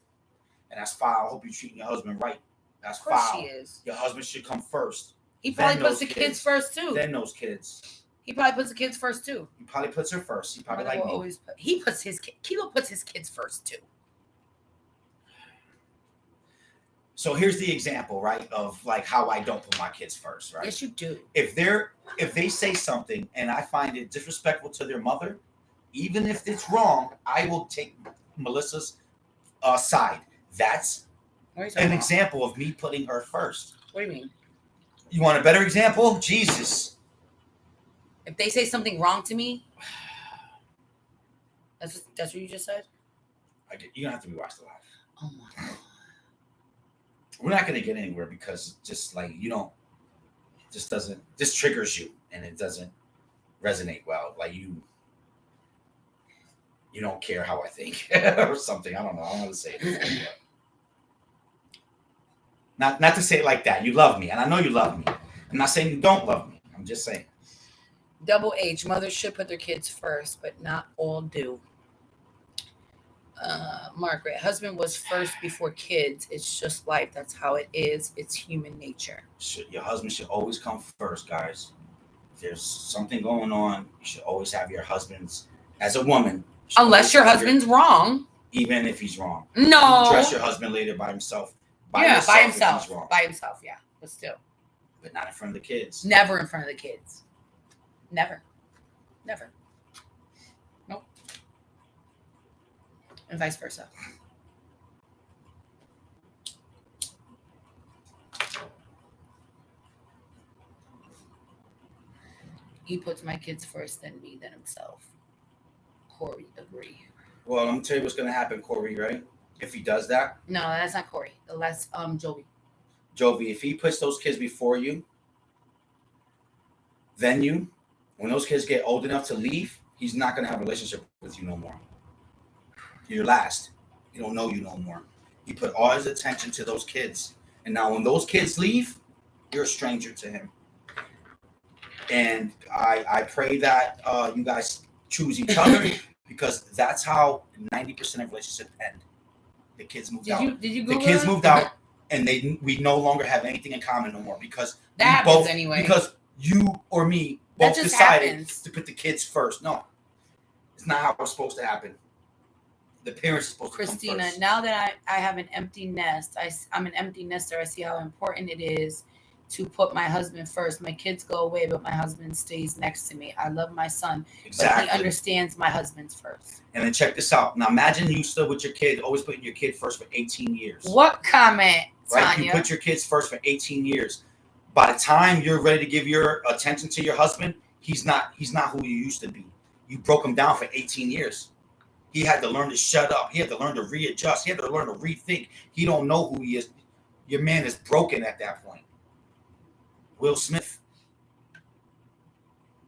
and that's foul. I hope you're treating your husband right. That's Of course foul. she is. Your husband should come first. He probably Then puts those the kids first too. Then those kids. He probably puts the kids first too. He probably puts her first. He probably Mother like will me. always he puts his Kilo puts his kids first too. So here's the example, right, of like how I don't put my kids first, right? Yes, you do. If they say something and I find it disrespectful to their mother, even if it's wrong, I will take Melissa's side. That's an example of me putting her first. What do you mean? You want a better example? Jesus. If they say something wrong to me, that's what you just said? You're gonna have to rewatch the live. Oh my god. We're not gonna get anywhere because just like this triggers you and it doesn't resonate well. Like you don't care how I think or something. I don't know. I don't want to say it. Not to say it like that. You love me, and I know you love me. I'm not saying you don't love me. I'm just saying. Double H, mothers should put their kids first, but not all do. Margaret, husband was first before kids. It's just life. That's how it is. It's human nature. Your husband should always come first, guys. If there's something going on, you should always have your husband's, as a woman. Unless your husband's wrong. Even if he's wrong. No. You dress your husband later by himself. By himself. By himself, yeah. But still. But not in front of the kids. Never in front of the kids. Never. Nope. And vice versa. He puts my kids first, then me, then himself. Corey, agree. Well, I'm gonna tell you what's gonna happen, Corey, right? If he does that. No, that's not Corey. That's Joey. Jovi, if he puts those kids before you, then when those kids get old enough to leave, he's not gonna have a relationship with you no more. You're last. He don't know you no more. He put all his attention to those kids. And now when those kids leave, you're a stranger to him. And I pray that you guys choose each other because that's how 90% of relationships end. The kids moved out. Did you the kids moved out, and we no longer have anything in common no more because that happens anyway. Because you or me both decided to put the kids first. No, it's not how it's supposed to happen. The parents are supposed Christina, to come first. Now that I have an empty nest, I'm an empty nester. I see how important it is to put my husband first. My kids go away, but my husband stays next to me. I love my son, Exactly. but he understands my husband's first. And then check this out. Now imagine you still with your kid, always putting your kid first for 18 years. What comment, Right? Tanya? You put your kids first for 18 years. By the time you're ready to give your attention to your husband, he's not who you used to be. You broke him down for 18 years. He had to learn to shut up. He had to learn to readjust. He had to learn to rethink. He don't know who he is. Your man is broken at that point. Will Smith.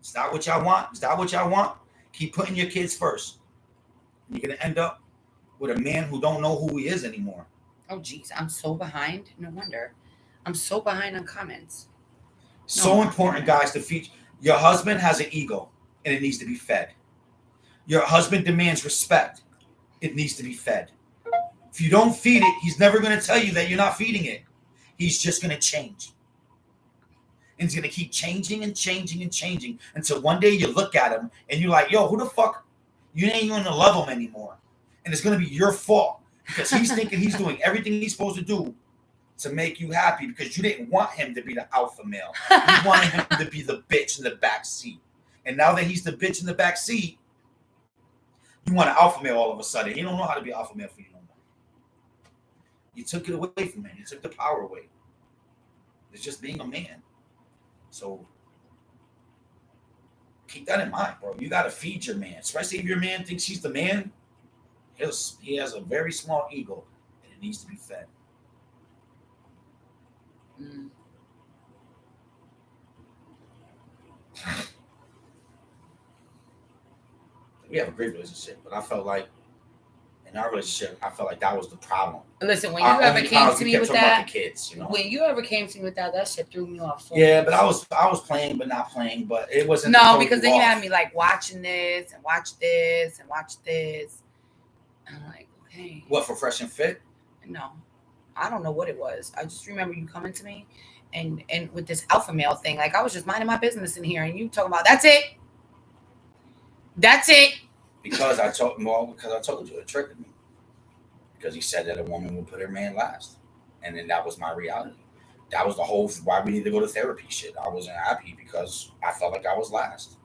Is that what y'all want? Is that what y'all want? Keep putting your kids first. You're going to end up with a man who don't know who he is anymore. Oh, geez. I'm so behind. No wonder. I'm so behind on comments. So important, guys, to feed. Your husband has an ego, and it needs to be fed. Your husband demands respect. It needs to be fed. If you don't feed it, he's never going to tell you that you're not feeding it. He's just going to change. And he's going to keep changing and changing and changing until one day you look at him and you're like, yo, who the fuck? You ain't going to love him anymore. And it's going to be your fault because he's thinking he's doing everything he's supposed to do to make you happy because you didn't want him to be the alpha male. You wanted him to be the bitch in the back seat. And now that he's the bitch in the back seat, you want an alpha male all of a sudden. He don't know how to be alpha male for you no more. You took it away from him. You took the power away. It's just being a man. So keep that in mind, bro. You got to feed your man. Especially if your man thinks he's the man. He has a very small ego, and it needs to be fed. We have a great relationship, but I felt like in our relationship, that was the problem. Listen, when you ever came to me with that, kids, you know? When you ever came to me with that shit threw me off. Yeah, but I was playing, but not playing. But it wasn't. No, because then you had me like watching this and watch this and watch this. And I'm like, okay. What, for Fresh and Fit? No, I don't know what it was. I just remember you coming to me and with this alpha male thing. Like I was just minding my business in here, and you talking about that's it. That's it. Because I told you it triggered me. Because he said that a woman would put her man last. And then that was my reality. That was the whole why we need to go to therapy shit. I wasn't happy because I felt like I was last.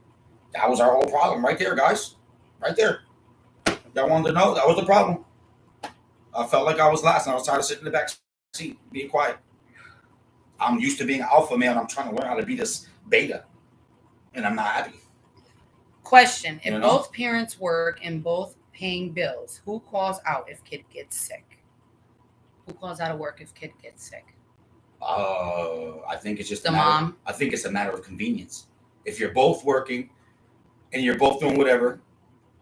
That was our whole problem right there, guys. Right there. Y'all wanted to know that was the problem. I felt like I was last and I was tired of sitting in the back seat, being quiet. I'm used to being an alpha male and I'm trying to learn how to be this beta. And I'm not happy. Question: if both parents work and both paying bills, who calls out if kid gets sick? Who calls out of work if kid gets sick? I think it's just the mom. I think it's a matter of convenience. If you're both working and you're both doing whatever,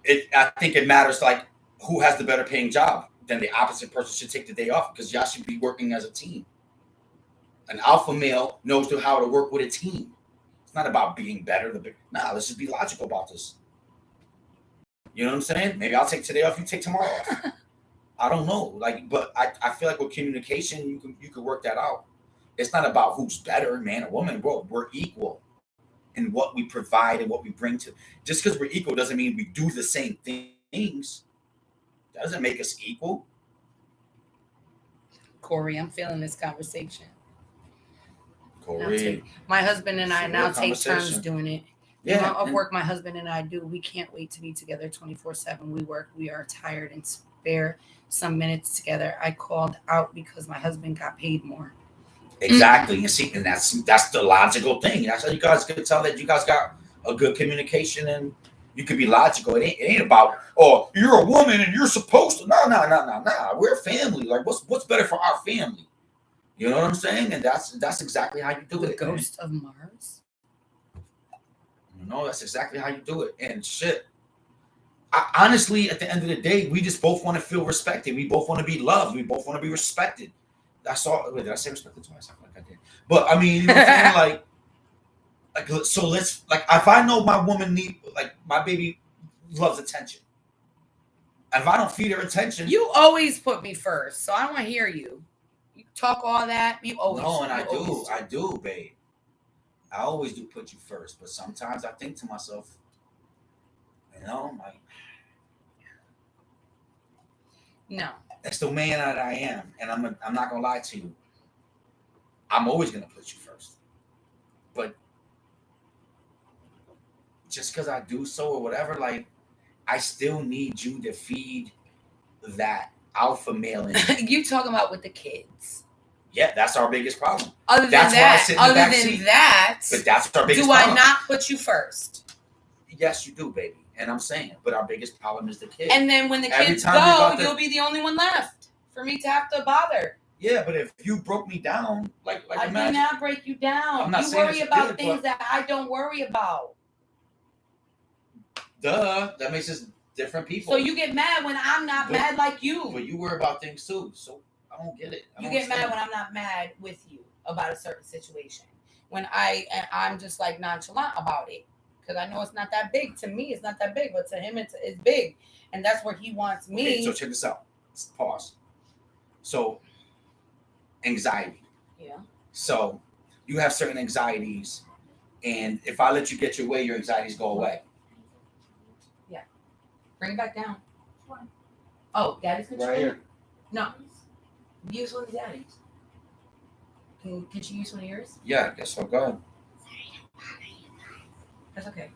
I think it matters like who has the better paying job. Then the opposite person should take the day off because y'all should be working as a team. An alpha male knows how to work with a team. Not about being better. Let's just be logical about this. You know what I'm saying? Maybe I'll take today off. You take tomorrow off. I don't know. But I feel like with communication, you can work that out. It's not about who's better, man or woman. Bro, we're equal in what we provide and what we bring to. Just because we're equal doesn't mean we do the same things. That doesn't make us equal. Corey, I'm feeling this conversation. Corey. My husband and I now take turns doing it. Yeah. The amount of work my husband and I do, we can't wait to be together 24/7. We work, we are tired and spare some minutes together. I called out because my husband got paid more. Exactly. You see, and that's the logical thing. That's how you guys can tell that you guys got a good communication and you can be logical. It ain't about, oh, you're a woman and you're supposed to. No. We're family. Like, what's better for our family? You know what I'm saying? And that's exactly how you do it. Ghost of Mars? No, that's exactly how you do it. And shit. Honestly, at the end of the day, we just both want to feel respected. We both want to be loved. We both want to be respected. That's all. Wait, did I say respected twice? I feel like I did. But I mean, you know what I'm saying? Like, so let's, like, if I know my woman my baby loves attention. And if I don't feed her attention. You always put me first, so I don't want to hear you. Talk all that. You always. No, and I do, babe. I always do put you first, but sometimes I think to myself, like, no, that's the man that I am, and I'm not gonna lie to you. I'm always gonna put you first. But just because I do so or whatever, like I still need you to feed that alpha male in me. You talking about with the kids? Yeah, that's our biggest problem. Other than That's why I that, sit in the other back than seat. that, But that's our biggest do problem. I not put you first? Yes, you do, baby. And I'm saying, but our biggest problem is the kid. And then when the Every kids time we go, about to- you'll be the only one left for me to have to bother. Yeah, but if you broke me down, like I imagine, do not break you down. I'm not You saying worry it's about good, things but- that I don't worry about. that makes us different people. So you get mad when I'm not But- mad like you. But you worry about things too, so I don't get it. I You don't get mad understand. when I'm not mad with you about a certain situation. When I'm just like nonchalant about it because I know it's not that big. To me, it's not that big, but to him, it's big, and that's where he wants me. Okay, so check this out. Let's pause. So, anxiety. Yeah. So, you have certain anxieties, and if I let you get your way, your anxieties go away. Bring it back down. Oh, daddy's control. Right here. No, use one of daddy's. Can you use one of yours? Yeah, I guess so. Go ahead. That's okay.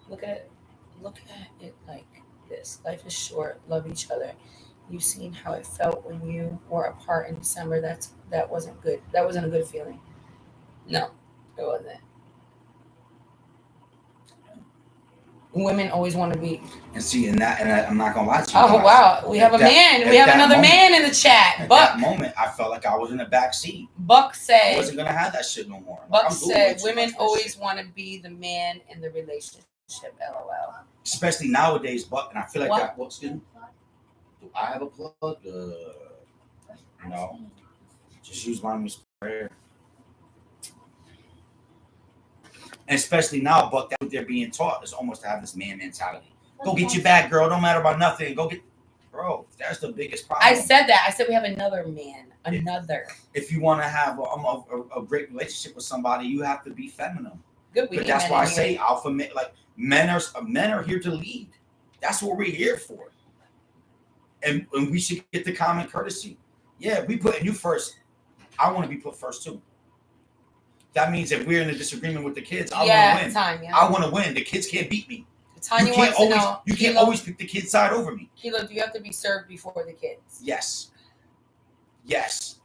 Look at it like this. Life is short. Love each other. You've seen how it felt when you were apart in December. That wasn't good. That wasn't a good feeling. No, it wasn't. Women always want to be. And see, and I'm not gonna lie to you. Oh guys. wow, we have a At man. at We have that another moment- man in the chat. At Buck. that moment, I felt like I was in the back seat. Buck I said. wasn't gonna have that shit no more. Like, Buck I'm doing way said too women much for this always shit. want to be the man in the relationship. LOL. Especially nowadays, Buck, and I feel like What? that. Well, excuse me. Do I have a plug? No. Just use mine with prayer. And especially now, Buck, that's what they're being taught is almost to have this man mentality. Go get your bag, girl. Don't matter about nothing. Go get, bro. That's the biggest problem. I said that. I said we have another man. Another. If you want to have a great relationship with somebody, you have to be feminine. Good. We But get that's men why I in say here. alpha men. Like men are here to lead. That's what we're here for. And we should get the common courtesy. Yeah, we putting you first. I want to be put first too. That means if we're in a disagreement with the kids, I want to win. Tanya. I want to win. The kids can't beat me. Tanya you wants can't to always know. you can't Kilo, always pick the kid's side over me. Kilo, do you have to be served before the kids? Yes. Yes.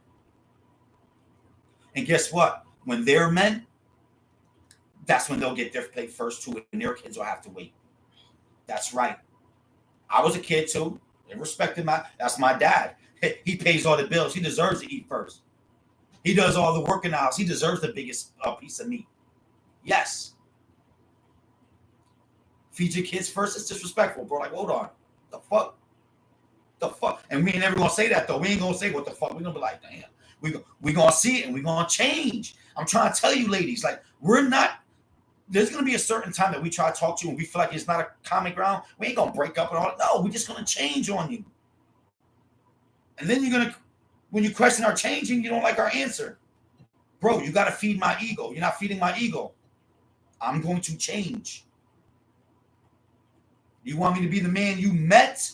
And guess what? When they're men, that's when they'll get their plate first too, and their kids will have to wait. That's right. I was a kid too. They respected that's my dad. He pays all the bills. He deserves to eat first. He does all the work in the house. He deserves the biggest piece of meat. Yes. Feed your kids first. It's disrespectful, bro. Like, hold on. The fuck? The fuck? And we ain't never gonna say that though. We ain't gonna say what the fuck. We're gonna be like, damn. We gonna see it and we gonna change. I'm trying to tell you, ladies, like we're not. There's gonna be a certain time that we try to talk to you and we feel like it's not a common ground. We ain't gonna break up and all. No, we're just gonna change on you. And then you're gonna, when you question our changing, you don't like our answer, bro. You gotta feed my ego. You're not feeding my ego. I'm going to change. You want me to be the man you met?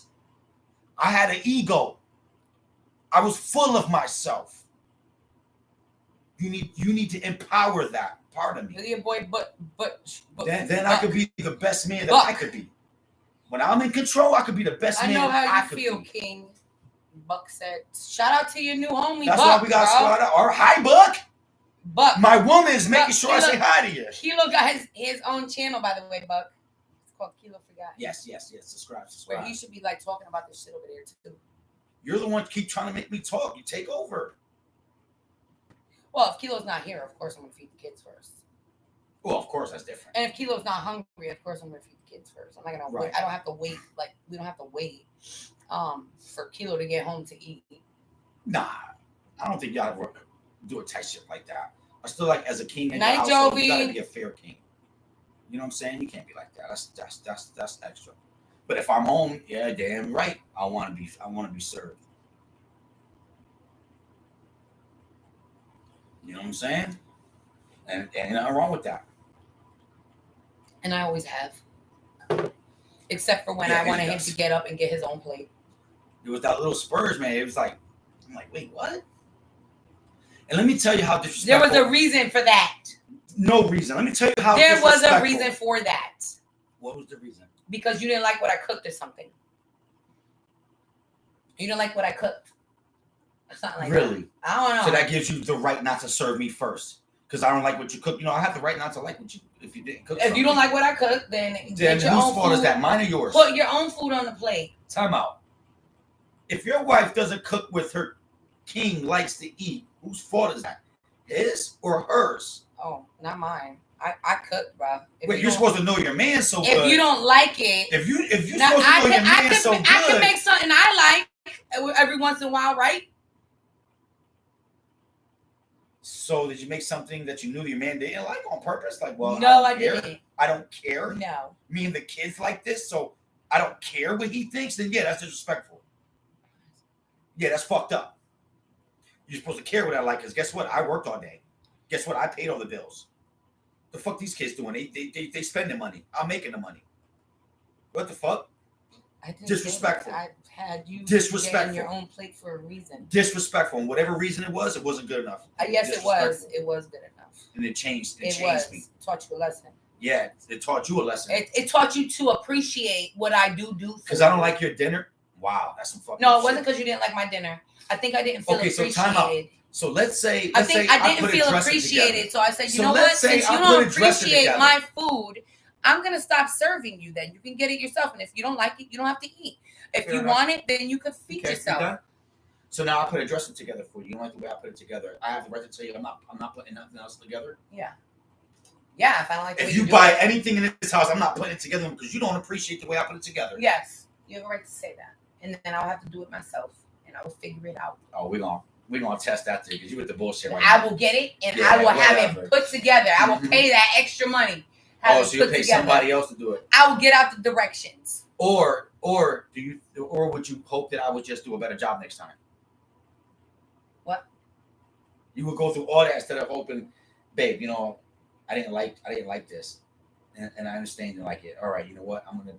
I had an ego. I was full of myself. You need to empower that part of me. Look at your boy, but Then I could be the best man that Buck. I could be. When I'm in control, I could be the best I man know I how you could feel, be. King. Buck said, "Shout out to your new homie, That's Buck, why we got bro. squad out. All right, hi, Buck. Buck. My woman is making Buck, sure I say hi to you. Kilo got his own channel, by the way, Buck. It's called Kilo Forgot. Yes. Subscribe. Where he should be like talking about this shit over there too. You're the one keep trying to make me talk. You take over. Well, if Kilo's not here, of course I'm gonna feed the kids first. Well, of course that's different. And if Kilo's not hungry, of course I'm gonna feed the kids first. I'm not gonna wait. Right. I don't have to wait. Like we don't have to wait for Kilo to get home to eat. Nah, I don't think y'all work do a tight shit like that. I still like as a king in Night, your household, Jovi. you gotta be a fair king. You know what I'm saying? You can't be like that. That's extra. But if I'm home, yeah, damn right. I want to be served. You know what I'm saying? And nothing wrong with that. And I always have. Except for when Yeah, I wanted he him does. to get up and get his own plate. It was that little Spurs, man. It was like, I'm like, wait, what? And let me tell you how There disrespectful. was a reason for that. No reason. Let me tell you how There was disrespectful. a reason for that. What was the reason? Because you didn't like what I cooked or something. You didn't like what I cooked. It's not like Really? that. I don't know. So that gives you the right not to serve me first. Because I don't like what you cook. You know, I have the right not to like what you if you didn't cook. If you don't like what I cook, then then get your whose own fault food. is that? Mine or yours? Put your own food on the plate. Time out. If your wife doesn't cook with her king likes to eat, whose fault is that? His or hers? Oh, not mine. I cook, bro. Wait, you're supposed to know your man so if good. If you don't like it, if you're now, supposed to know your man so good, I can make something I like every once in a while, right? So did you make something that you knew your man didn't like on purpose? Like, well, no, I didn't. I don't care. No. Me and the kids like this, so I don't care what he thinks. Then yeah, that's disrespectful. Yeah, that's fucked up. You're supposed to care what I like, because guess what? I worked all day. Guess what? I paid all the bills. The fuck these kids doing? They spending money. I'm making the money. What the fuck? I didn't Disrespectful. I had you Disrespectful. your own plate for a reason. Disrespectful. And whatever reason it wasn't good enough. Yes, it was. It was good enough. And it changed. It changed was. me. It taught you a lesson. Yeah, it taught you a lesson. It taught you to appreciate what I do. Because I don't like your dinner. Wow, that's some fucking. No, it wasn't because you didn't like my dinner. I think I didn't feel appreciated. So time out. So let's say I didn't feel appreciated. So I said, you know what? Since you don't appreciate my food, I'm gonna stop serving you. Then you can get it yourself, and if you don't like it, you don't have to eat. If you want it, then you can feed yourself. So now I put a dressing together for you. You don't like the way I put it together. I have the right to tell you I'm not putting nothing else together. Yeah. Yeah, if I don't like the way if you buy anything in this house, I'm not putting it together because you don't appreciate the way I put it together. Yes, you have a right to say that, and then I'll have to do it myself, and I will figure it out. Oh, we're gonna test that too because you with the bullshit right I now. will get it, and I will have it put together. I will pay that extra money. So you'll pay somebody else to do it. I will get out the directions. Or would you hope that I would just do a better job next time? What? You would go through all that instead of hoping, babe, you know, I didn't like this. And I understand you didn't like it. All right, you know what? I'm gonna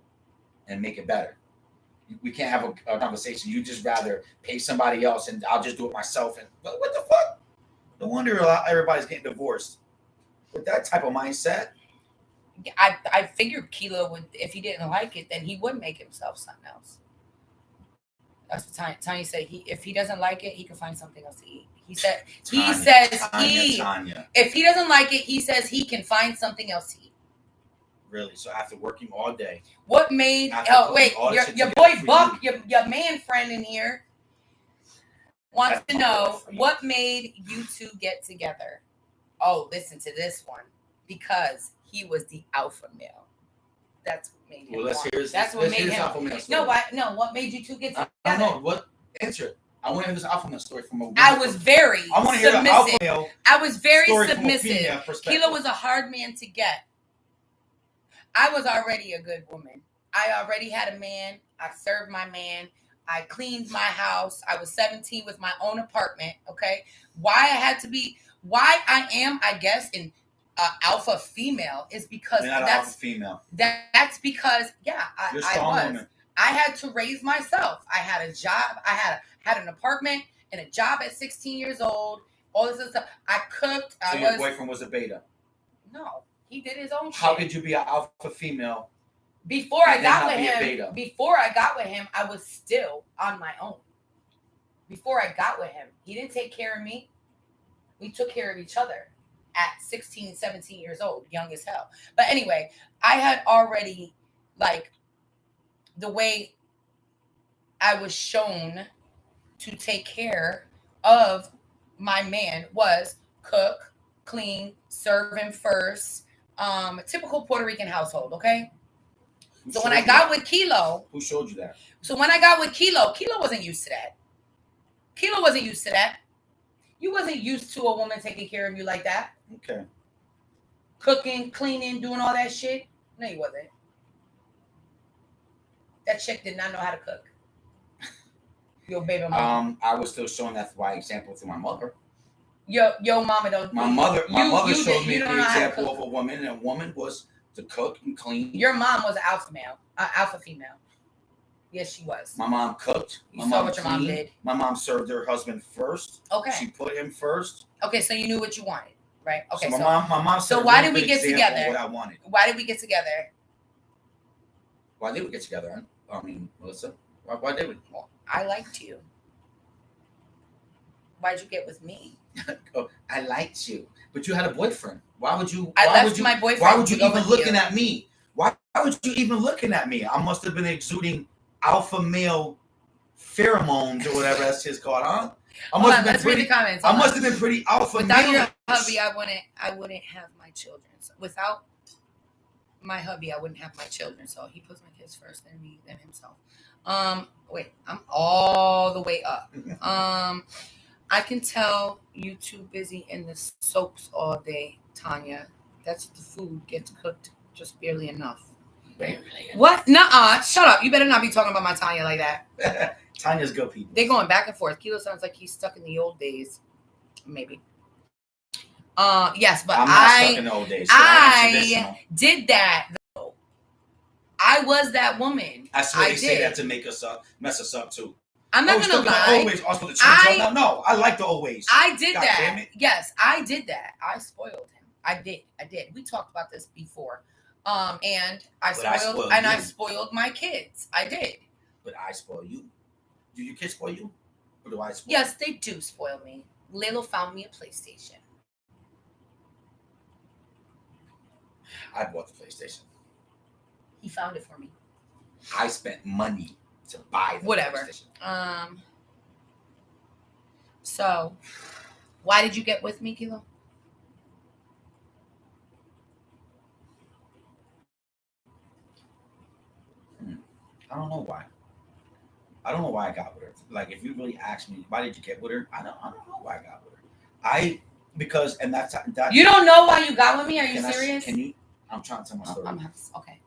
and make it better. We can't have a conversation. You just rather pay somebody else and I'll just do it myself. And what the fuck? No wonder everybody's getting divorced with that type of mindset. I figured Kilo would, if he didn't like it, then he would make himself something else. That's what Tanya said. If he doesn't like it, he can find something else to eat. Tanya. If he doesn't like it, he says he can find something else to eat. Really? So after working all day. What made? Your boy Buck, your man friend in here, wants to know what made you two get together. Oh, listen to this one, because he was the alpha male. That's what made him. Well, let's hear. That's what made him. Alpha male story. What made you two get together? I don't know. What answer it? I want to hear this alpha male story from a woman. I was very submissive. I want to hear the alpha male. I was very story submissive. Kilo was a hard man to get. I was already a good woman. I already had a man. I served my man. I cleaned my house. I was 17 with my own apartment. Okay. Why I am, I guess, in alpha female is because alpha female. That's because I was. Woman. I had to raise myself. I had a job. I had an apartment and a job at 16 years old. All this other stuff. I cooked. So your boyfriend was a beta? No, he did his own shit. How could you be an alpha female? Before I got with him, I was still on my own. Before I got with him, he didn't take care of me. We took care of each other at 16, 17 years old, young as hell. But anyway, I had already, the way I was shown to take care of my man was cook, clean, serve him first. Typical Puerto Rican household, okay? So when I got with Kilo... Who showed you that? So when I got with Kilo wasn't used to that. Kilo wasn't used to that. You wasn't used to a woman taking care of you like that. Okay. Cooking, cleaning, doing all that shit. No, you wasn't. That chick did not know how to cook. Your baby mama. I was still showing that by example to my mother. Your mama don't. My mother showed me the example of a woman, and a woman was to cook and clean. Your mom was an alpha male, alpha female. Yes, she was. My mom cooked. You My saw mom what your mom cleaned. did. My mom served her husband first. Okay. She put him first. Okay, so you knew what you wanted, right? Okay, So my mom. So set a why really did we good get example of together? What I wanted. Why did we get together? Why did we get together? I mean, Melissa. Why did we? Well, I liked you. Why'd you get with me? Oh, I liked you, but you had a boyfriend. Why would you? I why left would you, my boyfriend. Why would you to go even with looking you. at me? Why would you even looking at me? I must have been exuding alpha male pheromones or whatever that's his called, huh? I must have been Let's read pretty. the comments. I must have been pretty alpha Without male. your hubby, I wouldn't have my children. So without my hubby, I wouldn't have my children. So he puts my kids first, then me, then himself. Wait, I'm all the way up. I can tell you too busy in the soaps all day, Tanya. That's the food gets cooked just barely enough. Barely. What? Nuh-uh. Shut up. You better not be talking about my Tanya like that. Tanya's good people. They're going back and forth. Kilo sounds like he's stuck in the old days. Maybe. Yes, but I'm not stuck in the old days. So I did that though. I was that woman. I swear they say that to make us mess us up too. I'm not gonna lie. Always also the change up. No, I like the always. I did God that. damn it. Yes, I did that. I spoiled him. I did. We talked about this before. And I spoiled my kids. I did. But I spoil you. Do your kids spoil you? Or do I spoil Yes, they do spoil me. Lilo found me a PlayStation. I bought the PlayStation. He found it for me. I spent money to buy the PlayStation. So why did you get with me, Kilo? I don't know why. I don't know why I got with her. Like, if you really ask me, why did you get with her? I don't know why I got with her. Because that. You don't know why you got with me? Are you serious? Can you? I'm trying to tell my story. Okay.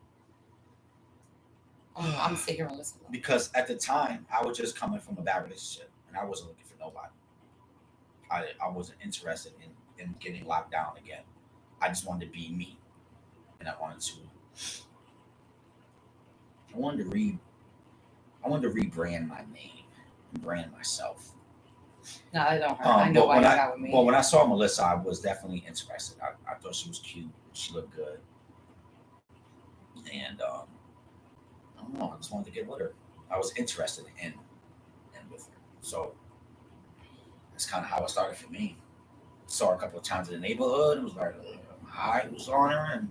I'm sitting here and listening. Because at the time, I was just coming from a bad relationship, and I wasn't looking for nobody. I wasn't interested in getting locked down again. I just wanted to be me, and I wanted to rebrand my name and brand myself. No, I don't hurt. I know why you got with me. Well, when I saw Melissa, I was definitely interested. I thought she was cute. She looked good. And I don't know. I just wanted to get with her. I was interested in with her. So that's kind of how it started for me. Saw her a couple of times in the neighborhood. It was like, my eye was on her.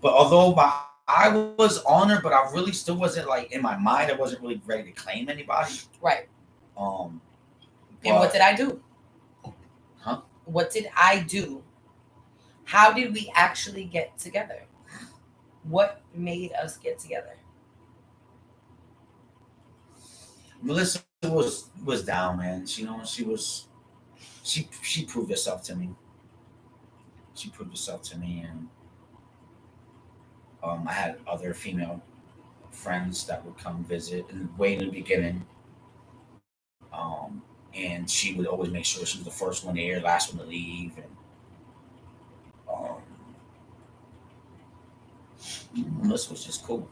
But although my eye was on her, but I really still wasn't like in my mind. I wasn't really ready to claim anybody. Right. And what did I do? Huh? What did I do? How did we actually get together? What made us get together? Melissa was down, man. She proved herself to me. She proved herself to me, and I had other female friends that would come visit, and way in the beginning. And she would always make sure she was the first one there, last one to leave, and Melissa was just cool.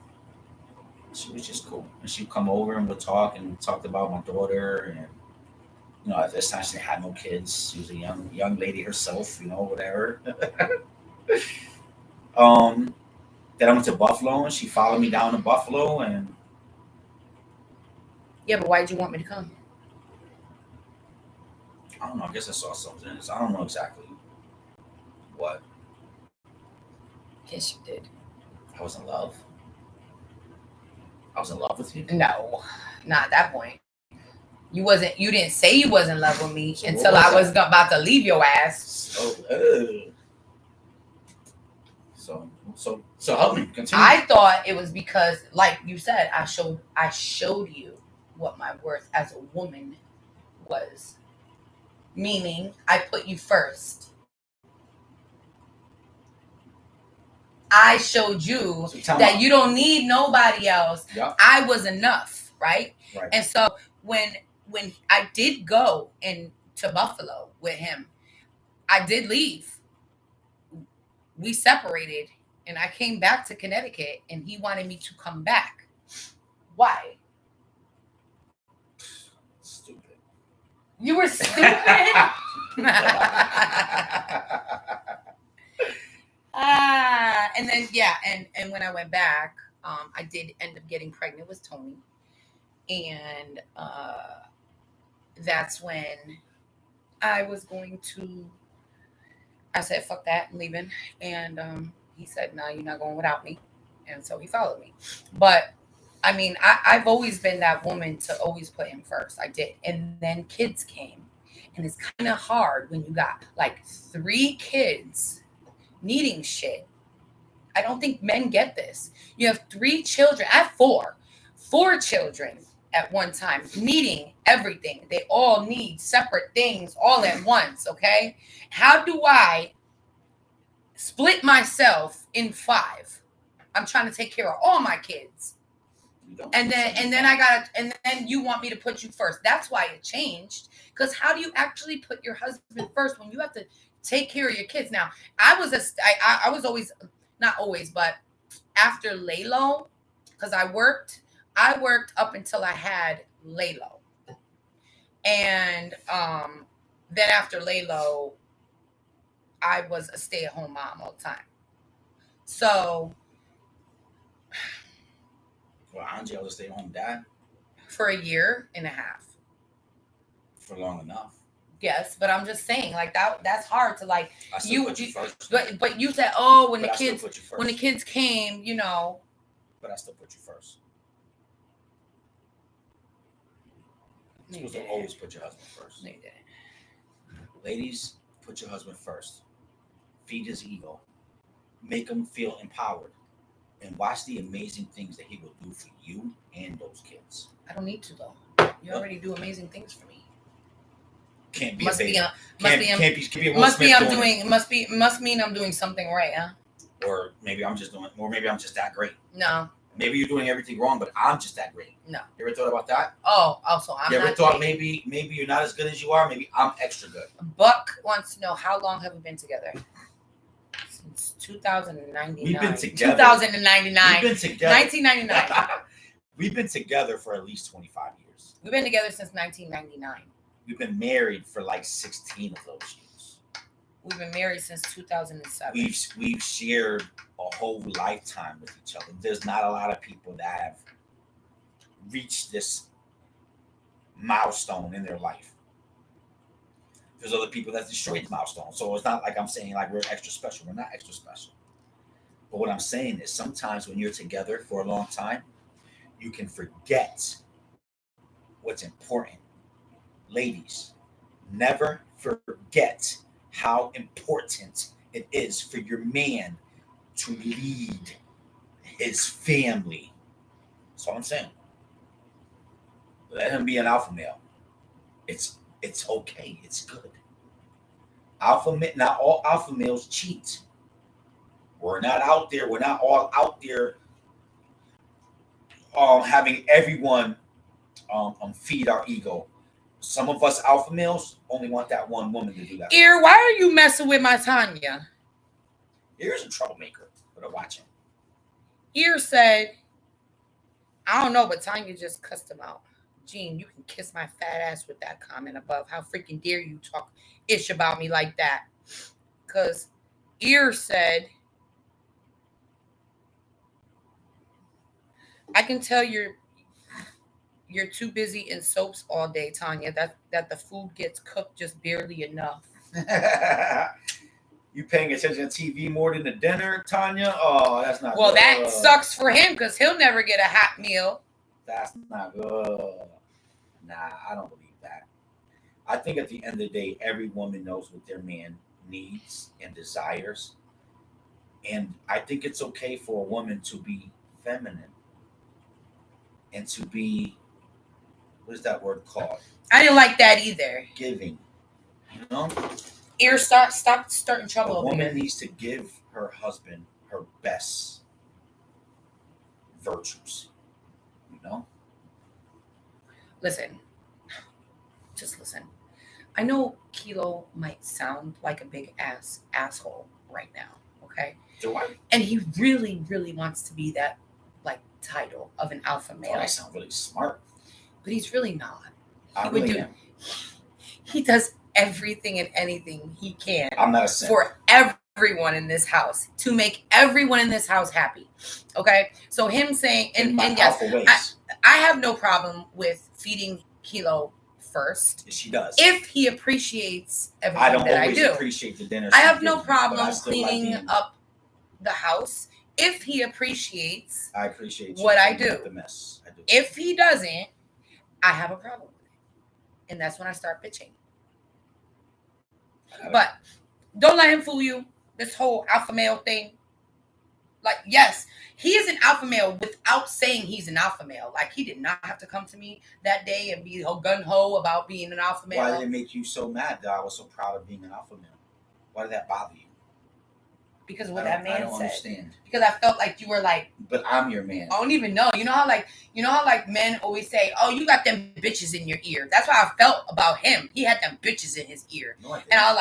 She was just cool, and she'd come over and we'd talk, and we talked about my daughter, and at this time she had no kids. She was a young lady herself, whatever. Then I went to Buffalo, and she followed me down to Buffalo, and yeah, but why did you want me to come? I don't know. I guess I saw something. I don't know exactly what. Yes, you did. I was in love. I was in love with you. No, not at that point. You didn't say you was in love with me So until I was about to leave your ass. So help me continue. I thought it was because, like you said, I showed you what my worth as a woman was. Meaning, I put you first. I showed you that you don't need nobody else. Yep. I was enough, right? Right. And so when I did go to Buffalo with him, I did leave. We separated, and I came back to Connecticut, and he wanted me to come back. Why? You were stupid. And then and when I went back, I did end up getting pregnant with Tony, and that's when I was going to. I said, "Fuck that, I'm leaving," and he said, "No, you're not going without me," and so he followed me. But I mean, I've always been that woman to always put him first. I did, and then kids came, and it's kind of hard when you got like 3 kids needing shit. I don't think men get this. You have 3 children. I have 4 children at one time needing everything. They all need separate things all at once. Okay. How do I split myself in 5? I'm trying to take care of all my kids. And then you want me to put you first. That's why it changed. Because how do you actually put your husband first when you have to take care of your kids? Now, I was always, not always, but after Laylo, because I worked up until I had Laylo. And then after Laylo, I was a stay-at-home mom all the time. So Well, Angie was a stay-at-home dad for a year and a half. for long enough. Yes, but I'm just saying, like that's hard to like I still put you first. But you said, oh, when But I the still put you first. kids came, you know. But I still put you first. No, You're supposed to always put your husband first. No, you didn't. Ladies, put your husband first. Feed his ego. Make him feel empowered. And watch the amazing things that he will do for you and those kids. I don't need to though. You already do amazing things for me. Can't be Must a baby. be Can't be a Will Smith doing it. Must mean I'm doing something right, huh? Or maybe I'm just that great. No. Maybe you're doing everything wrong, but I'm just that great. No. You ever thought about that? Oh, also I'm You ever not thought great. maybe you're not as good as you are? Maybe I'm extra good. Buck wants to know, how long have we been together? Since 2099. We've been together. 2099. We've been together. 1999. We've been together for at least 25 years. We've been together since 1999. We've been married for like 16 of those years. We've been married since 2007. We've shared a whole lifetime with each other. There's not a lot of people that have reached this milestone in their life. There's other people that destroyed the milestone. So it's not like I'm saying like we're extra special. We're not extra special. But what I'm saying is sometimes when you're together for a long time, you can forget what's important. Ladies, never forget how important it is for your man to lead his family. That's all I'm saying. Let him be an alpha male. It's okay. It's good. Not all alpha males cheat. We're not out there. We're not all out there having everyone feed our ego. Some of us alpha males only want that one woman to do that. Ear, why are you messing with my Tanya? Here's a troublemaker for the watching. Ear said, I don't know, but Tanya just cussed him out. Gene, you can kiss my fat ass with that comment above. How freaking dare you talk ish about me like that? Because Ear said, I can tell you're too busy in soaps all day, Tanya, that the food gets cooked just barely enough. You paying attention to TV more than the dinner, Tanya? Oh, that's not well, good. That sucks for him because he'll never get a hot meal. That's not good. Nah, I don't believe that. I think at the end of the day, every woman knows what their man needs and desires. And I think it's okay for a woman to be feminine and to be, what is that word called? I didn't like that either. Giving. You know? Ear, stop starting trouble. A woman needs to give her husband her best virtues. You know? Listen. Just listen. I know Kilo might sound like a big asshole right now, okay? Do I? And he really, really wants to be that like title of an alpha male. Oh, I sound really smart. But he's really not. I really am. He does everything and anything he can I'm not a simp. for everyone in this house to make everyone in this house happy. Okay, so him saying, and yes, alpha ways. I have no problem with feeding Kilo first She does. if he appreciates everything I don't that I always do. appreciate the dinner. I she have no gives me, but I problem still like cleaning being- up the house if he appreciates. I appreciate what I cleaning do. up the mess. I do. If he doesn't, I have a problem with it, and that's when I start bitching. But don't let him fool you. This whole alpha male thing. Like, yes, he is an alpha male without saying he's an alpha male. Like, he did not have to come to me that day and be gun-ho about being an alpha male. Why did it make you so mad that I was so proud of being an alpha male? Why did that bother you? Because of what that man I don't said. understand. Because I felt like you were like, but I'm your man. I don't even know. You know how men always say, "Oh, you got them bitches in your ear." That's how I felt about him. He had them bitches in his ear, No, I didn't. and I was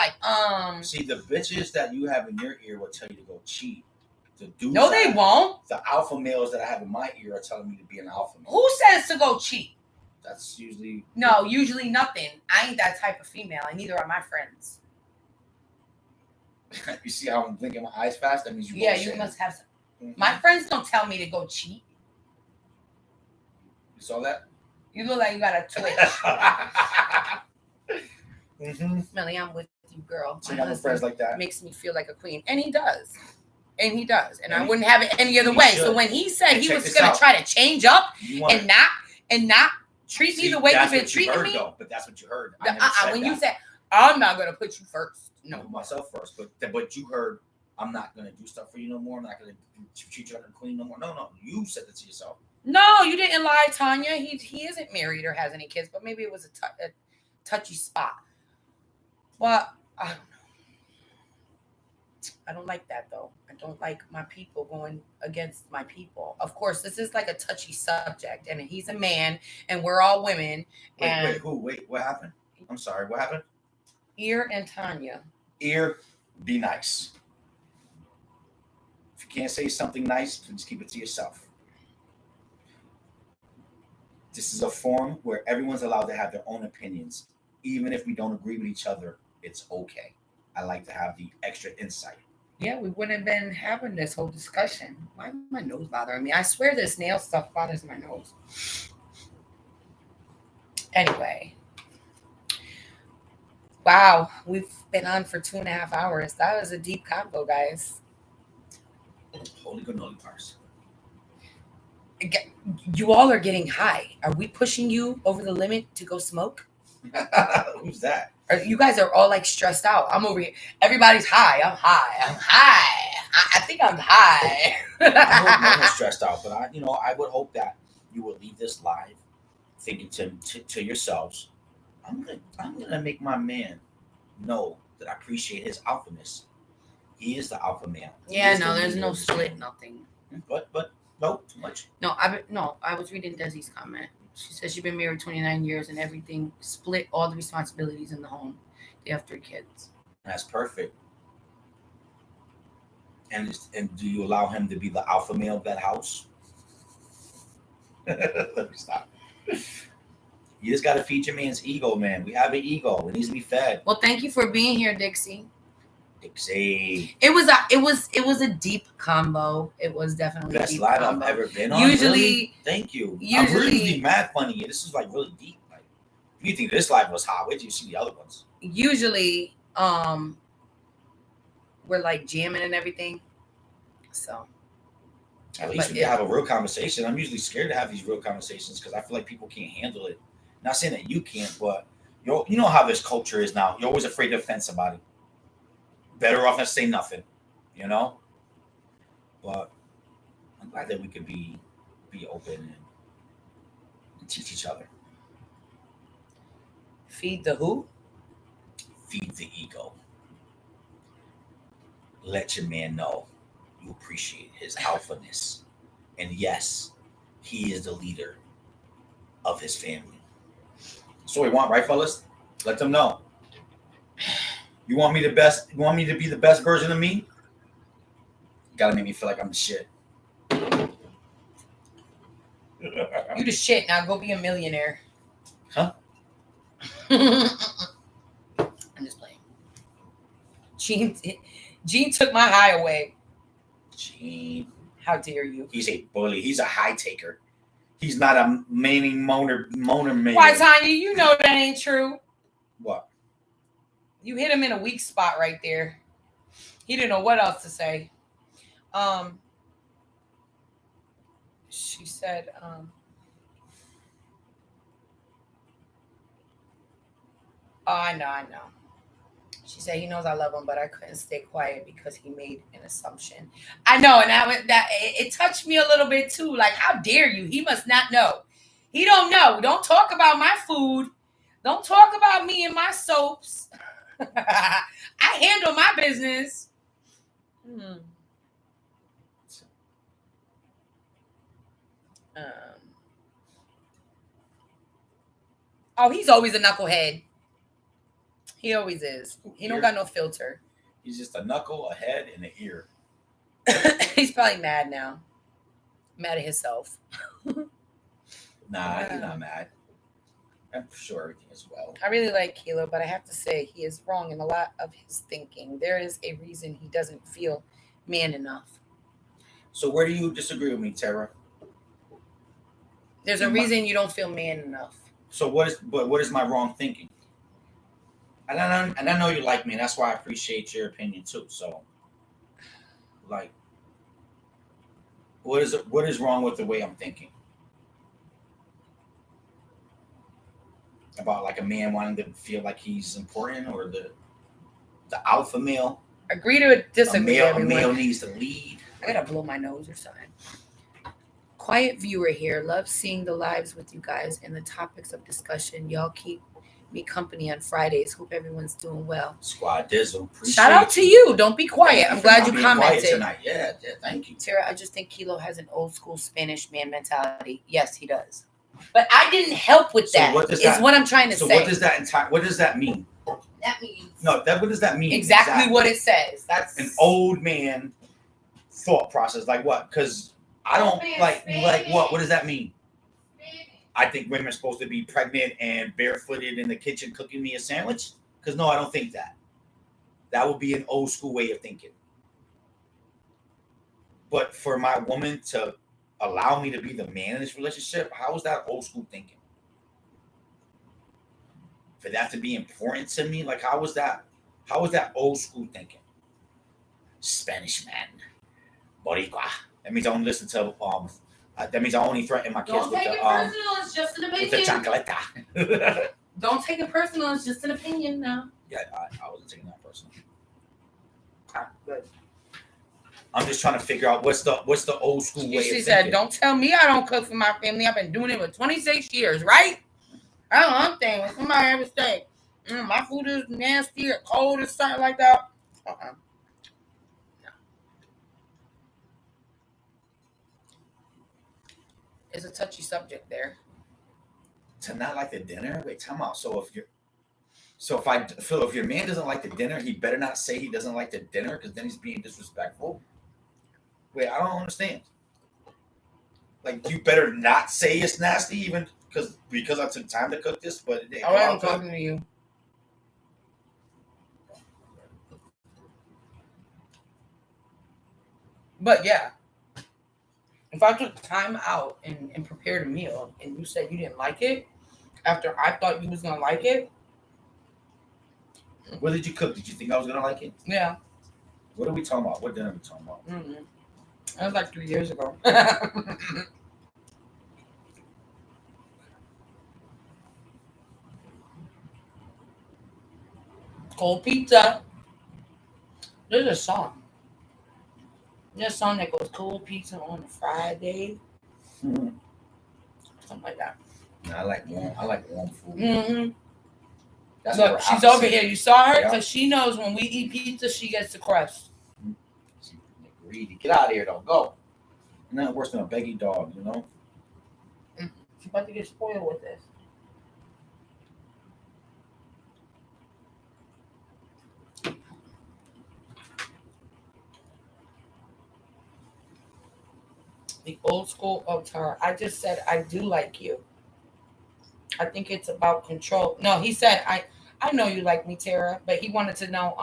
like, See, the bitches that you have in your ear will tell you to go cheat. The dudes no, they won't. The alpha males that I have in my ear are telling me to be an alpha male. Who says to go cheat? That's usually usually nothing. I ain't that type of female, and neither are my friends. You see how I'm blinking my eyes fast? That means you. Yeah, bullshitting. you must have some. Mm-hmm. My friends don't tell me to go cheat. You saw that? You look like you got a twitch. Mm-hmm. Melly, I'm with you, girl. So you have friends like that. Makes me feel like a queen, and he does. And And I wouldn't have it any other way. So when he said he was gonna try to change up and not treat me the way you've been treating me, but that's what you heard. You said I'm not gonna put you first. No, myself first. But you heard I'm not gonna do stuff for you no more. I'm not gonna treat you like a queen no more. No, you said that to yourself. No, you didn't lie, Tanya. He isn't married or has any kids, but maybe it was a touchy spot. Well, I don't know. I don't like that though. I don't like my people going against my people. Of course, this is like a touchy subject, and he's a man, and we're all women. Wait, who? Wait, what happened? I'm sorry, what happened? Ear and Tanya. Ear, be nice. If you can't say something nice, please keep it to yourself. This is a forum where everyone's allowed to have their own opinions. Even if we don't agree with each other, it's okay. I like to have the extra insight. Yeah, we wouldn't have been having this whole discussion. Why is my nose bothering me? I swear this nail stuff bothers my nose. Anyway. Wow, we've been on for 2.5 hours. That was a deep convo, guys. Holy cannoli bars. You all are getting high. Are we pushing you over the limit to go smoke? Who's that? You guys are all like stressed out. I'm over here. Everybody's high. I'm high. I think I'm high. I hope I'm stressed out, but I would hope that you will leave this live thinking to yourselves, I'm gonna make my man know that I appreciate his alphaness. He is the alpha male. Yeah, no, there's no split, nothing. But no, too much. No, I was reading Desi's comment. She says she's been married 29 years and everything split all the responsibilities in the home. They have 3 kids. That's perfect. And do you allow him to be the alpha male of that house? Let me stop. You just got to feed your man's ego, man. We have an ego. It needs to be fed. Well, thank you for being here, Dixie. It was a deep combo. It was definitely best live combo. I've ever been on. Usually, really? Thank you. I'm really mad funny. This is like really deep. Like, if you think this live was hot, wait till you see the other ones. Usually, we're like jamming and everything. So at least we can have a real conversation. I'm usually scared to have these real conversations because I feel like people can't handle it. Not saying that you can't, but you know how this culture is now. You're always afraid to offend somebody. Better off than say nothing, But I'm glad that we could be open and teach each other. Feed the who? Feed the ego. Let your man know you appreciate his alphaness. And yes, he is the leader of his family. That's what we want, right, fellas? Let them know. You want me to be the best version of me? You gotta make me feel like I'm the shit. You the shit. Now go be a millionaire. Huh? Gene took my high away. Gene. How dare you? He's a bully. He's a high taker. He's not a maining moaner man. Why, Tanya? You know that ain't true. What? You hit him in a weak spot right there. He didn't know what else to say. She said, I know. She said he knows I love him, but I couldn't stay quiet because he made an assumption. I know, and it touched me a little bit too. Like, how dare you? He must not know. He don't know. Don't talk about my food. Don't talk about me and my soaps. I handle my business. Oh, he's always a knucklehead. He always is. He don't got no filter. He's just a knuckle, a head, and an ear. He's probably mad now. Mad at himself. Nah, he's not mad. I'm sure everything is well. I really like Kilo, but I have to say he is wrong in a lot of his thinking. There is a reason he doesn't feel man enough. So where do you disagree with me, Tara? There's a reason you don't feel man enough. So what is my wrong thinking? And I know you like me, and that's why I appreciate your opinion too. So, like, what is wrong with the way I'm thinking? About like a man wanting to feel like he's important, or the alpha male? Agree to disagree. A male needs to lead. I gotta blow my nose or something. Quiet viewer here. Love seeing the lives with you guys and the topics of discussion. Y'all keep me company on Fridays. Hope everyone's doing well. Squad Dizzle. Shout out to you. Don't be quiet. I'm glad you commented tonight. Yeah, thank you. Tara, I just think Kilo has an old school Spanish man mentality. Yes, he does. But I didn't help with that. Is what I'm trying to say. So what does that mean? That means what does that mean? Exactly what it says. That's an old man thought process. Like what? Because I don't like what? What does that mean? I think women are supposed to be pregnant and barefooted in the kitchen cooking me a sandwich. Because no, I don't think that. That would be an old school way of thinking. But for my woman to allow me to be the man in this relationship, how is that old school thinking? For that to be important to me, like how is that old school thinking? Spanish man, Boricua. That means I don't listen to that means I only threaten my kids with It's just an opinion. with the chancleta. Don't take it personal. It's just an opinion now. Yeah, I wasn't taking that personal. Good. I'm just trying to figure out what's the old school way. She said, "Don't tell me I don't cook for my family. I've been doing it for 26 years, right? I don't know anything. When somebody ever say, my food is nasty or cold or something like that. No. It's a touchy subject there. To not like the dinner? Wait, time out. So if your man doesn't like the dinner, he better not say he doesn't like the dinner, because then he's being disrespectful. Wait, I don't understand. Like, you better not say it's nasty, even because I took time to cook this. But I'm talking to you. But yeah, if I took time out and prepared a meal and you said you didn't like it after I thought you was gonna like it. What did you cook? Did you think I was gonna like it? Yeah. What are we talking about? What dinner are we talking about? Mm-hmm. That was like 3 years ago. Cold pizza. There's a song. There's a song that goes cold pizza on a Friday. Mm-hmm. Something like that. No, I like warm food. Mm-hmm. That's Look, she's over here. You saw her? Yeah. Because she knows when we eat pizza, she gets the crust. She's greedy. Get out of here, though. Go. You're not worse than a beggy dog, you know? She's about to get spoiled with this. The old school of Tara. I just said I do like you. I think it's about control. No, he said I know you like me, Tara, but he wanted to know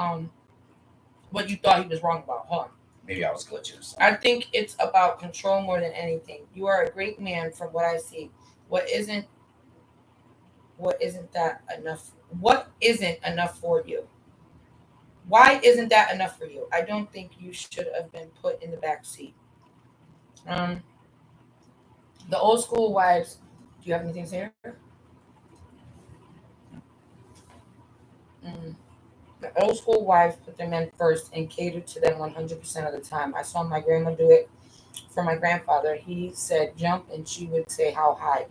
what you thought he was wrong about. Hold on. Maybe I was glitching or something. I think it's about control more than anything. You are a great man from what I see. What isn't that enough? What isn't enough for you? Why isn't that enough for you? I don't think you should have been put in the back seat. The old school wives. Do you have anything to say here? The old school wives put their men first and catered to them 100% of the time. I saw my grandma do it for my grandfather. He said jump and she would say how high.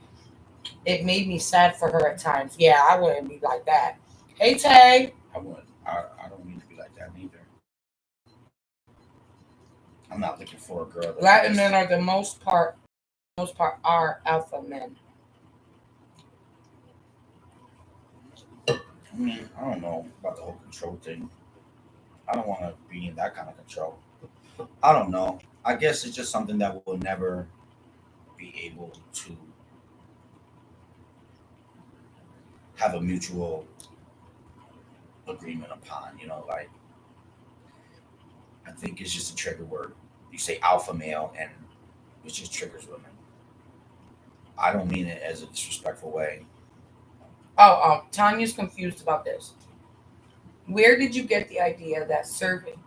It made me sad for her at times. Yeah, I wouldn't be like that. Hey Tay. I wouldn't. I don't mean to be like that neither. I'm not looking for a girl. That Latin men are the most part are alpha men. I mean, I don't know about the whole control thing. I don't want to be in that kind of control. I don't know. I guess it's just something that we'll never be able to have a mutual agreement upon. You know, like I think it's just a trigger word. You say alpha male, and it just triggers women. I don't mean it as a disrespectful way. Tanya's confused about this. Where did you get the idea that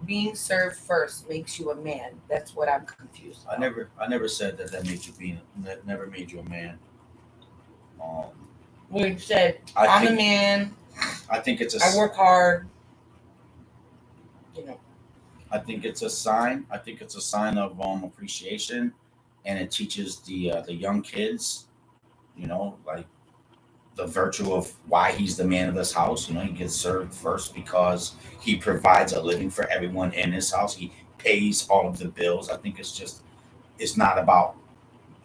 being served first makes you a man? That's what I'm confused about. I never said that made you that never made you a man. Well, you said I'm a man. I think it's I work hard. I think it's a sign. I think it's a sign of appreciation, and it teaches the young kids, like the virtue of why he's the man of this house. He gets served first because he provides a living for everyone in his house. He pays all of the bills. I think it's not about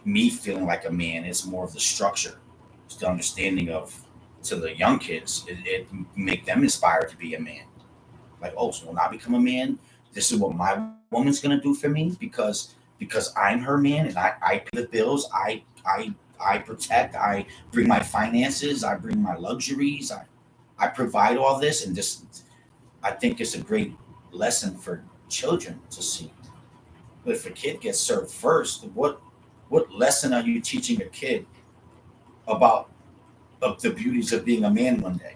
me feeling like a man. It's more of the structure. It's the understanding of to the young kids. It make them inspired to be a man. Like, oh, so when I become a man, this is what my woman's gonna do for me because I'm her man and I pay the bills. I protect, I bring my finances, I bring my luxuries, I provide all this, and this I think it's a great lesson for children to see. But if a kid gets served first, what lesson are you teaching a kid about of the beauties of being a man one day?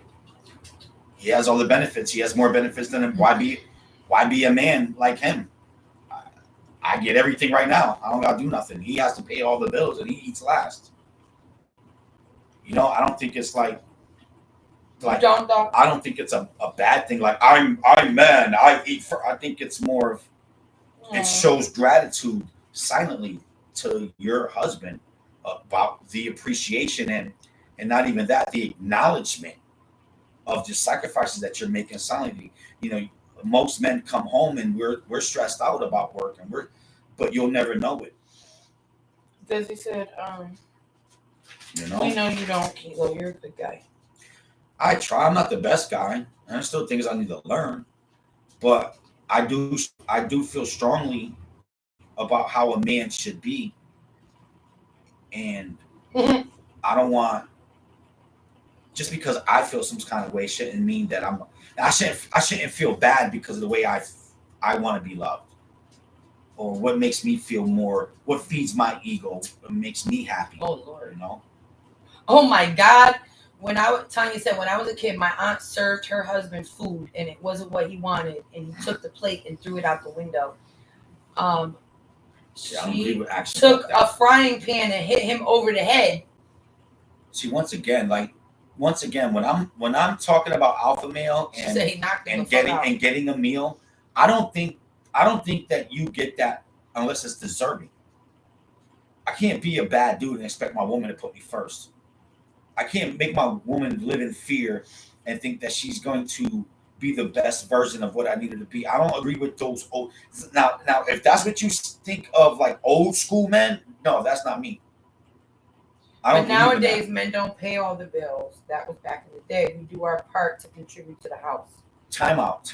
He has all the benefits. He has more benefits than him. Why be a man like him? I get everything right now. I don't gotta do nothing. He has to pay all the bills and he eats last. I don't think it's like I don't think it's a bad thing. Like I'm man. I eat for. I think it's more of it shows gratitude silently to your husband about the appreciation and not even that, the acknowledgement of the sacrifices that you're making silently. Most men come home and we're stressed out about work but you'll never know it. Desi said, we know you don't, Kilo. You're a good guy. I try. I'm not the best guy, and there's still things I need to learn. But I do feel strongly about how a man should be, and I don't want just because I feel some kind of way shouldn't mean that I shouldn't feel bad because of the way I want to be loved. Or what makes me feel more, what feeds my ego, what makes me happy. Oh Lord. Oh my God. Tanya said, when I was a kid, my aunt served her husband food and it wasn't what he wanted. And he took the plate and threw it out the window. She took a frying pan and hit him over the head. See, once again, when I'm talking about alpha male and getting a meal, I don't think that you get that unless it's deserving. I can't be a bad dude and expect my woman to put me first. I can't make my woman live in fear and think that she's going to be the best version of what I need her to be. I don't agree with those old. Now, if that's what you think of like old school men, no, that's not me. But nowadays, men don't pay all the bills. That was back in the day. We do our part to contribute to the house. Time out.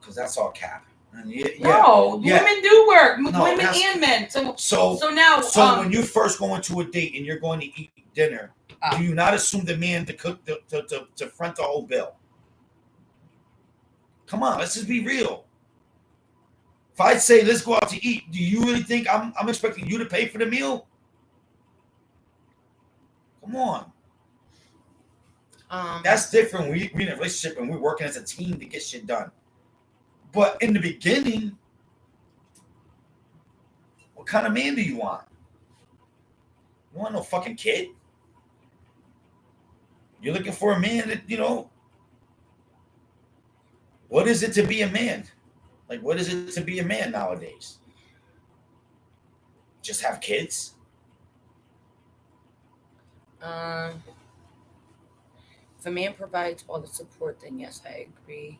Because that's all cap. Women do work. Women and men. So now. So when you first go into a date and you're going to eat dinner, do you not assume the man to cook to front the whole bill? Come on, let's just be real. If I say let's go out to eat, do you really think I'm expecting you to pay for the meal? Come on. That's different. We in a relationship and we're working as a team to get shit done. But in the beginning, what kind of man do you want? You want no fucking kid? You're looking for a man that, what is it to be a man? Like, what is it to be a man nowadays? Just have kids? If a man provides all the support, then yes, I agree.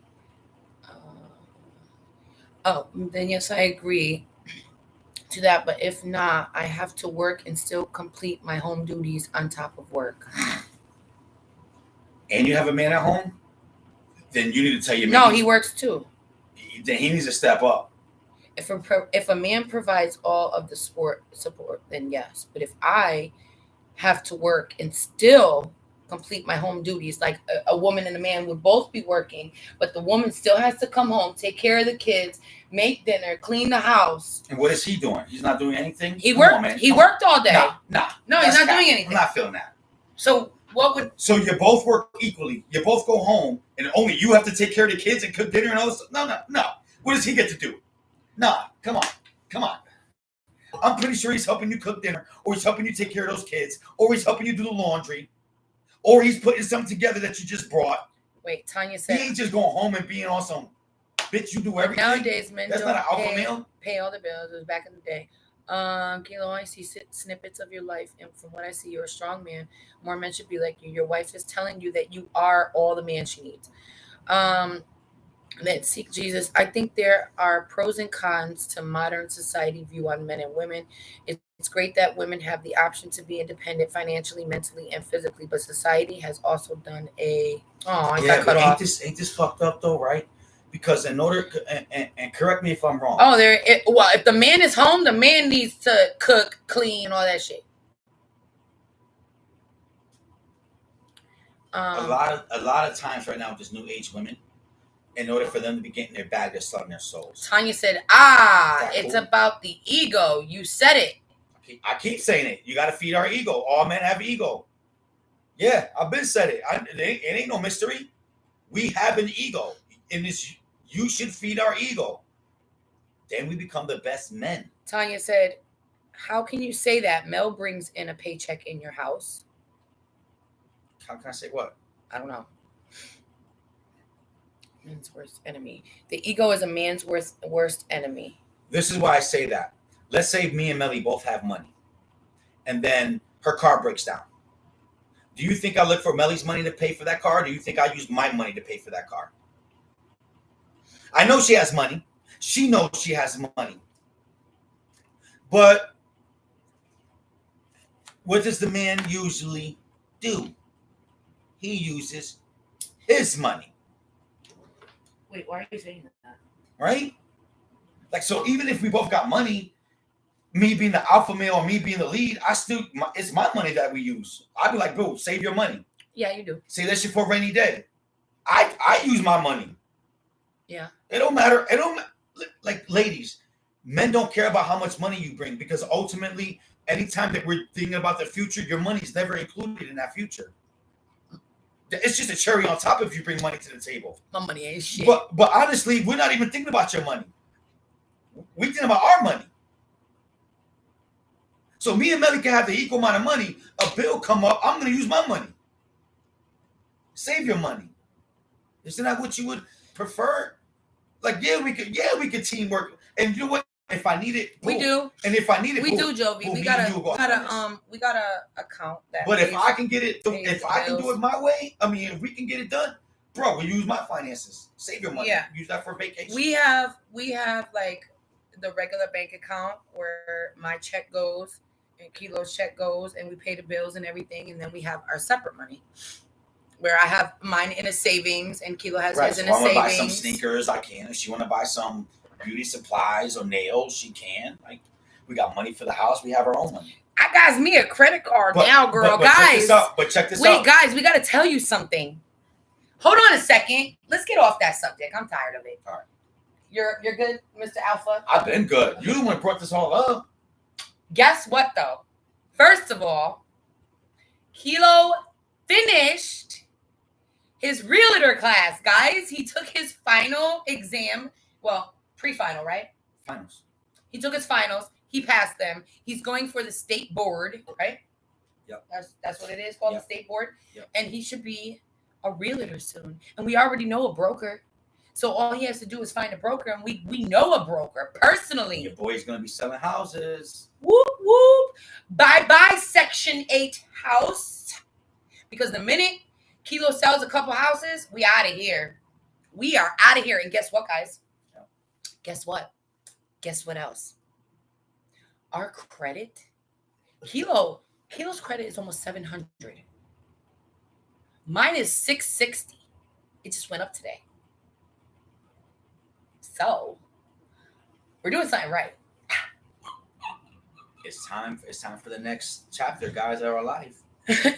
Then yes, I agree to that. But if not, I have to work and still complete my home duties on top of work. And you have a man at home? Then you need to tell your man. No, he works too. Then he needs to step up. If a man provides all of the support, then yes. But if I have to work and still complete my home duties, like a woman and a man would both be working, but the woman still has to come home, take care of the kids, make dinner, clean the house. And what is he doing? He's not doing anything? He worked all day. No, he's not doing anything. I'm not feeling that. So what would... So you both work equally. You both go home, and only you have to take care of the kids and cook dinner and all this stuff? No. What does he get to do? Nah, come on. I'm pretty sure he's helping you cook dinner, or he's helping you take care of those kids, or he's helping you do the laundry, or he's putting something together that you just brought. Wait, Tanya said... He ain't just going home and being on some, bitch, you do everything. Nowadays, men That's don't not an alpha male. Pay all the bills. It was back in the day. Kilo, I see snippets of your life, and from what I see, you're a strong man. More men should be like you. Your wife is telling you that you are all the man she needs. Let's seek Jesus. I think there are pros and cons to modern society view on men and women. It's great that women have the option to be independent financially, mentally, and physically, but society has also done a... got cut off. Ain't this fucked up though, right? Because in order, and correct me if I'm wrong. If the man is home, the man needs to cook, clean, all that shit. A lot of times right now with this new age women, in order for them to be getting their bag, they're selling their souls. Tanya said, it's cool? about the ego. You said it. I keep saying it. You got to feed our ego. All men have ego. Yeah, I've been said it. It ain't no mystery. We have an ego. And you should feed our ego. Then we become the best men. Tanya said, how can you say that? Mel brings in a paycheck in your house. How can I say what? I don't know. Man's worst enemy. The ego is a man's worst enemy. This is why I say that. Let's say me and Melly both have money, and then her car breaks down. Do you think I look for Melly's money to pay for that car? Or do you think I use my money to pay for that car? I know she has money. She knows she has money. But what does the man usually do? He uses his money. Wait, why are you saying that? Right? Like, so even if we both got money, me being the alpha male or me being the lead, it's my money that we use. I'd be like, bro, save your money. Yeah, you do. Save that shit for a rainy day. I use my money. Yeah. It don't matter. Like, ladies, men don't care about how much money you bring, because ultimately, anytime that we're thinking about the future, your money's never included in that future. It's just a cherry on top if you bring money to the table. My money ain't shit. But honestly, we're not even thinking about your money. We're thinking about our money. So me and Melly can have the equal amount of money. A bill come up, I'm going to use my money. Save your money. Isn't that what you would prefer? Like, we could teamwork. And you know what? If I need it, we do. And if I need it, we do, Jovi. We got a account that. But if I can get it, if I can do it my way, if we can get it done, bro, we use my finances. Save your money. Yeah. Use that for vacation. We have like the regular bank account where my check goes and Kilo's check goes, and we pay the bills and everything, and then we have our separate money, where I have mine in a savings and Kilo has his in a savings. If I want to buy some sneakers, I can. If she want to buy some beauty supplies or nails, she can. Like, we got money for the house. We have our own money. I got me a credit card now, girl. But guys, check this out. Wait, guys, we got to tell you something. Hold on a second. Let's get off that subject. I'm tired of it. All right. You're good, Mr. Alpha? I've been good. You the one who brought this all up. Guess what, though? First of all, Kilo finished his realtor class, guys. He took his final exam. Well, pre-final, right? Finals. He took his finals. He passed them. He's going for the state board, right? Yep. That's what it is called, Yep. the state board. Yep. And he should be a realtor soon. And we already know a broker. So all he has to do is find a broker, and we know a broker personally. Your boy's gonna be selling houses. Whoop whoop. Bye Section 8 house. Because the minute Kilo sells a couple houses, we out of here. We are out of here. And guess what, guys? Yeah. Guess what? Guess what else? Our credit. Kilo's credit is almost 700. Mine is 660. It just went up today. So we're doing something right. It's time for the next chapter, guys, of our life.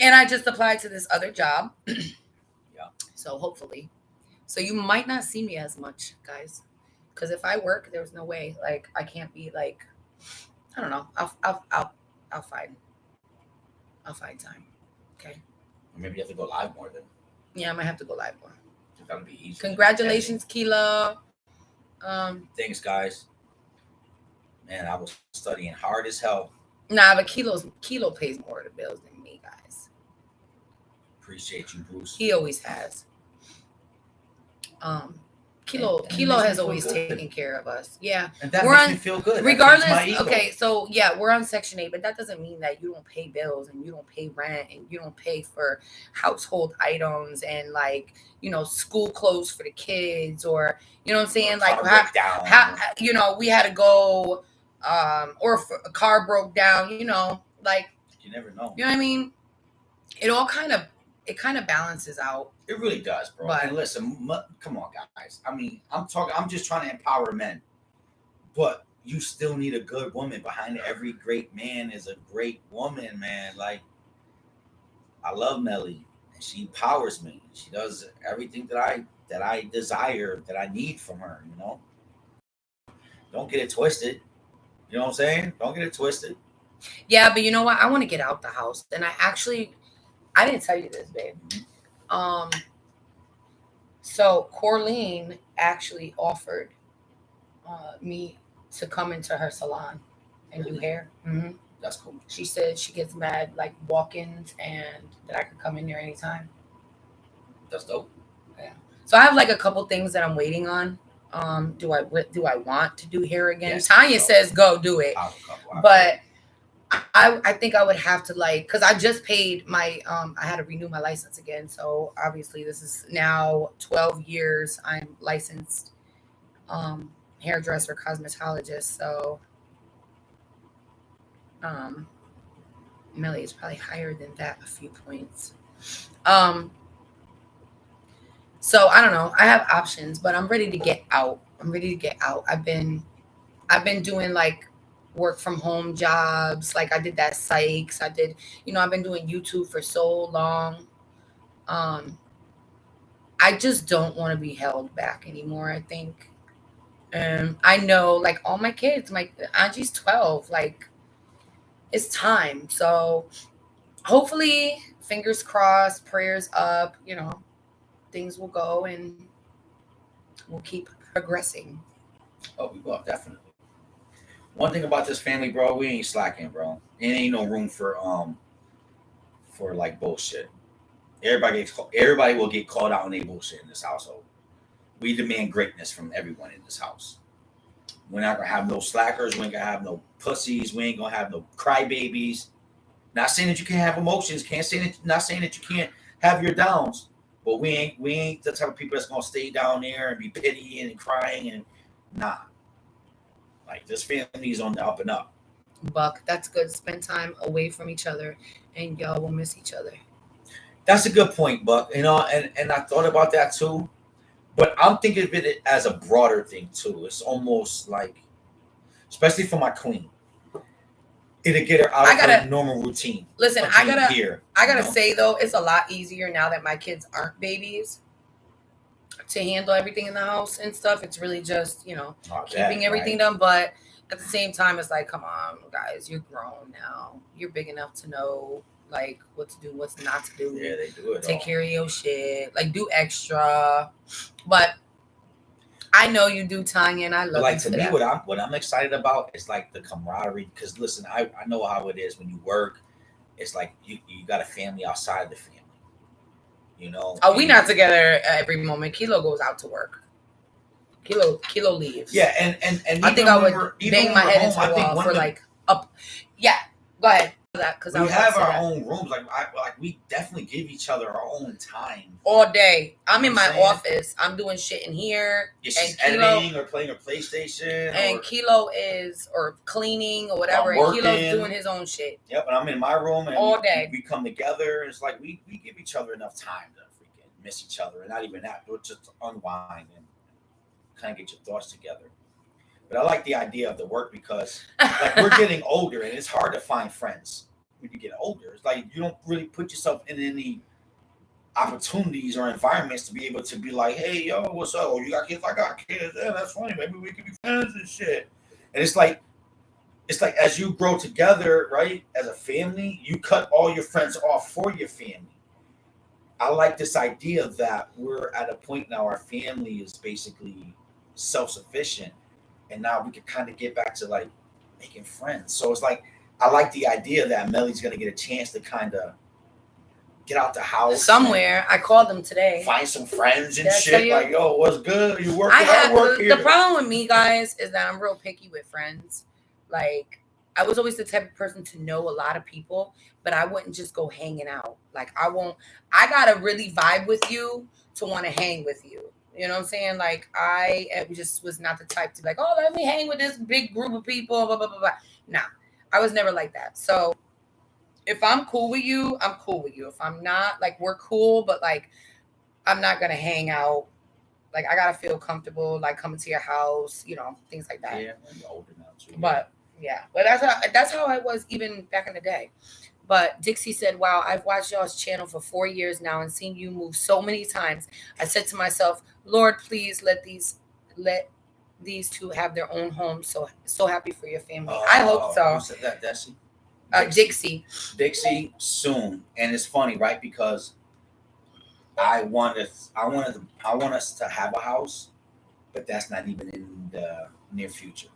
And I just applied to this other job. Yeah. So hopefully. So you might not see me as much, guys. Because if I work, there's no way. Like, I can't be like, I don't know. I'll find time. Okay. Or maybe you have to go live more then. Yeah, I might have to go live more. That'll be easy. Congratulations, Kilo. Thanks, guys. Man, I was studying hard as hell. Nah, but Kilo pays more of the bills than me, guys. Appreciate you, Bruce. He always has. Kilo And it makes me has feel always good. taken care of us. Yeah. And that We're makes on- me feel good. That Regardless, feeds my ego. okay, so yeah, we're on Section 8, but that doesn't mean that you don't pay bills and you don't pay rent and you don't pay for household items and, like, you know, school clothes for the kids, or, you know what I'm saying? Like, Car breakdown. how you know, we had to go, or if a car broke down, you know, like, You never know. you know what I mean? It all kind of balances out. It really does, bro. But- And listen, come on, guys. I mean, I'm just trying to empower men. But you still need a good woman. Behind every great man is a great woman, man. Like, I love Melly, and she empowers me. She does everything that I desire, that I need from her, you know? Don't get it twisted. You know what I'm saying? Don't get it twisted. Yeah, but you know what? I want to get out the house. And I didn't tell you this, babe. So Corleen actually offered me to come into her salon and do hair. Mm-hmm. That's cool. She said she gets mad, like, walk-ins, and that I could come in there anytime. That's dope. So I have like a couple things that I'm waiting on. Do I want to do hair again? Yes, Tanya so. says go do it. But I think I would have to, like, because I just paid my I had to renew my license again. So obviously this is now 12 years I'm licensed hairdresser, cosmetologist. So Melly is probably higher than that a few points. So I don't know. I have options, but I'm ready to get out. I've been doing, like, work from home jobs. Like, I did that Sykes. I've been doing YouTube for so long. I just don't want to be held back anymore, I think. I know, like, all my kids, my Angie's 12, like, it's time. So hopefully, fingers crossed, prayers up, you know, things will go and we'll keep progressing. Oh, we will, definitely. One thing about this family, bro, we ain't slacking, bro. It ain't no room for like bullshit. Everybody will get called out on their bullshit in this household. We demand greatness from everyone in this house. We're not gonna have no slackers. We ain't gonna have no pussies. We ain't gonna have no crybabies. Not saying that you can't have emotions. Not saying that you can't have your downs. But we ain't the type of people that's gonna stay down there and be pitying and crying and nah. Like, this family is on the up and up. Buck, that's good. Spend time away from each other, and y'all will miss each other. That's a good point, Buck. You know, and I thought about that too. But I'm thinking of it as a broader thing too. It's almost like, especially for my queen, it'll get her out of her normal routine. Listen, of I being here, gotta you know? say though, it's a lot easier now that my kids aren't babies. to handle everything in the house and stuff. It's really just, Oh, keeping that, everything right? done. But at the same time, it's like, come on, guys, you're grown now. You're big enough to know like what to do, what's not to do. Yeah, they do it Take all. care of your shit. Like do extra. But I know you do, Tanya, and I But love like you to for me, that. what I'm excited about is like the camaraderie. Because listen, I know how it is when you work. It's like you got a family outside of the family, you know. Oh, we And not together every moment. Kilo goes out to work. Kilo leaves. yeah, and I think even I when would we're even bang when my we're head home, into I the think wall one for of the like up. Yeah, go ahead. Because I we was about to have say our that. own rooms. Like we definitely give each other our own time. All day. I'm You in know what my I'm saying? office. I'm doing shit in here. Yeah, And she's editing or playing her PlayStation, or Kilo is or cleaning or whatever. I'm And Kilo's working. doing his own shit Yep, and I'm in my room, and all day. we come together. And it's like we give each other enough time to freaking miss each other, and not even that, but just unwind and kind of get your thoughts together. But I like the idea of the work because like we're getting older, and it's hard to find friends when you get older. It's like you don't really put yourself in any opportunities or environments to be able to be like, hey, yo, what's up? Oh, you got kids? I got kids. Yeah, that's funny. Maybe we could be friends and shit. And it's like as you grow together, right, as a family, you cut all your friends off for your family. I like this idea that we're at a point now, our family is basically self sufficient, and now we can kind of get back to like making friends. So it's like, I like the idea that Melly's going to get a chance to kind of get out the house somewhere. I called them today. and find some friends and Did I tell shit. you? Like, yo, what's good? You working? I have work the here. problem with me, guys, is that I'm real picky with friends. Like, I was always the type of person to know a lot of people, but I wouldn't just go hanging out. Like, I gotta really vibe with you to want to hang with you. You know what I'm saying? Like, I just was not the type to be like, oh, let me hang with this big group of people, blah, blah, blah, blah. Nah, I was never like that. So if I'm cool with you, I'm cool with you. If I'm not, like, we're cool, but like, I'm not gonna hang out. Like, I gotta feel comfortable, like coming to your house, things like that. Yeah, when you're older now too. But yeah, but that's how I was even back in the day. But Dixie said, "Wow, I've watched y'all's channel for 4 years now and seen you move so many times. I said to myself, Lord, please let these two have their own home. So happy for your family. I hope so." Who said that, Desi? Dixie. Dixie soon, and it's funny, right? Because I want us to have a house, but that's not even in the near future.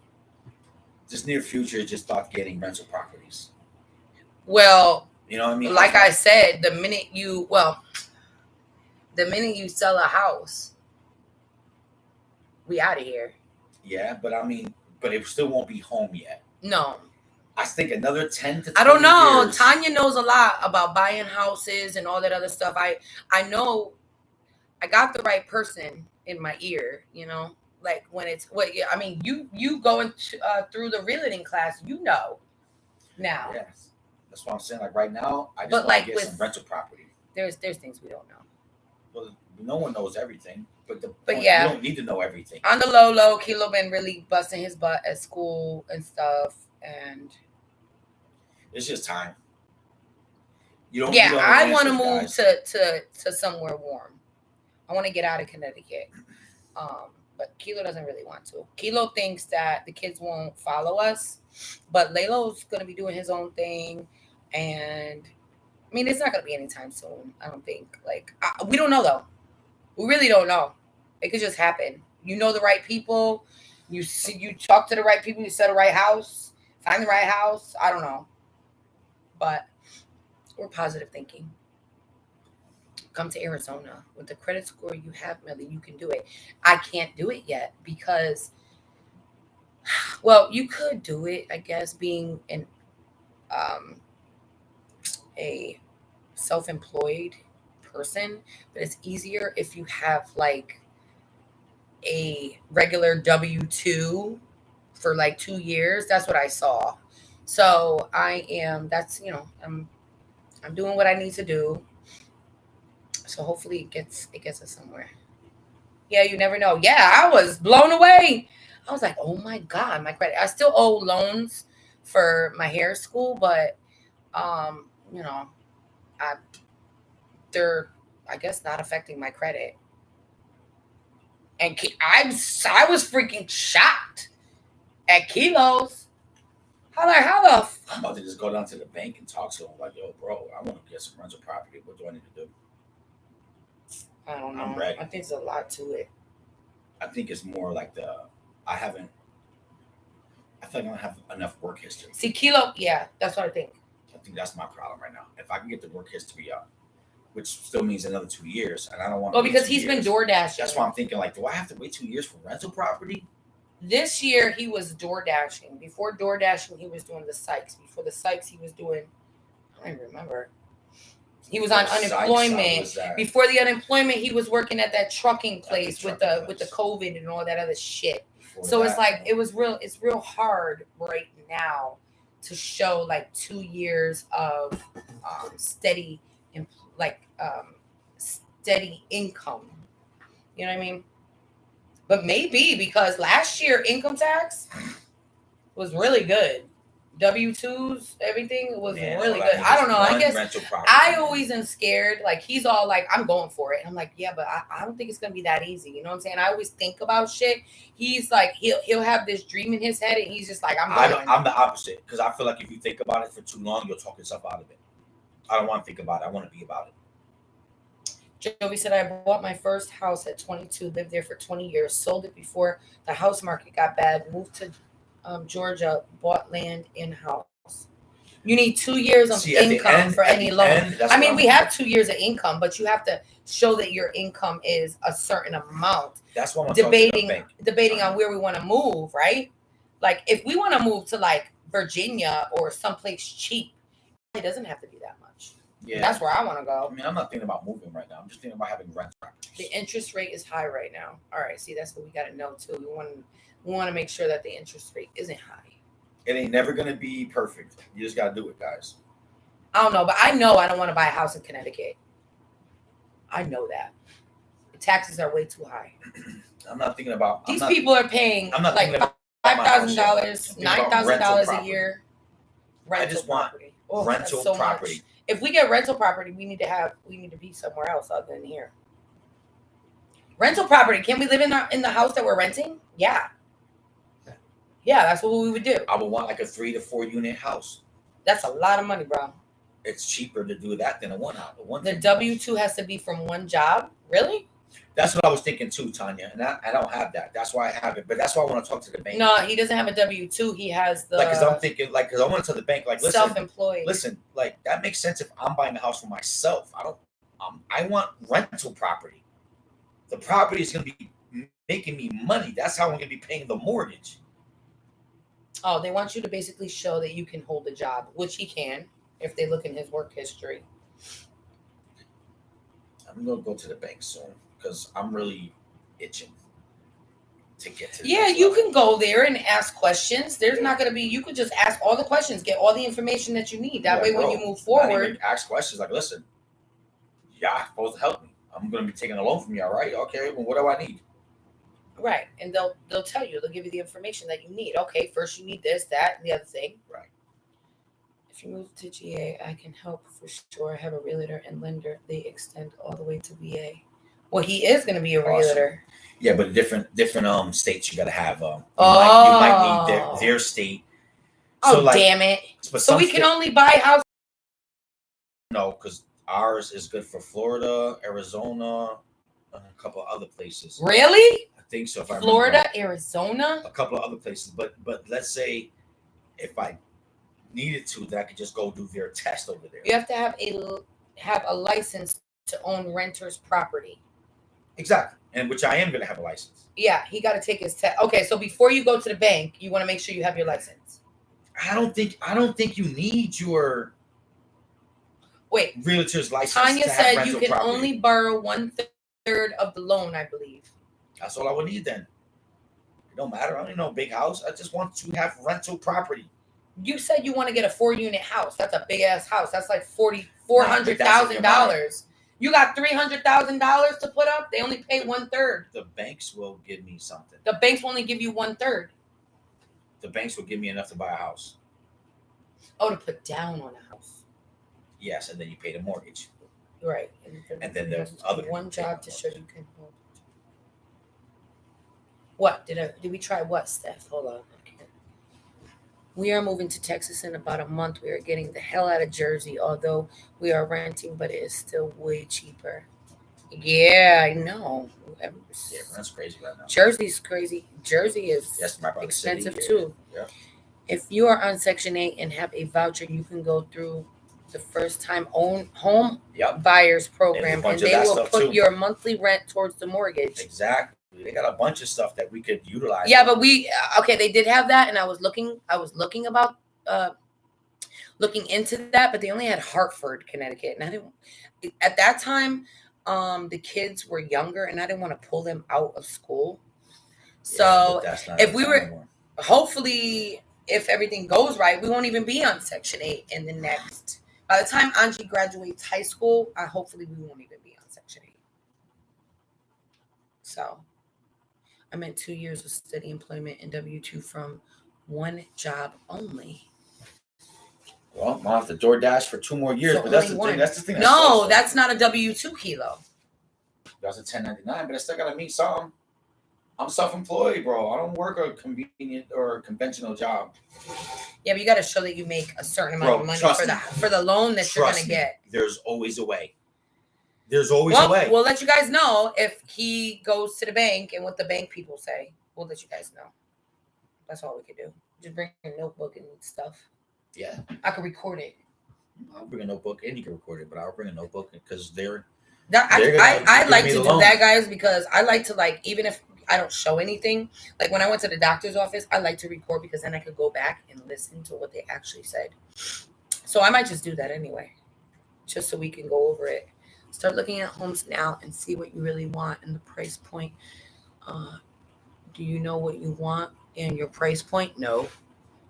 This near future is just about getting rental properties. Well, You know what I mean? like I said, the minute you sell a house, we out of here. Yeah, but it still won't be home yet. No. I think another 10 to 20 I don't know. years. Tanya knows a lot about buying houses and all that other stuff. I know I got the right person in my ear, like when it's I mean, you going through the realting class, now. Yes. That's what I'm saying. Like right now, I just But want like to get some rental property. There's things we don't know. Well, no one knows everything, but yeah, you don't need to know everything. On the low, Kilo been really busting his butt at school and stuff, and it's just time. You don't. Yeah, I want to move to somewhere warm. I want to get out of Connecticut. But Kilo doesn't really want to. Kilo thinks that the kids won't follow us, but Lalo's going to be doing his own thing, and I mean, it's not going to be anytime soon. I don't think. Like, we don't know though. We really don't know. It could just happen. You know the right people. You talk to the right people. You set the right house. Find the right house. I don't know, but we're positive thinking. Come to Arizona with the credit score you have, Melly. You can do it. I can't do it yet because, well, you could do it, I guess, being a self-employed person, but it's easier if you have like a regular W-2 for like 2 years. That's what I saw. So I'm doing what I need to do. So hopefully it gets us somewhere. Yeah, you never know. Yeah, I was blown away. I was like, oh my God, my credit. I still owe loans for my hair school, but they're, I guess, not affecting my credit. And I was freaking shocked at kilos. How the I'm about to just go down to the bank and talk to him like, yo, bro, I want to get some rental property. What do I need to do? I don't know. I'm ready. I think there's a lot to it. I think it's more like I feel like I don't have enough work history. See, kilo, yeah, that's what I think. I think that's my problem right now. If I can get the work history up, which still means another 2 years, and I don't want. Well, because he's been door dashing. That's why I'm thinking, like, do I have to wait 2 years for rental property? This year he was door dashing. Before door dashing, he was doing the Sykes. Before the Sykes, he was doing. I don't even remember. He was on unemployment. Before the unemployment, he was working at that trucking place with the COVID and all that other shit. So it's like it's real hard right now to show like 2 years of steady income. You know what I mean? But maybe because last year income tax was really good. W-2s, everything was really good. I don't know. I guess I always am scared. Like he's all like, I'm going for it. And I'm like, yeah, but I don't think it's gonna be that easy. You know what I'm saying? I always think about shit. He's like, he'll have this dream in his head, and he's just like, I'm the opposite, because I feel like if you think about it for too long, you'll talk yourself out of it. I don't want to think about it. I want to be about it. Joey said, I bought my first house at 22, lived there for 20 years, sold it before the house market got bad, moved to Georgia, bought land in-house. You need 2 years of income for any loan. I mean, we have 2 years of income, but you have to show that your income is a certain amount. That's what I'm debating on where we want to move, right? Like if we want to move to like Virginia or someplace cheap, it doesn't have to be that much. Yeah, that's where I want to go. I mean, I'm not thinking about moving right now. I'm just thinking about having rent properties. The interest rate is high right now. All right, see, that's what we got to know too. We want to make sure that the interest rate isn't high. It ain't never gonna be perfect. You just gotta do it, guys. I don't know, but I know I don't want to buy a house in Connecticut. I know that the taxes are way too high. I'm not thinking about these people are paying. I'm not like $5,000, $9,000 a year. I just want rental property. If we get rental property, we need to be somewhere else other than here. Rental property. Can we live in the house that we're renting? Yeah. Yeah, that's what we would do. I would want like a 3 to 4 unit house. That's a lot of money, bro. It's cheaper to do that than a one house. The W-2 has to be from one job? Really? That's what I was thinking too, Tanya. And I don't have that. That's why I have it. But that's why I want to talk to the bank. No, he doesn't have a W-2. He has the... Because I'm thinking, because I want to tell the bank, like, listen. Self-employed. Listen, like, that makes sense if I'm buying a house for myself. I want rental property. The property is going to be making me money. That's how I'm going to be paying the mortgage. Oh, they want you to basically show that you can hold a job, which he can if they look in his work history. I'm going to go to the bank soon because I'm really itching to get to Yeah, you can go there and ask questions. There's not going to be, you could just ask all the questions, get all the information that you need. That way, when you move forward, ask questions like, listen, y'all supposed to help me. I'm going to be taking a loan from y'all, right? Okay, well, what do I need? Right, and they'll tell you, they'll give you the information that you need. Okay, first you need this, that, and the other thing. Right. If you move to GA, I can help for sure. I have a realtor and lender. They extend all the way to VA. Well, he is going to be a realtor. Yeah, but different states you got to have. You might need their state. So damn it! So we can only buy houses. No, because ours is good for Florida, Arizona, and a couple of other places. Really? I think so. If Florida, I Arizona, a couple of other places. But let's say if I needed to, that I could just go do their test over there. You have to have a license to own renter's property. Exactly, and which I am going to have a license. Yeah, he got to take his test. Okay, so before you go to the bank, you want to make sure you have your license. I don't think you need your realtor's license. Tanya said you can only borrow 1/3 of the loan, I believe. That's all I would need then. It don't matter. I don't need no big house. I just want to have rental property. You said you want to get a 4-unit house. That's a big ass house. That's like $400,000. You got $300,000 to put up. They only pay 1/3. The banks will give me something. The banks will only give you 1/3. The banks will give me enough to buy a house. Oh, to put down on a house. Yes, and then you pay the mortgage. Right. And then the other one job to show you can hold. What did we try? What, Steph? Hold on. We are moving to Texas in about a month. We are getting the hell out of Jersey, although we are renting, but it is still way cheaper. Yeah, I know. Yeah, that's crazy right now. Jersey's crazy. Jersey is That's my brother's expensive city, too. Yeah. If you are on Section 8 and have a voucher, you can go through the first time own home Yep. buyers There's a program, bunch and of they that will stuff, put too. your monthly rent towards the mortgage. Exactly. They got a bunch of stuff that we could utilize. Yeah, but okay, they did have that, and I was looking about looking into that, but they only had Hartford, Connecticut, and I didn't. At that time, the kids were younger, and I didn't want to pull them out of school. So that's not if we were, anymore. hopefully, if everything goes right, we won't even be on Section 8 in the next. By the time Angie graduates high school, hopefully we won't even be on Section 8. So I meant 2 years of steady employment in W-2 from one job only. Well, I'll have to DoorDash for 2 more years, So but that's the only thing. one. That's the thing. No, that's not a W-2 kilo. That's a 1099, but I still gotta meet some. I'm self-employed, bro. I don't work a convenient or conventional job. Yeah, but you got to show that you make a certain amount of money for the loan that you're gonna get. There's always a way. There's always a way. We'll let you guys know if he goes to the bank and what the bank people say. We'll let you guys know. That's all we could do. Just bring a notebook and stuff. Yeah. I could record it. I'll bring a notebook and you can record it, but I'll bring a notebook because I like to do that, guys, because I like to, even if I don't show anything, like when I went to the doctor's office, I like to record because then I could go back and listen to what they actually said. So I might just do that anyway, just so we can go over it. Start looking at homes now and see what you really want and the price point. Do you know what you want and your price point? No,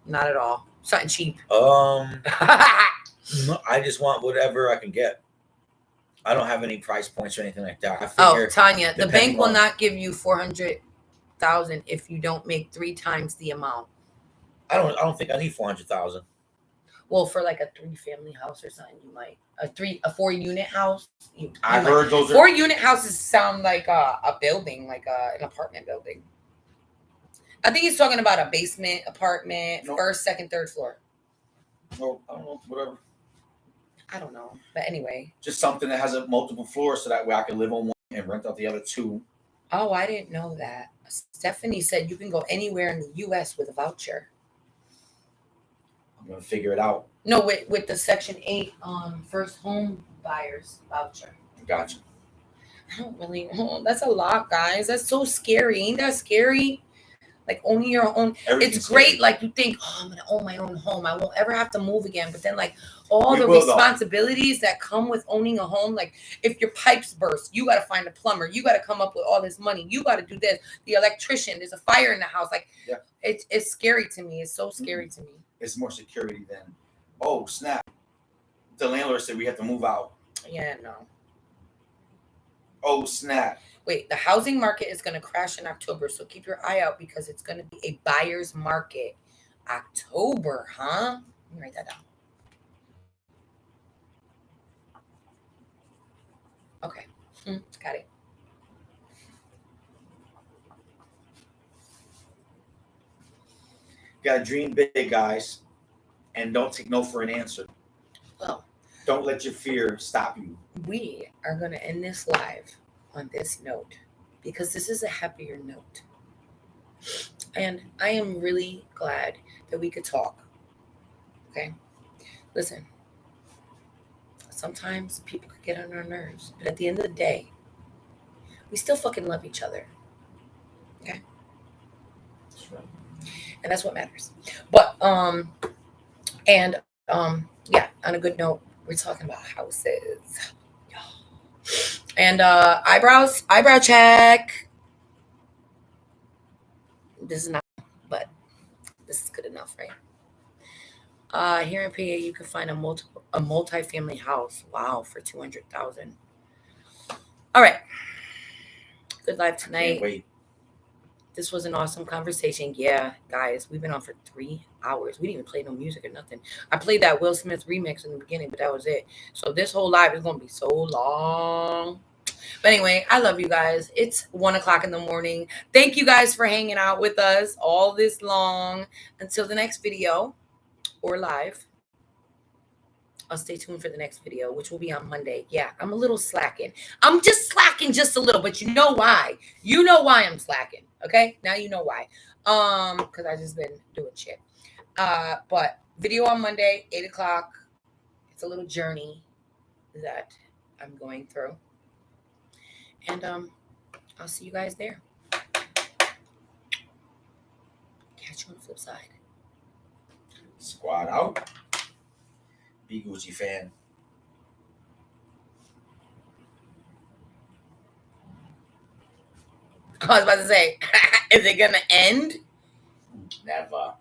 not at all. Something cheap. No, I just want whatever I can get. I don't have any price points or anything like that. Tanya, the bank will not give you $400,000 if you don't make 3 times the amount. I don't think I need 400,000. Well, for like a 3-family house or something, you might a 4-unit house. I heard those 4-unit houses sound like a building, like an apartment building. I think he's talking about a basement apartment, first, second, third floor. No, I don't know, whatever. I don't know, but anyway, just something that has multiple floors, so that way I can live on one and rent out the other 2. Oh, I didn't know that. Stephanie said you can go anywhere in the U.S. with a voucher. I'm gonna figure it out. No, with the Section 8 first home buyers voucher. Gotcha. I don't really. That's a lot, guys. That's so scary. Ain't that scary? Like owning your own. It's great. Scary. Like you think, I'm gonna own my own home. I won't ever have to move again. But then, like all the responsibilities that come with owning a home, like if your pipes burst, you got to find a plumber. You got to come up with all this money. You got to do this. The electrician. There's a fire in the house. Like it's scary to me. It's so scary to me. It's more security than, oh snap, the landlord said we have to move out. Yeah, no. Oh snap. Wait, the housing market is going to crash in October, so keep your eye out because it's going to be a buyer's market. October, huh? Let me write that down. Okay, got it. You gotta dream big, guys, and don't take no for an answer. Well, don't let your fear stop you. We are going to end this live on this note because this is a happier note. And I am really glad that we could talk. Okay? Listen, sometimes people could get on our nerves, but at the end of the day, we still fucking love each other. Okay? That's right. And that's what matters. But yeah, on a good note, we're talking about houses. And eyebrow check. This is not, but this is good enough, right? Here in PA, you can find a multi-family house. Wow, for $200,000. All right. Good live tonight. Can't wait. This was an awesome conversation. Yeah, guys, we've been on for 3 hours. We didn't even play no music or nothing. I played that Will Smith remix in the beginning, but that was it. So this whole live is going to be so long. But anyway, I love you guys. It's 1:00 in the morning. Thank you guys for hanging out with us all this long. Until the next video or live. I'll stay tuned for the next video, which will be on Monday. Yeah, I'm a little slacking. I'm just slacking just a little, but you know why. You know why I'm slacking. Okay? Now you know why. Because I just been doing shit. But video on Monday, 8:00. It's a little journey that I'm going through. And I'll see you guys there. Catch you on the flip side. Squad out. Be Gucci fan. I was about to say, is it gonna end? Never.